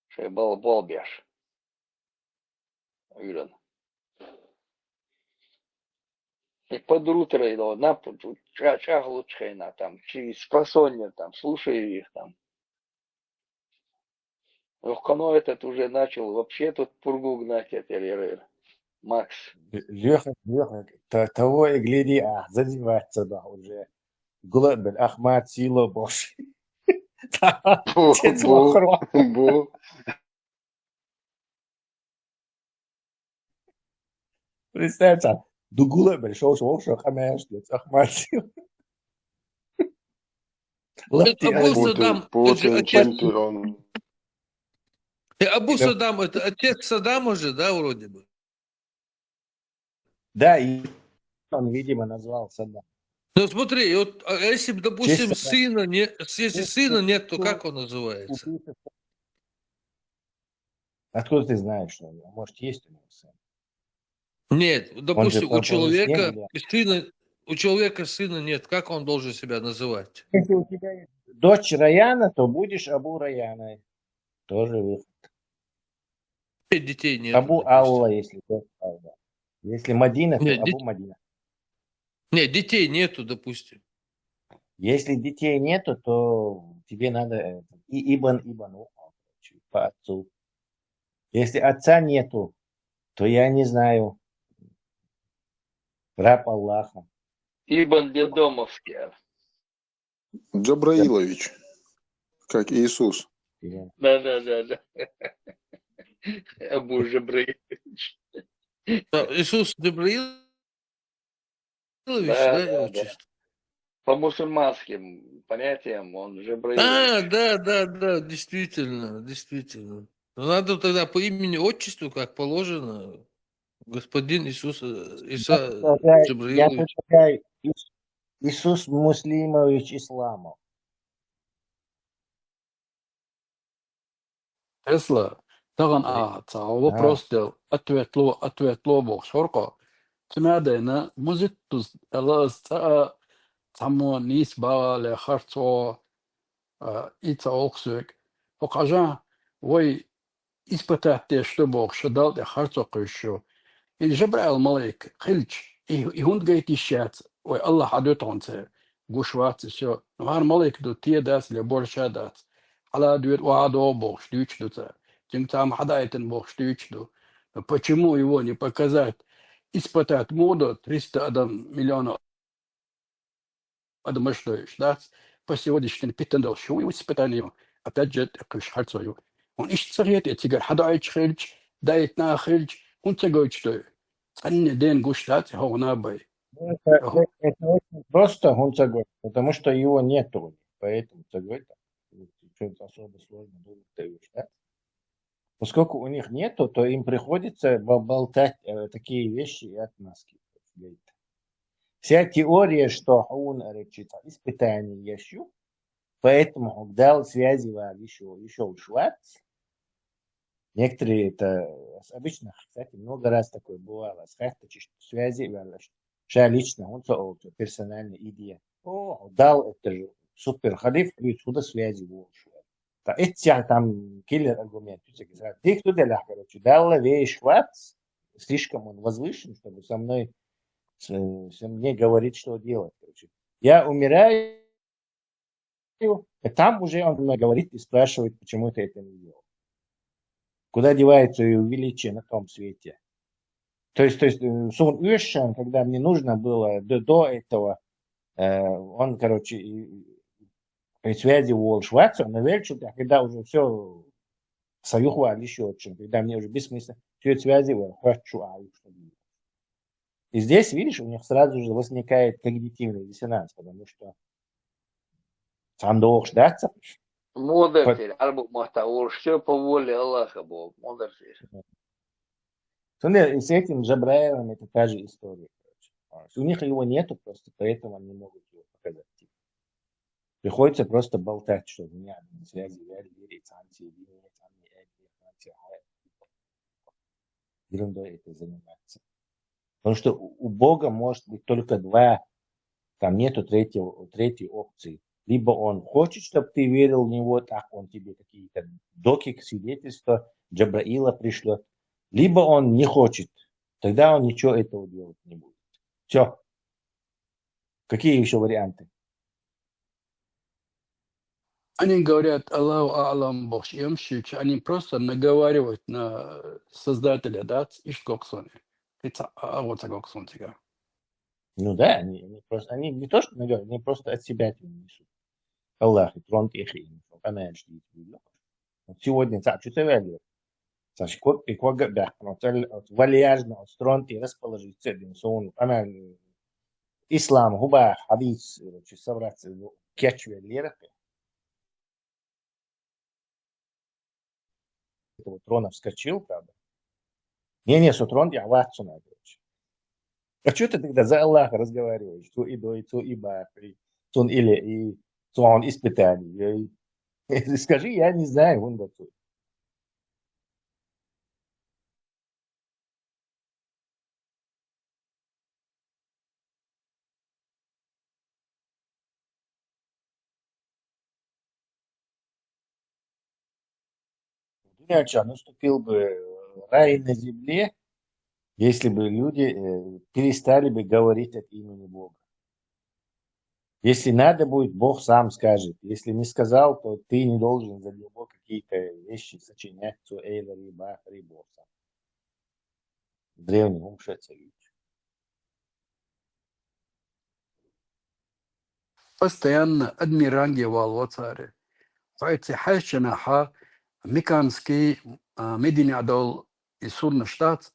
Шей бол беш. Юрен. И под утро иду, на путу, чах лучше там, через просонья там, слушаю их там. Легконо этот уже начал вообще тут пургу гнать, это Макс. Леха, того и гляди, задевается, да, уже. Глобаль, Ахмад, Сила, Бош. Бу. Представьте, до Глобаль, шоу, хамеш, Ахмад, Сила. Путин, чемпион. Абу Саддам, это отец Саддама же, да, вроде бы? Да, и он, видимо, назвал Саддам. Ну смотри, вот, если, допустим, сына нет, то как он называется? Откуда ты знаешь, что он? Может, есть у него сын? Нет, допустим, у человека сына нет, как он должен себя называть? Если у тебя есть дочь Раяна, то будешь Абу Раяной. Тоже выход. Детей нет. Абу Аула, если дочь Аула. Если Мадина, то Абу Мадина. Нет, детей нету, допустим. Если детей нету, то тебе надо Ибн по отцу. Если отца нету, то я не знаю. Раб Аллаха. Ибн Бедомовский. Джабраилович, как Иисус. Да. Абу Джабраилович. Иисус Джабраилович, да? По мусульманским понятиям он Джабраилович. Да, действительно. Надо тогда по имени, отчеству, как положено, господин Иса Джабраилович. Я предлагаю Иисус Муслимович Исламов. Тесла, таган вопрос дел, ответло бог шорко. Тмядена музиттус элас тамо нис баале харцо ица оксук. Покажа, вой испытать, что бог шадал де харцо кышу. И Джабраил Малик, Хильч, и он говорит ищать, ой, Аллах адутонце, гушватце, все. Но ар Малик до те дас, ли больше дас. Алла дует ваадо бог, штучдуца. Тем там хадайтен бог штучду. Но почему его не показать, испытать моду 300 миллионов адамаштоиш, да? По сегодняшнему питандал, что его испытание, опять же, кыш харцою. Он ищет сагет, и тигар хадайч Хильч, дает на Хильч, он тягает что. أني دين قشتات هو نابي Это очень просто, он согласен, потому что его нету, поэтому согласен. Что-то особо сложно было да? Поскольку у них нету, то им приходится болтать такие вещи и отмазки. Вся теория, что он испытание еще, поэтому он дал связи еще Шварц. Некоторые это обычно, кстати, много раз такое бывало. Связи, что лично он персональная идея. О, дал это же супер халиф, плюс сюда связи был. Это там киллер аргумент. Ты кто для короче, дал вещь Шварц, слишком он возвышен, чтобы со мной мне говорить, что делать. Короче. Я умираю, и там уже он мне говорит и спрашивает, почему ты это не делал. Куда девается ее величие на том свете. То есть Сон Юшан, когда мне нужно было до этого, он, короче, при связи у Шварца, он верил, когда уже все союхва еще очень, когда мне уже бессмысленно, все это связи хочу, и здесь, видишь, у них сразу же возникает когнитивный диссонанс, потому что сам долг ждаться. Модертир, арбу махтаур, все по воле Аллаха Бог, модертир. И с этим Джабраилом это та же история. У них его нету просто, поэтому они не могут его показать. Приходится просто болтать, что у меня связи, ерундой это заниматься. Потому что у Бога может быть только два, там нету третьей опции. Либо он хочет, чтобы ты верил в него, так он тебе какие-то доки, свидетельства Джабраила пришлет. Либо он не хочет, тогда он ничего этого делать не будет. Все. Какие еще варианты? Они говорят, Аллаху Алам Бог, они просто наговаривают на создателя, да, и что вот тебя. Ну да, они не то, что наговаривают, они просто от себя это несут. Аллах, трон их, сегодня, что ты говоришь? Значит, и кога вальяжно строн и расположить целым сон. Она ислам губа хадис собраться кечве лерапе. Этого трона вскочил, правда. Не, что трон я ватсу надо. А что ты тогда за Аллаха разговариваешь? Что и до, и то и ба, сон или и сон испытаний. Скажи, я не знаю, он готов. Иначе наступил бы рай на земле, если бы люди перестали бы говорить от имени Бога. Если надо будет, Бог сам скажет. Если не сказал, то ты не должен за него какие-то вещи сочинять. Древний умшая царевич. Постоянно адмиранги вал царе. Файти хайшина ха миканский медине адол и сурна штат.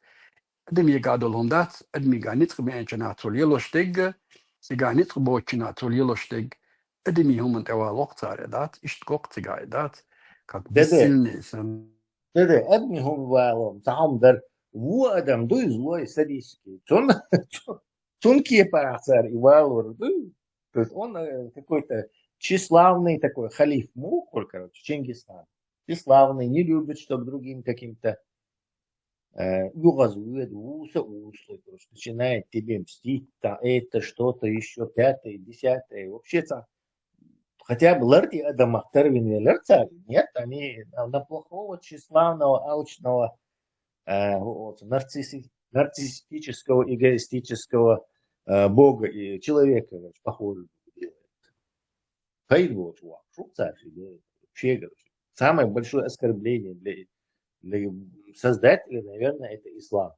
Адми гадол хондат, адми ганит кбенчина цул елоштег, сиганит кбочина цул елоштег. Адми хуман тавалок царе дат, ишт коктигай дат, как бессильный сан. Да, адми хум валом, таамдар, во адам дуй злой садистский. Тун кепа царь и валор, то есть он какой-то тщеславный такой халиф Мухор, короче, Чингисхан. Тщеславный, не любит, чтобы другим каким-то начинает тебе мстить, это что-то еще, пятое, десятое. Вообще-то, хотя бы ларти адамахтарвин ларцари, нет, они на плохого, тщеславного, алчного, нарциссического, эгоистического бога и человека похоже делает. Вообще, самое большое оскорбление для создателя, наверное, это ислам.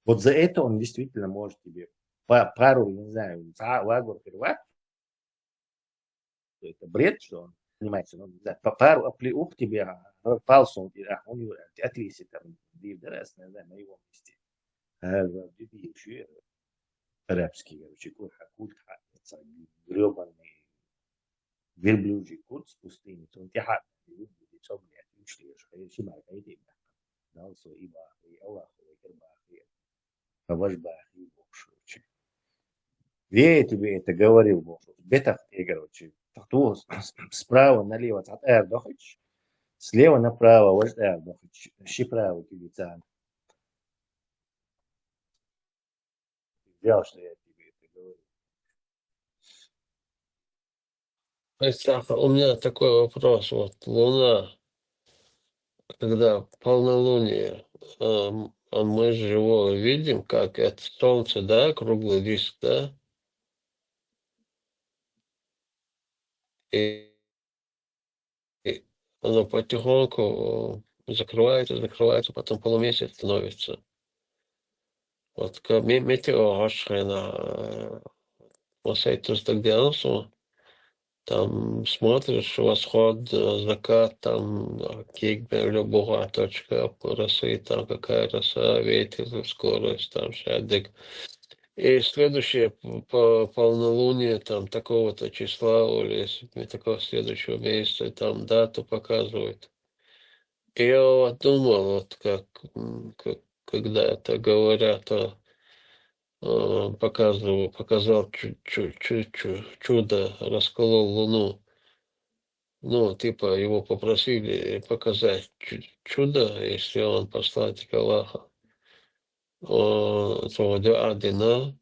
Вот за это он действительно может тебе пару, не знаю, лагур первак. Это бред, что он занимается. Ну, да, пару оплеух тебе палцом, он отвесит там, на его месте. هذا جديد شيء арабский, короче, кот хакут хатится, гребаный верблюжий кот с пустыни, он тихо, лицо, блядь, учтешь, конечно, маркаете, дал свой ибах, и Аллах, и Кербах, и Авашбах, и Бог, я тебе это говорил, Бог, бетах, короче, кто справа налево, от Эрдохич, слева направо, вот Эрдохич, щеправо, килицан. Взял, что я тебе это говорю. Исаха, у меня такой вопрос. Вот Луна, когда полнолуние, мы же его видим, как это Солнце, да, круглый диск, да? И оно потихоньку закрывается, потом полумесяц становится. Вот как метеорашена, посмотришь, тогда там смотришь восход, закат, там кикберля, буга, точка росы, там какая роса, ветер, скорость, там шадик. И следующее по полнолуние, там такого-то числа, или такого следующего месяца, там дату показывает. И я вот думал, вот когда это говорят, показал чудо, расколол Луну. Ну, типа, его попросили показать чудо, если он посланник Аллаха. То Адина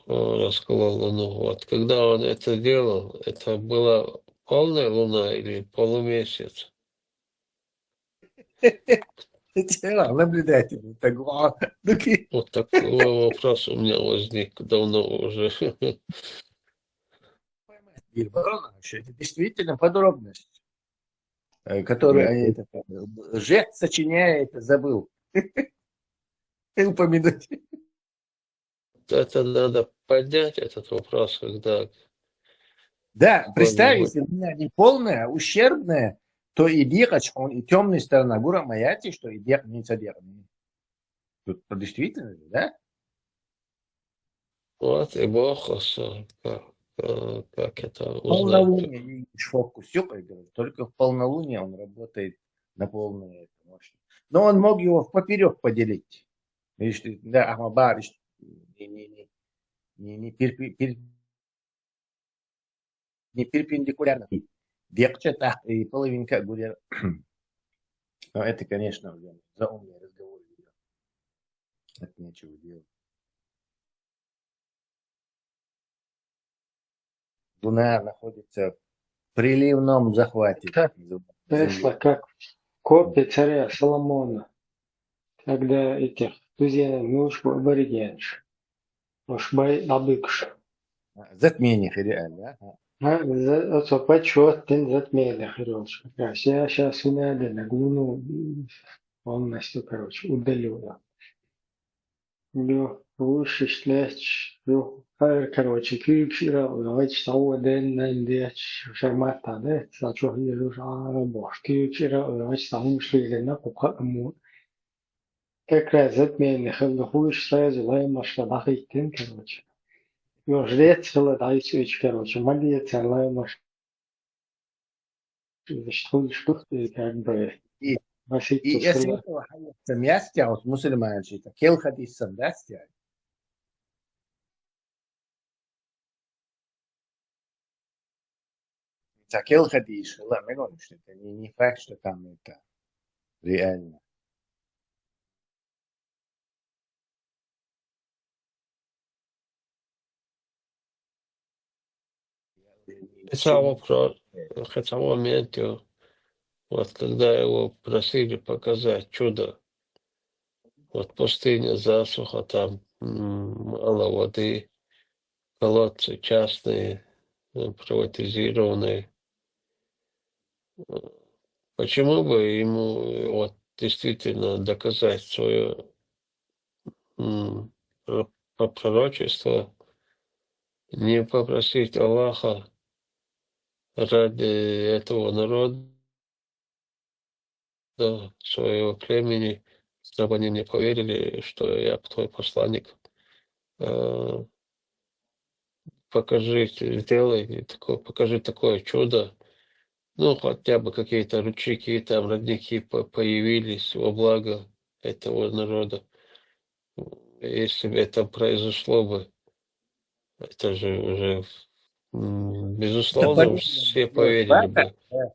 расколол Луну. Вот. Когда он это делал, это была полная Луна или полумесяц? Наблюдатель. Вот такой вопрос у меня возник давно уже. Это действительно подробность, которую Жек, сочиняя это, забыл упомянуть. Это надо поднять этот вопрос, когда... Да, представь, если Луна не полная, а ущербная, то и Дихач, он и темная сторона Гура Маяти, что и Дих не содержит. Тут действительно, да? Вот и Бог, как это узнать. Полнолуние, фокус, только в полнолуние он работает на полную мощность. Но он мог его в поперек поделить. Видишь, да, Ахмабар, не перпендикулярно. Векче так и половинка гуля. Но это, конечно, за умный разговор. Это нечего делать. Луна находится в приливном захвате. Тесла как копия царя Соломона, когда этих друзей муж аборигенш, бай абыкш. Затмение реально, да? Это почет, тен затмение, хорошо. Сейчас надо, Луну полностью, короче, удалю. Лучше шлять, короче, кюкшира, давайте того день найдет шармата, да, зачем я работаю, кюкшира, давайте тому шли на купаму. Как раз затмение, худож сразу лайма шладахитин, короче. Жрец целый дайсуич, короче, молится лайма. Что как бы. И если этого хайятся мясте, вот мусульманчи, это кел хадисан, да, стяг? Кел хадиш, ладно, мы говорим, что это не факт, что там это реально. Хотя в моменте, вот когда его просили показать чудо, вот пустыня, засуха, там мало воды, колодцы частные, приватизированные. Почему бы ему вот действительно доказать свое пророчество, не попросить Аллаха ради этого народа да, своего племени, чтобы они мне поверили, что я твой посланник. Э, Покажи, сделай, покажи такое чудо. Ну, хотя бы какие-то ручейки, там родники появились во благо этого народа. Если бы это произошло бы, это же уже, Это безусловно, понятно. все Вот, поверили правда? бы.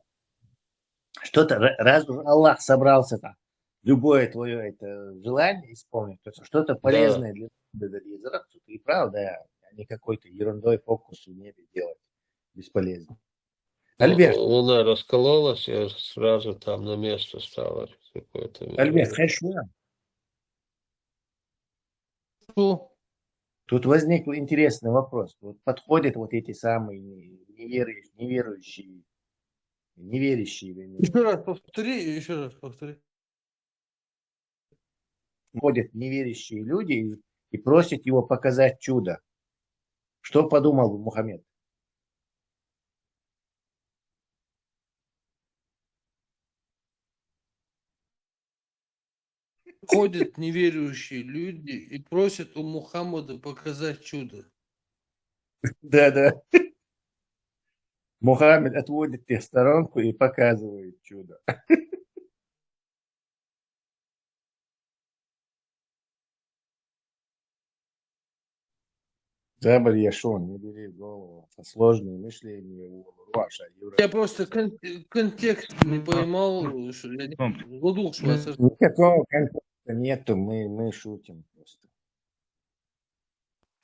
Что-то, раз уж Аллах собрался-то, любое твое это желание исполнить, то есть что-то Да. полезное для тебя, и правда, а не какой-то ерундой фокус в небе делать бесполезно. Ну, Альберт, луна раскололась, и сразу там на место стало какое-то. Альберт, хорошо. Что? Тут возник интересный вопрос. Вот подходят вот эти самые неверующие, неверящие, вернее, Еще раз повтори. ходят неверящие люди и просят его показать чудо. Что подумал бы Мухаммед? Ходят неверующие люди и просят у Мухаммада показать чудо. Да. Мухаммед отводит их в сторонку и показывает чудо. Джабар Яшон, не бери в голову. Это сложное мышление. Я просто контекст не поймал, что я не буду, что вас... Никакого контекста нету, мы шутим просто.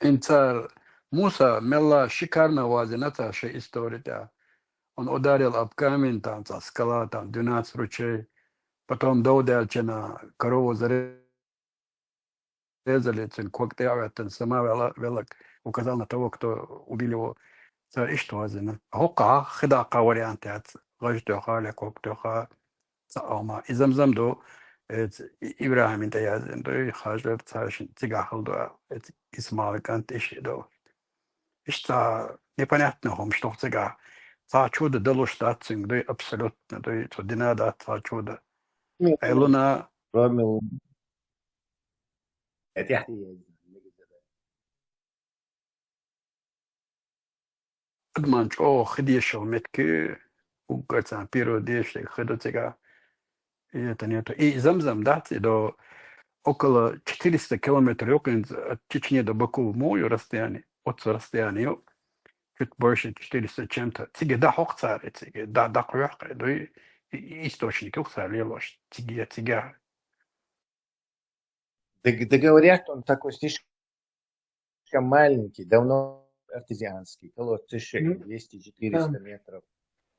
Инцар Муса мела шикарно вазината история. Он ударил об камень, там скала, там 12 ручей. Потом Даудальчина корову зарезали, когтя, сама велик, указал на того, кто убил его. Царь Иштвазина. Хока, хидака варианты от гаждоха, лекоктоха, цаома. И замзамдо, Ибрахим интаязин, до хаждо царшин цигахалдо, Исмаил кант ишидо. Ишта непонятно, что цигах. Ца чудо дало штатцинг, да абсолютно, да то динада ца чудо. Айлуна... Ромил. Адманч, хидешел метки, угацан пиро дешли, хидоцега. И это нету. И Замзам, да, до около 400 километров от Чечни до Баку в мою расстояние, от расстояния, чуть больше 400 чем-то. Тиге да хокцари, тиге да куяхка, да и источник хокцари лелош, тиге. Да говорят, он такой слишком маленький, давно артезианский, колодцы 200-400 метров.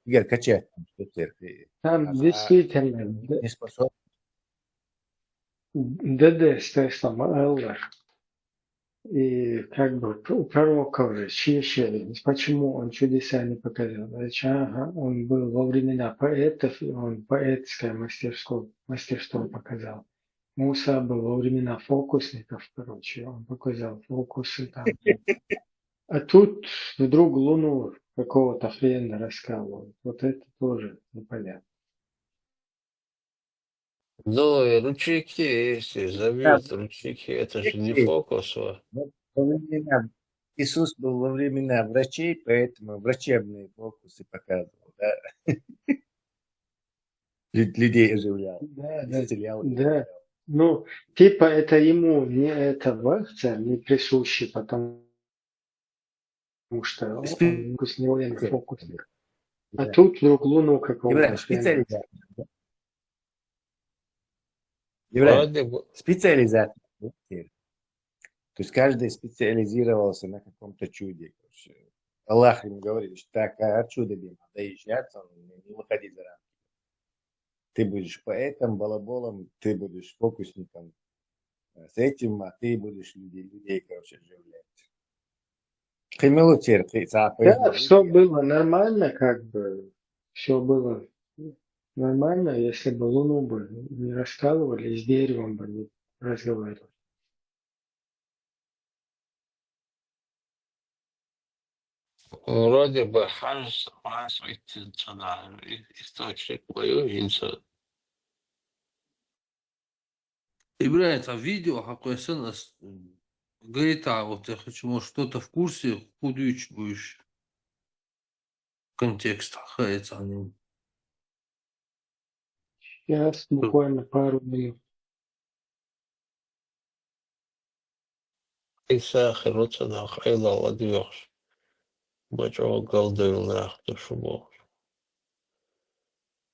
Игорь, качать там, что церкви. Там действительно не способен. ДД Эллар. И как бы у пророка же чьи. Почему он чудеса не показал? Он был во времена поэтов, и он поэтское мастерство показал. Муса был во времена фокусников, короче, он показал фокусы там. А тут вдруг Луну какого-то хрена раскалывают. Вот это тоже непонятно. Ну, и ручейки, если забьют ручейки, это же не фокус. Иисус был во времена врачей, поэтому врачебные фокусы показывал, да? Людей оживлял. Да. Ну, типа это ему не этого не присуще, потому что он вкуснее фокусник. А тут вдруг Луну какого-то специализация. Специализация. То есть каждый специализировался на каком-то чуде. Аллах ему говорит, что так, от чуда доезжаться, не выходить за рамки. Ты будешь поэтом, балаболом, ты будешь фокусником с этим, а ты будешь людей короче, оживлять. Да, все было нормально, как бы, все было нормально, если бы Луну бы не раскалывали, и с деревом бы не разговаривали. Вроде бы Ханс источник появился. И, блядь, а видео какое нас говорит, вот я хочу, может, кто-то в курсе, худыч будешь контекст хается о нем. Сейчас буквально пару минут. Иса херутся на хайла ладьёшь. Бачо галдыл на то шубо.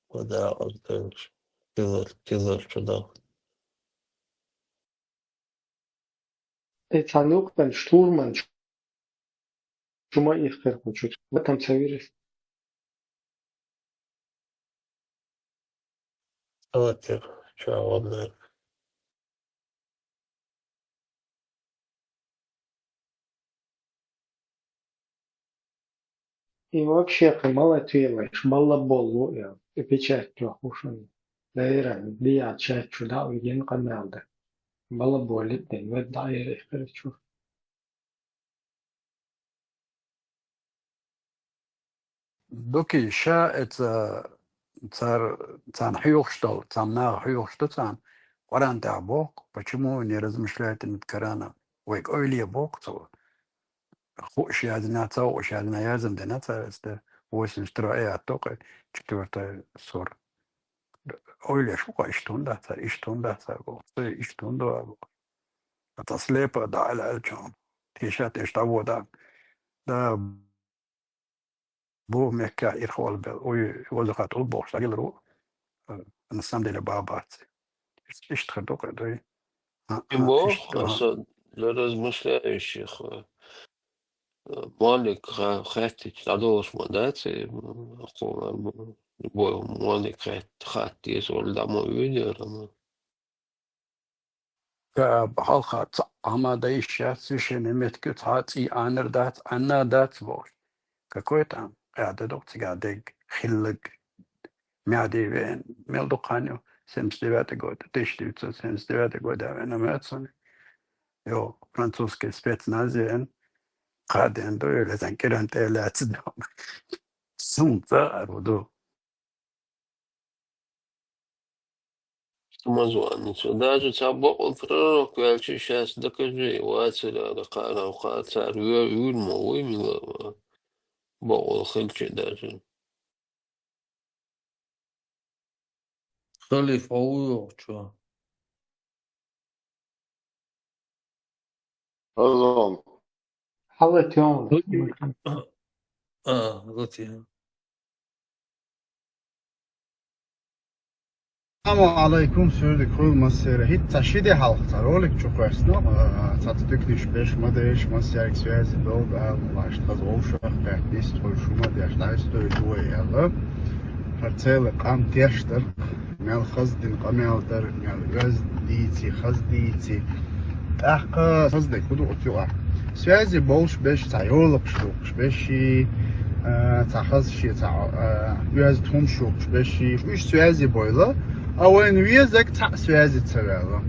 Вода отдылш. Тилер чудал. Танюктан штурман чума ихтер хочет. В этом цавирис. Вот их, чё, ладно. И вообще ты мало твелаешь, мало болу я. И печать трохушен. Дайран, дия чать чуда уйден каналда. Мало боли тен, вед дайр ихтер чур. Доки ша это цан хьюхштол, цан на хьюхштол цан. Варанта бог, почему не размышляет над Кораном? Ой, ойли бог, то хуш ядна цау, ядна язм дена это 82 только 4 сор. Ойли шука иштунда царго, иштунда. Это слепо да алчон. Тишат иштавода. Да بو مكا إرخوال بل وزقات البوش تاقل رو نسام ديلا بابات إيش تخدوك دوي Его, إيش تو для размышляющих, Малик хатить, надолж мандации, любой Малик хатить, он домой видел, بحال خاط أما داي شات سيشن متكت هاتي أنر دات أنا دات بوش ككويت أم قاعدة دوت قاعدة خلق معدي بين ميل دقانيو سمس ديبات قود تشتي سمس ديبات قود أنا ماتسوني يو فرانسوسكي سبيت نازين قاعدين دو لازم كيران تيلا تدوم سون صار ودو самозванницу. Даже цабок пророк, велчи сейчас докажи, вацеля, ракара, царь, юрьма, вымела, бог, хельчи даже. Халиф, ауё, чё? Азон. حاول تيون. Вот я. السلام عليكم سوري كل مسيرة هيت تشيدي حلقة رولك شو كويسنا تاتدكنيش بيش مدريش مسيرك سوازي بول بقى ملاش تغزوشة قاعديس تقول شو مدريش لايس توي جوي يلا هرتيلك قام تيشتر ميل خزدين قميل در ميل غز ديتي خز ديتي تحقا خزدك بدو قطيوة سوازي بولش بيش تعيولك شلوكش بيشي تخز شي يواز توم شوكش بيشي ويش سوازي بويلا أوين ويزك تاع سوازي تسرعه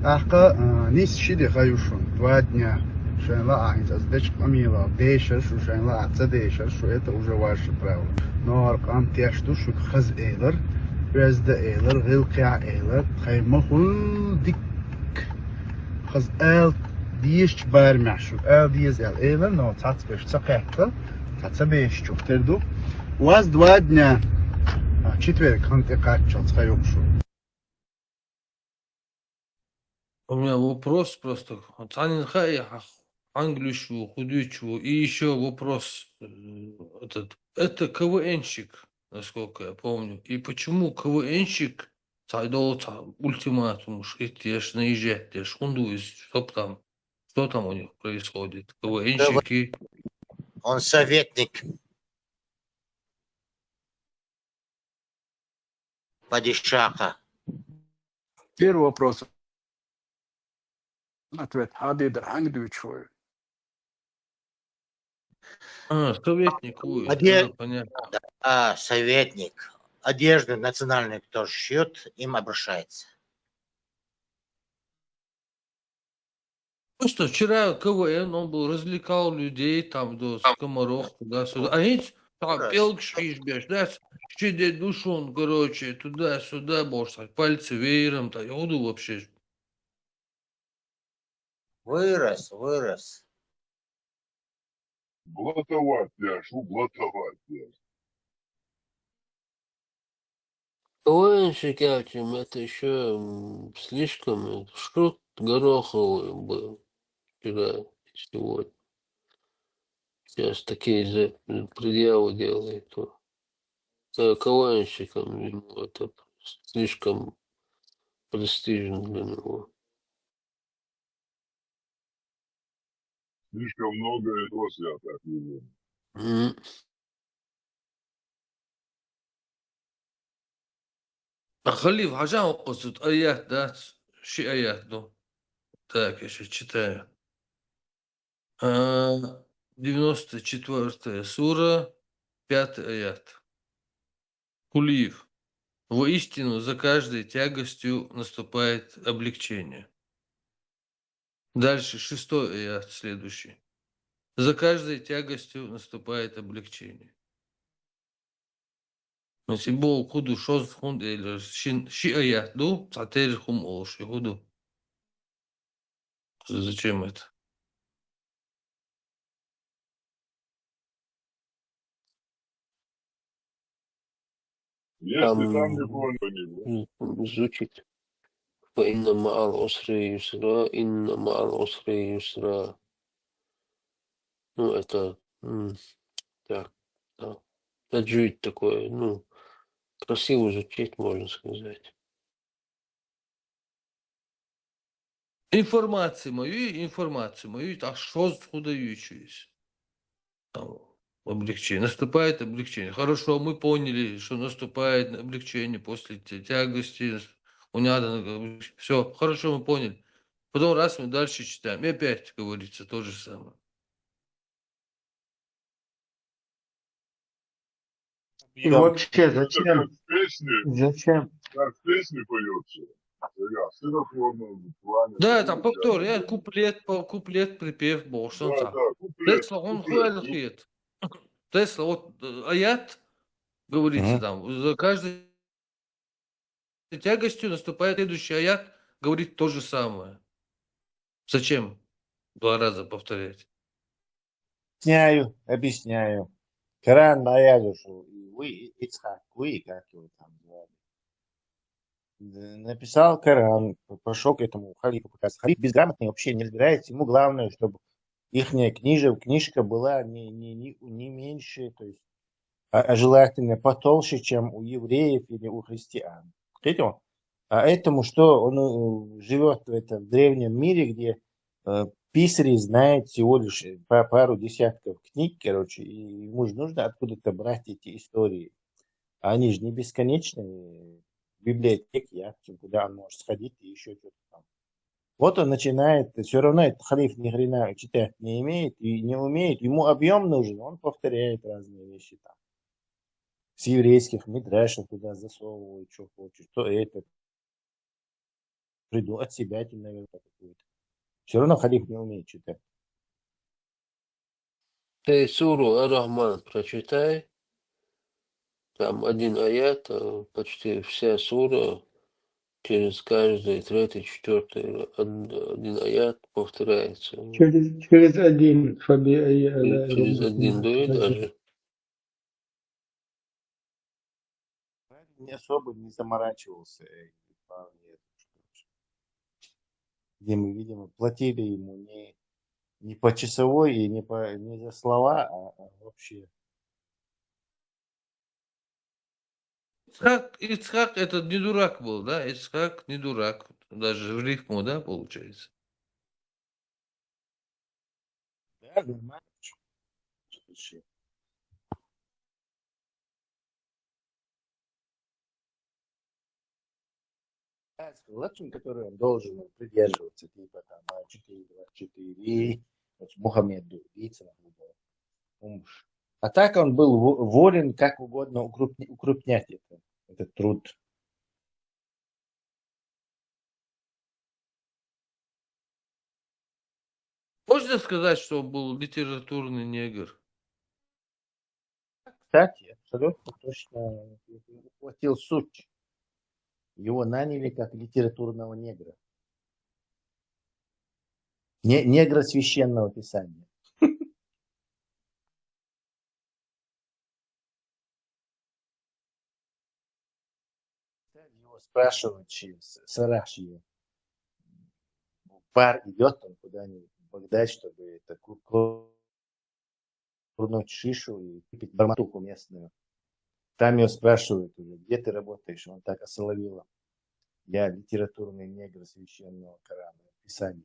أحقا نيس شيدي خيوشون دوادня شان لا عايز أزدش قميلة ديشش وشان لا أتديشش شو это уже ваше право но أرقام تيشتو شو خز إيلر ويزد إيلر غيل قيع إيلر خيمة خل ديك خز إيل ديش بار معشو إيل ديز إيل إيلر نو تاتس بيش تقيحتا تاتس بيش شوف تردو واز دوادня четверг контекачал цхаюкшу. У меня вопрос просто. Цанин хай, англишу, худючу. И еще вопрос. Это КВНщик, насколько я помню. И почему КВНщик цайдол ультиматум, шитеш, наезжать, шундуис, что там у них происходит? КВНщики. Он советник падишаха. Первый вопрос. Ответ. Хади Дрангдович. Советник. Понятно. Советник. Одежду национальную кто шьет, им обращается. Просто вчера КВН, он был, развлекал людей там до скоморох, туда-сюда. А эти там пел шишбеш, да, щеде душу он, короче, туда-сюда, может, пальцы веером, так, я буду вообще. Вырос. Блатовать, я шу блатовать, я. КВНщик этим, это еще слишком шут гороховый был вчера и сегодня. Сейчас такие же предъявы делает. КВНщикам ему это слишком престижно для него. Слишком много этого я так вижу. Халиф, عشان قصة آيات ده شي آيات ده так, я сейчас читаю. 94 сура, 5 аят. Кулиев. Воистину, за каждой тягостью наступает облегчение. Дальше 6 аят, следующий. За каждой тягостью наступает облегчение. Если Бог худу шоз хунд или ши аят ду, цатер хум олши худу. Зачем это? Если там не понял, звучит. فإن مع العسر يسرا, إن مع العسر يسرا. Ну, это так, да. Таджвид такое, ну, красиво звучит, можно сказать. Информацию мою, так что худающуюся. Облегчение. Наступает облегчение. Хорошо, мы поняли, что наступает облегчение после тягости. Все, хорошо, мы поняли. Потом раз мы дальше читаем. И опять говорится то же самое. И вообще, зачем? Как в песне поется. Да, это повтор, я куплет, припев, болшон. Тесла, он хуэлхит. Тесла, вот аят, говорится там, за каждой тягостью наступает следующий аят, говорит то же самое. Зачем 2 раза повторять? Объясняю. Коран аят, что вы, Ицхак, вы, как его там звали, написал Коран, пошел к этому халифу показать. Халиф безграмотный, вообще не разбирается. Ему главное, чтобы ихняя книжка была не меньше, то есть, а желательно потолще, чем у евреев или у христиан. А этому, что он живет в древнем мире, где писари знают всего лишь пару десятков книг, короче, и ему же нужно откуда-то брать эти истории. А они же не бесконечные. Библиотеки, куда он может сходить и еще что-то там. Вот он начинает, все равно этот халиф ни хрена читать не имеет и не умеет, ему объем нужен, он повторяет разные вещи там. С еврейских мидрашев туда засовывает, что хочет, что это. Приду от себя, наверное, какую-то. Все равно халиф не умеет читать. Ты суру Ар-Рахман прочитай. Там один аят, почти вся сура, через каждый третий, четвертый один аят повторяется. Через один, Через один дует даже. Не особо не заморачивался. Где мы, видимо, платили ему не по часовой и не за слова, а вообще. Ицхак этот не дурак был, да? Ицхак не дурак. Даже в рифму, да, получается? Да, нормально. Лапшин, который он должен придерживаться, типа там 4.24, Мухаммед убийца. А так он был волен как угодно укрупнять этот труд. Можно сказать, что он был литературный негр? Кстати, абсолютно точно ухватил суть. Его наняли как литературного негра. Негра священного писания. Его спрашивают, Сараши, пар идет он куда-нибудь в Багдад, чтобы это курнуть шишу и выпить барматуху местную. Там его спрашивают уже, где ты работаешь? Он так осоловило. Я литературный негр священного Корана, писания.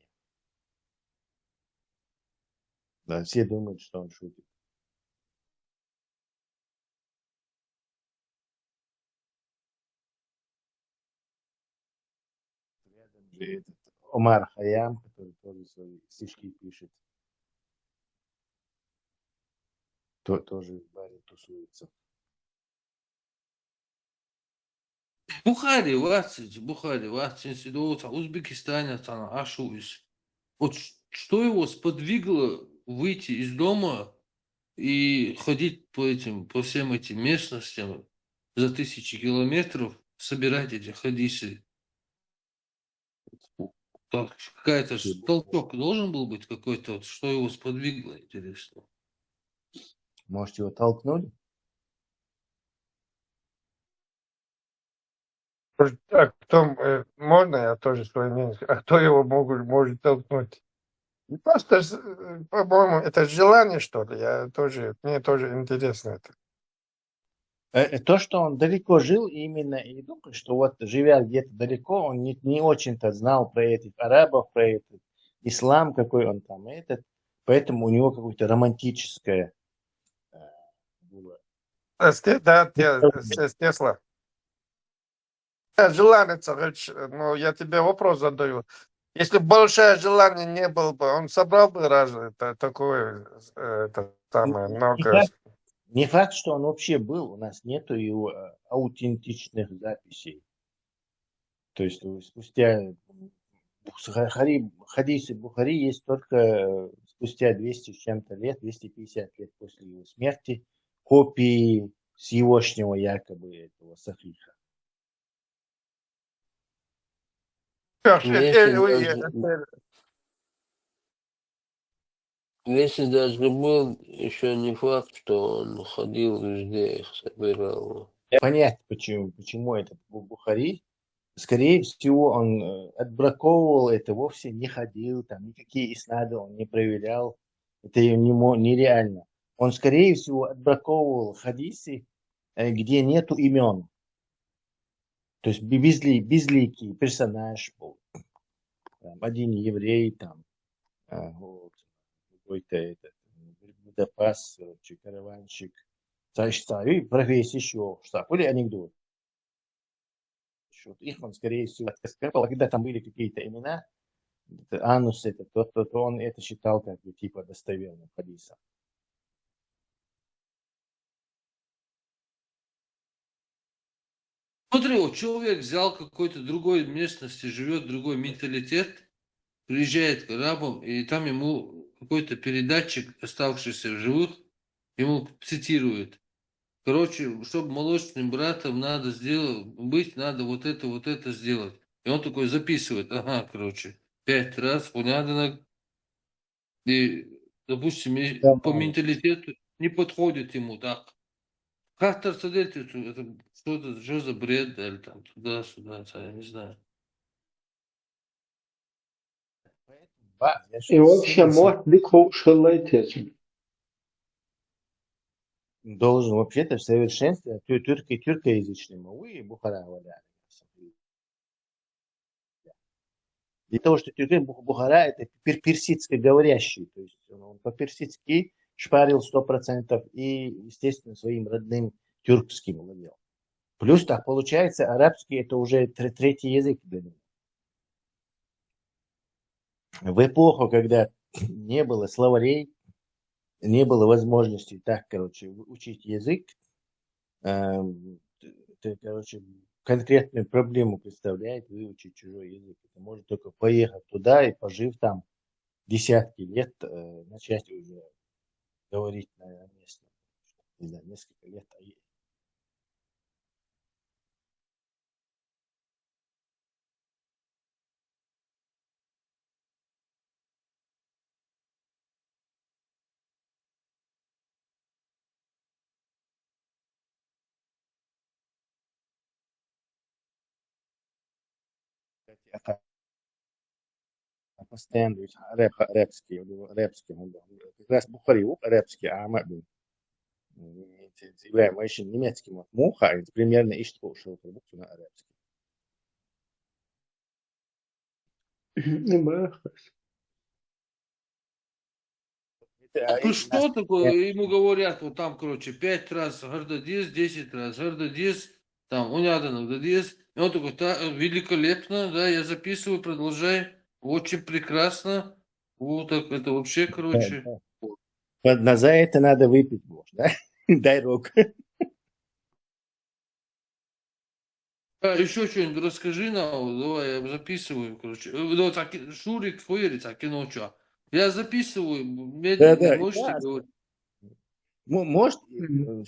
Да, все думают, что он шутит. Рядом же этот Омар Хаям, который тоже свои стишки пишет, тоже в баре тусуется. Бухари, сидел в Узбекистане, там, Ашуис. Вот что его сподвигло выйти из дома и ходить по всем этим местностям за 1000 километров, собирать эти хадисы? Так, какая-то же толчок должен был быть какой-то, вот, что его сподвигло, интересно. Может, его толкнули? А можно я тоже свое мнение скажу? А кто его может толкнуть? И просто, по-моему, это желание, что ли? Мне тоже интересно это. То, что он далеко жил, именно и думаю, что вот живя где-то далеко, он не очень-то знал про этих арабов, про этот ислам, какой он там поэтому у него какое-то романтическое было. Тесла. Желание, но я тебе вопрос задаю. Если большое желание не было бы, он собрал бы разве такое самое много... Не факт, что он вообще был. У нас нету его аутентичных записей. То есть спустя хадисы Бухари есть только спустя 200 с чем-то лет, 250 лет после его смерти, копии с егошнего якобы этого сахиха. Если даже был, еще не факт, что он ходил везде, их собирал. Понятно, почему этот Бухари. Скорее всего, он отбраковывал это, вовсе не ходил, там никакие иснады он не проверял. Это нереально. Он, скорее всего, отбраковывал хадисы, где нету имен. То есть безликий персонаж был. Там, один еврей, там, вот, какой-то этот Будапас, караванщик. И профессия еще. Что? Были анекдоты. Их он, скорее всего, скрепал. А когда там были какие-то имена, Анус, то он это считал как бы типа достоверным хадисом. Смотри, вот человек взял какой-то другой местности, живет другой менталитет, приезжает к арабам, и там ему какой-то передатчик, оставшийся в живых, ему цитирует. Короче, чтобы молочным братом надо быть, надо вот это сделать. И он такой записывает, ага, короче, 5 раз, понятно. И, допустим, по менталитету не подходит ему так. Как Тарцадель, это что за бред, или там туда-сюда, я не знаю. И вообще, может быть, шелайтечен. Должен вообще-то в совершенстве тюркоязычный Мауи и Бухара валяли. Для того, что Бухара это персидско говорящий, то есть он по-персидски шпарил 100% и, естественно, своим родным тюркским владел. Плюс так получается, арабский это уже третий язык для него. В эпоху, когда не было словарей, не было возможности так, короче, учить язык, короче, конкретную проблему представляет выучить чужой язык. Это может только поехать туда и, пожив там десятки лет, начать уже говорить на местном. Не знаю, несколько лет. постоянно ведь арабский, арабский, он как раз Бухари, арабский, а мы являем еще немецким вот муха, это примерно и что ушел продукцию на арабский. Ну что такое, ему говорят, вот там, короче, 5 раз гордодис, 10 раз гордодис, там, унядано гордодис, и он такой, великолепно, да, я записываю, продолжай, очень прекрасно, вот так, это вообще, короче. За это надо выпить, может, да? Дай руку. Еще что-нибудь расскажи нам, давай, я записываю, короче. Ну, так, Шурик, хуерит, а кино что? Я записываю, медленно, можете говорить? Может,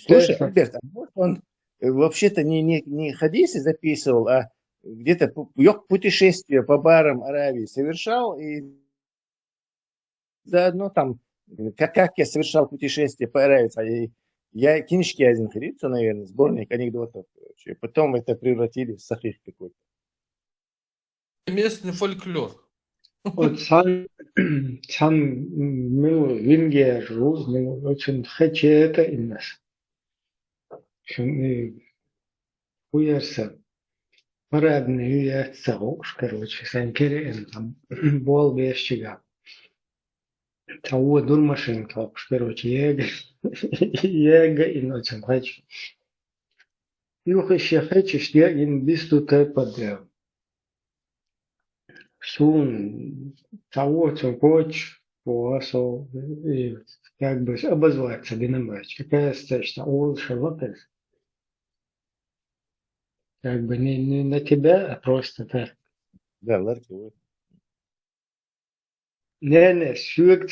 слушай, Альберт, а может он вообще-то не хадисы записывал, а где-то путешествие по барам Аравии совершал, и заодно там, как я совершал путешествие по Аравии, я книжки один ходил, наверное, сборник анекдотов, короче. Потом это превратили в сахих какой-то. Местный фольклор. Сам вингер, очень хочу это и нас. Хуярса. Парадный хуяр сауш, короче, санкере там бол бешчига. Того дур машинка, короче, ега и ночью хочу. Юх еще хочешь, я им бисту подел. Сун того, что хочешь, посол, и как бы обозваться бинамач. Какая стачка, лучше лопес. Как бы не на тебя, а просто так. Да, ларки, вот. Не, сюрк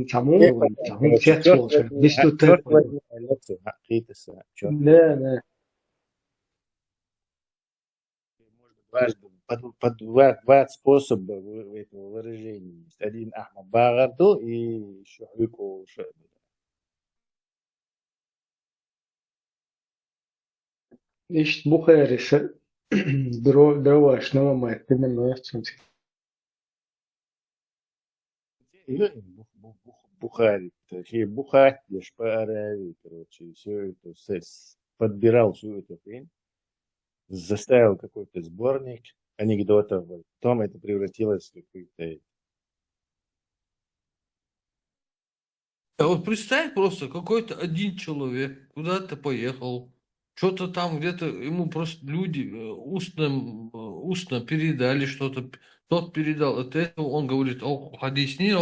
самому, все слушают. Бисту Да. Два способа этого выражения есть. Один Ахмад Багарду и еще Хюко Шебе. Ишт Бухари дрова шнова именно Бухари, точнее Бухатиш по Аравии, короче, все это подбирал всю эту хрень, заставил какой-то сборник анекдотов, потом это превратилось в какой-то... А вот представь просто, какой-то один человек куда-то поехал, что-то там где-то ему просто люди устно передали что-то, тот передал от этого, он говорит, хадиснир,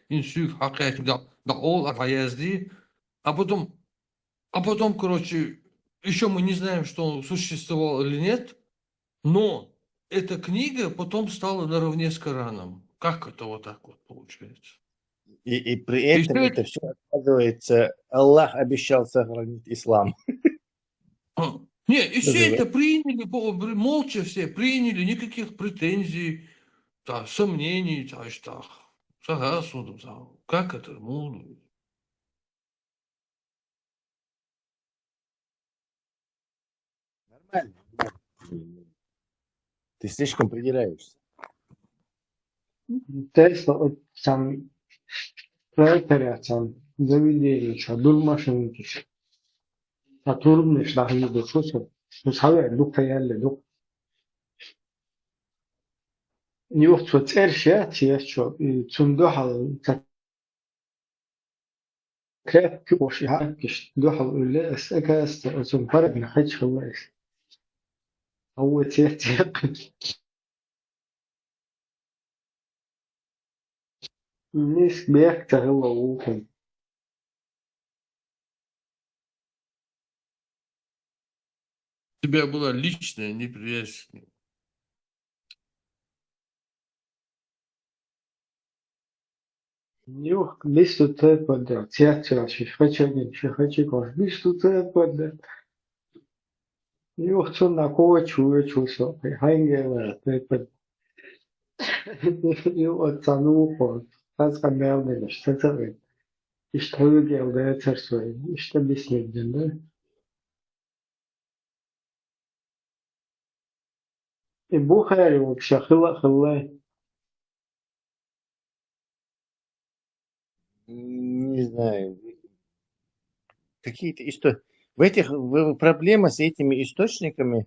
инсюк, хакайк, да, ол, язди, а потом, короче, еще мы не знаем, что он существовал или нет, но эта книга потом стала наравне с Кораном. Как это вот так вот получается? И при этом это все, оказывается, Аллах обещал сохранить ислам. Не, и все это приняли, молча все приняли, никаких претензий, да, сомнений, как это можно? Нормально. Ты слишком придираешься. Тесла сам проекторят сам заведение, что дур машинки. А турмиш да не дошуся. Ну саве дука яле дук. Юх что цершя, что и цундохал كيف كوش يحكش دوحة ولا أكاست أصلا فرق نحكش الله هو تيق الناس بيحكي هو وكم У тебя была личная неприязнь. Юх, без тут подал. Театр, шихачи кош, без тут подал. Юх, что на кого чувствовал, хайнгела, под. Юх, отцану ход. Аз камерный, что это? И что вы делаете, царство? И что объяснить, да? И бухари вообще хылла. Не знаю, какие-то проблема с этими источниками,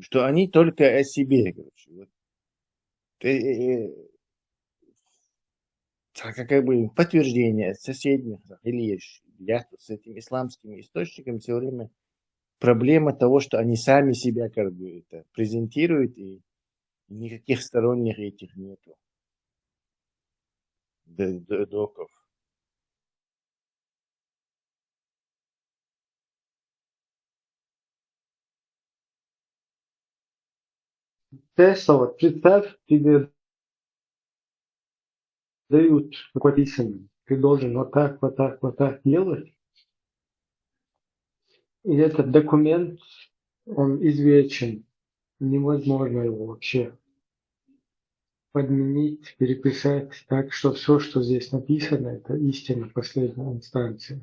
что они только о себе, короче. Вот. Как бы подтверждение соседних или я с этими исламскими источниками все время проблема того, что они сами себя как бы это презентируют, и никаких сторонних этих нету доков. Тесла, вот представь, тебе дают какой-то письменный. Ты должен вот так, вот так, вот так делать. И этот документ, он извечен. Невозможно его вообще подменить, переписать так, что все, что здесь написано, это истина последней инстанции.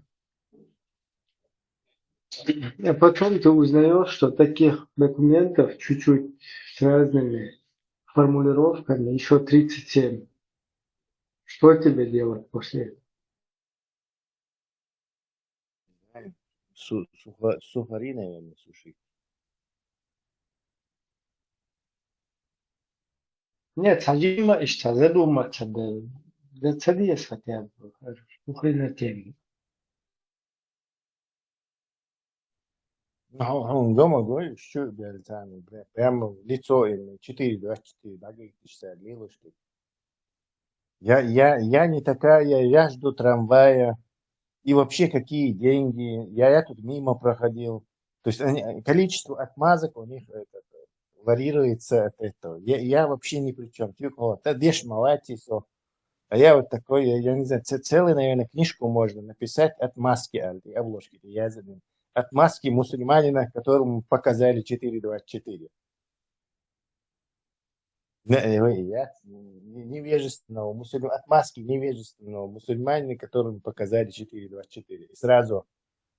А потом ты узнаешь, что таких документов чуть-чуть с разными формулировками еще 37. Что тебе делать после этого? Сухари, наверное, сушить. Нет, садима işte задуматься, да садись хотя бы, слухай на тему. Он дома говорит, что там, прямо лицо им 4-24, да, говорит, длилось, что я не такая, я жду трамвая, и вообще какие деньги, я тут мимо проходил. То есть количество отмазок у них варьируется от этого. Я вообще ни при чем. Типа, вот, дешь молодец, а я вот такой, я не знаю, целую, наверное, книжку можно написать отмазки обложки. Отмазки мусульманина, которому показали 4.24. Невежественного отмазки невежественного мусульманина, которому показали 4.24. И сразу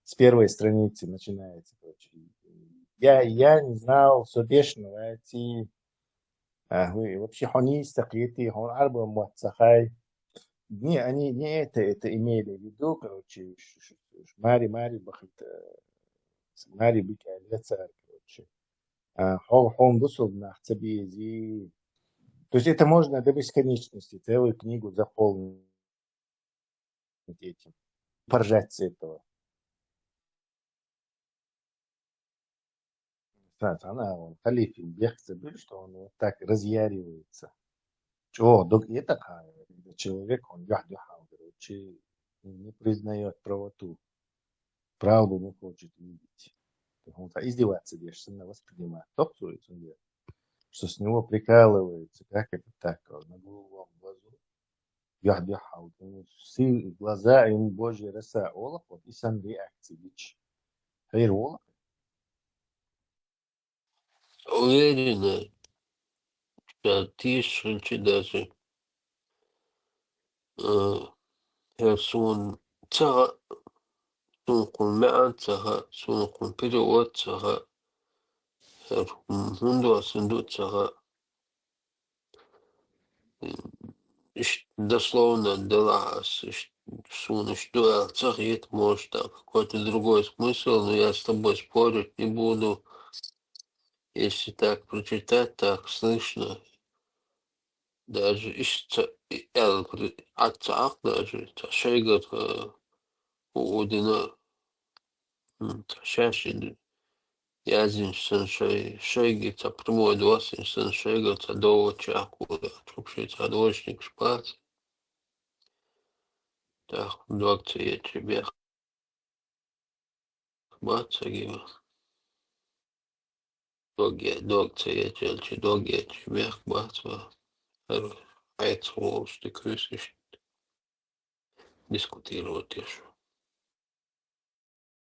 с первой страницы начинается. Я не знал, судешного эти вообще хонистакети, хон арба муацахай. Не, они не это имели в виду, короче, Мари бахит, Мари бикалеца, короче. Хон дусул нахцабизи. То есть это можно до бесконечности целую книгу заполнить этим, поржать с этого. Он халиф бехца, что он вот так разъяривается. Это человек, он короче, не признает правоту, правду не хочет видеть. Он издеваться действительно воспринимает. Что с него прикалывается, как это так, на голову глазу. Глаза ему Божья роса, олах, вот и сам реакции лич. Хайр олах. Уверена, что тише даже person taga sunqun macaan taga sunqun period taga hundu sundu taga дословно делас сун что цахит может там какой-то другой смысл, но я с тобой спорить не буду. Если так прочитать, так слышно. Даже отцах даже шейгат удина шашин язин шейги прямой 20 шейгат до чакуда вообще дворечник шпац так 20 тебе бацаги доги 20 тебе баца а это что ты крысишь дискутировать еще.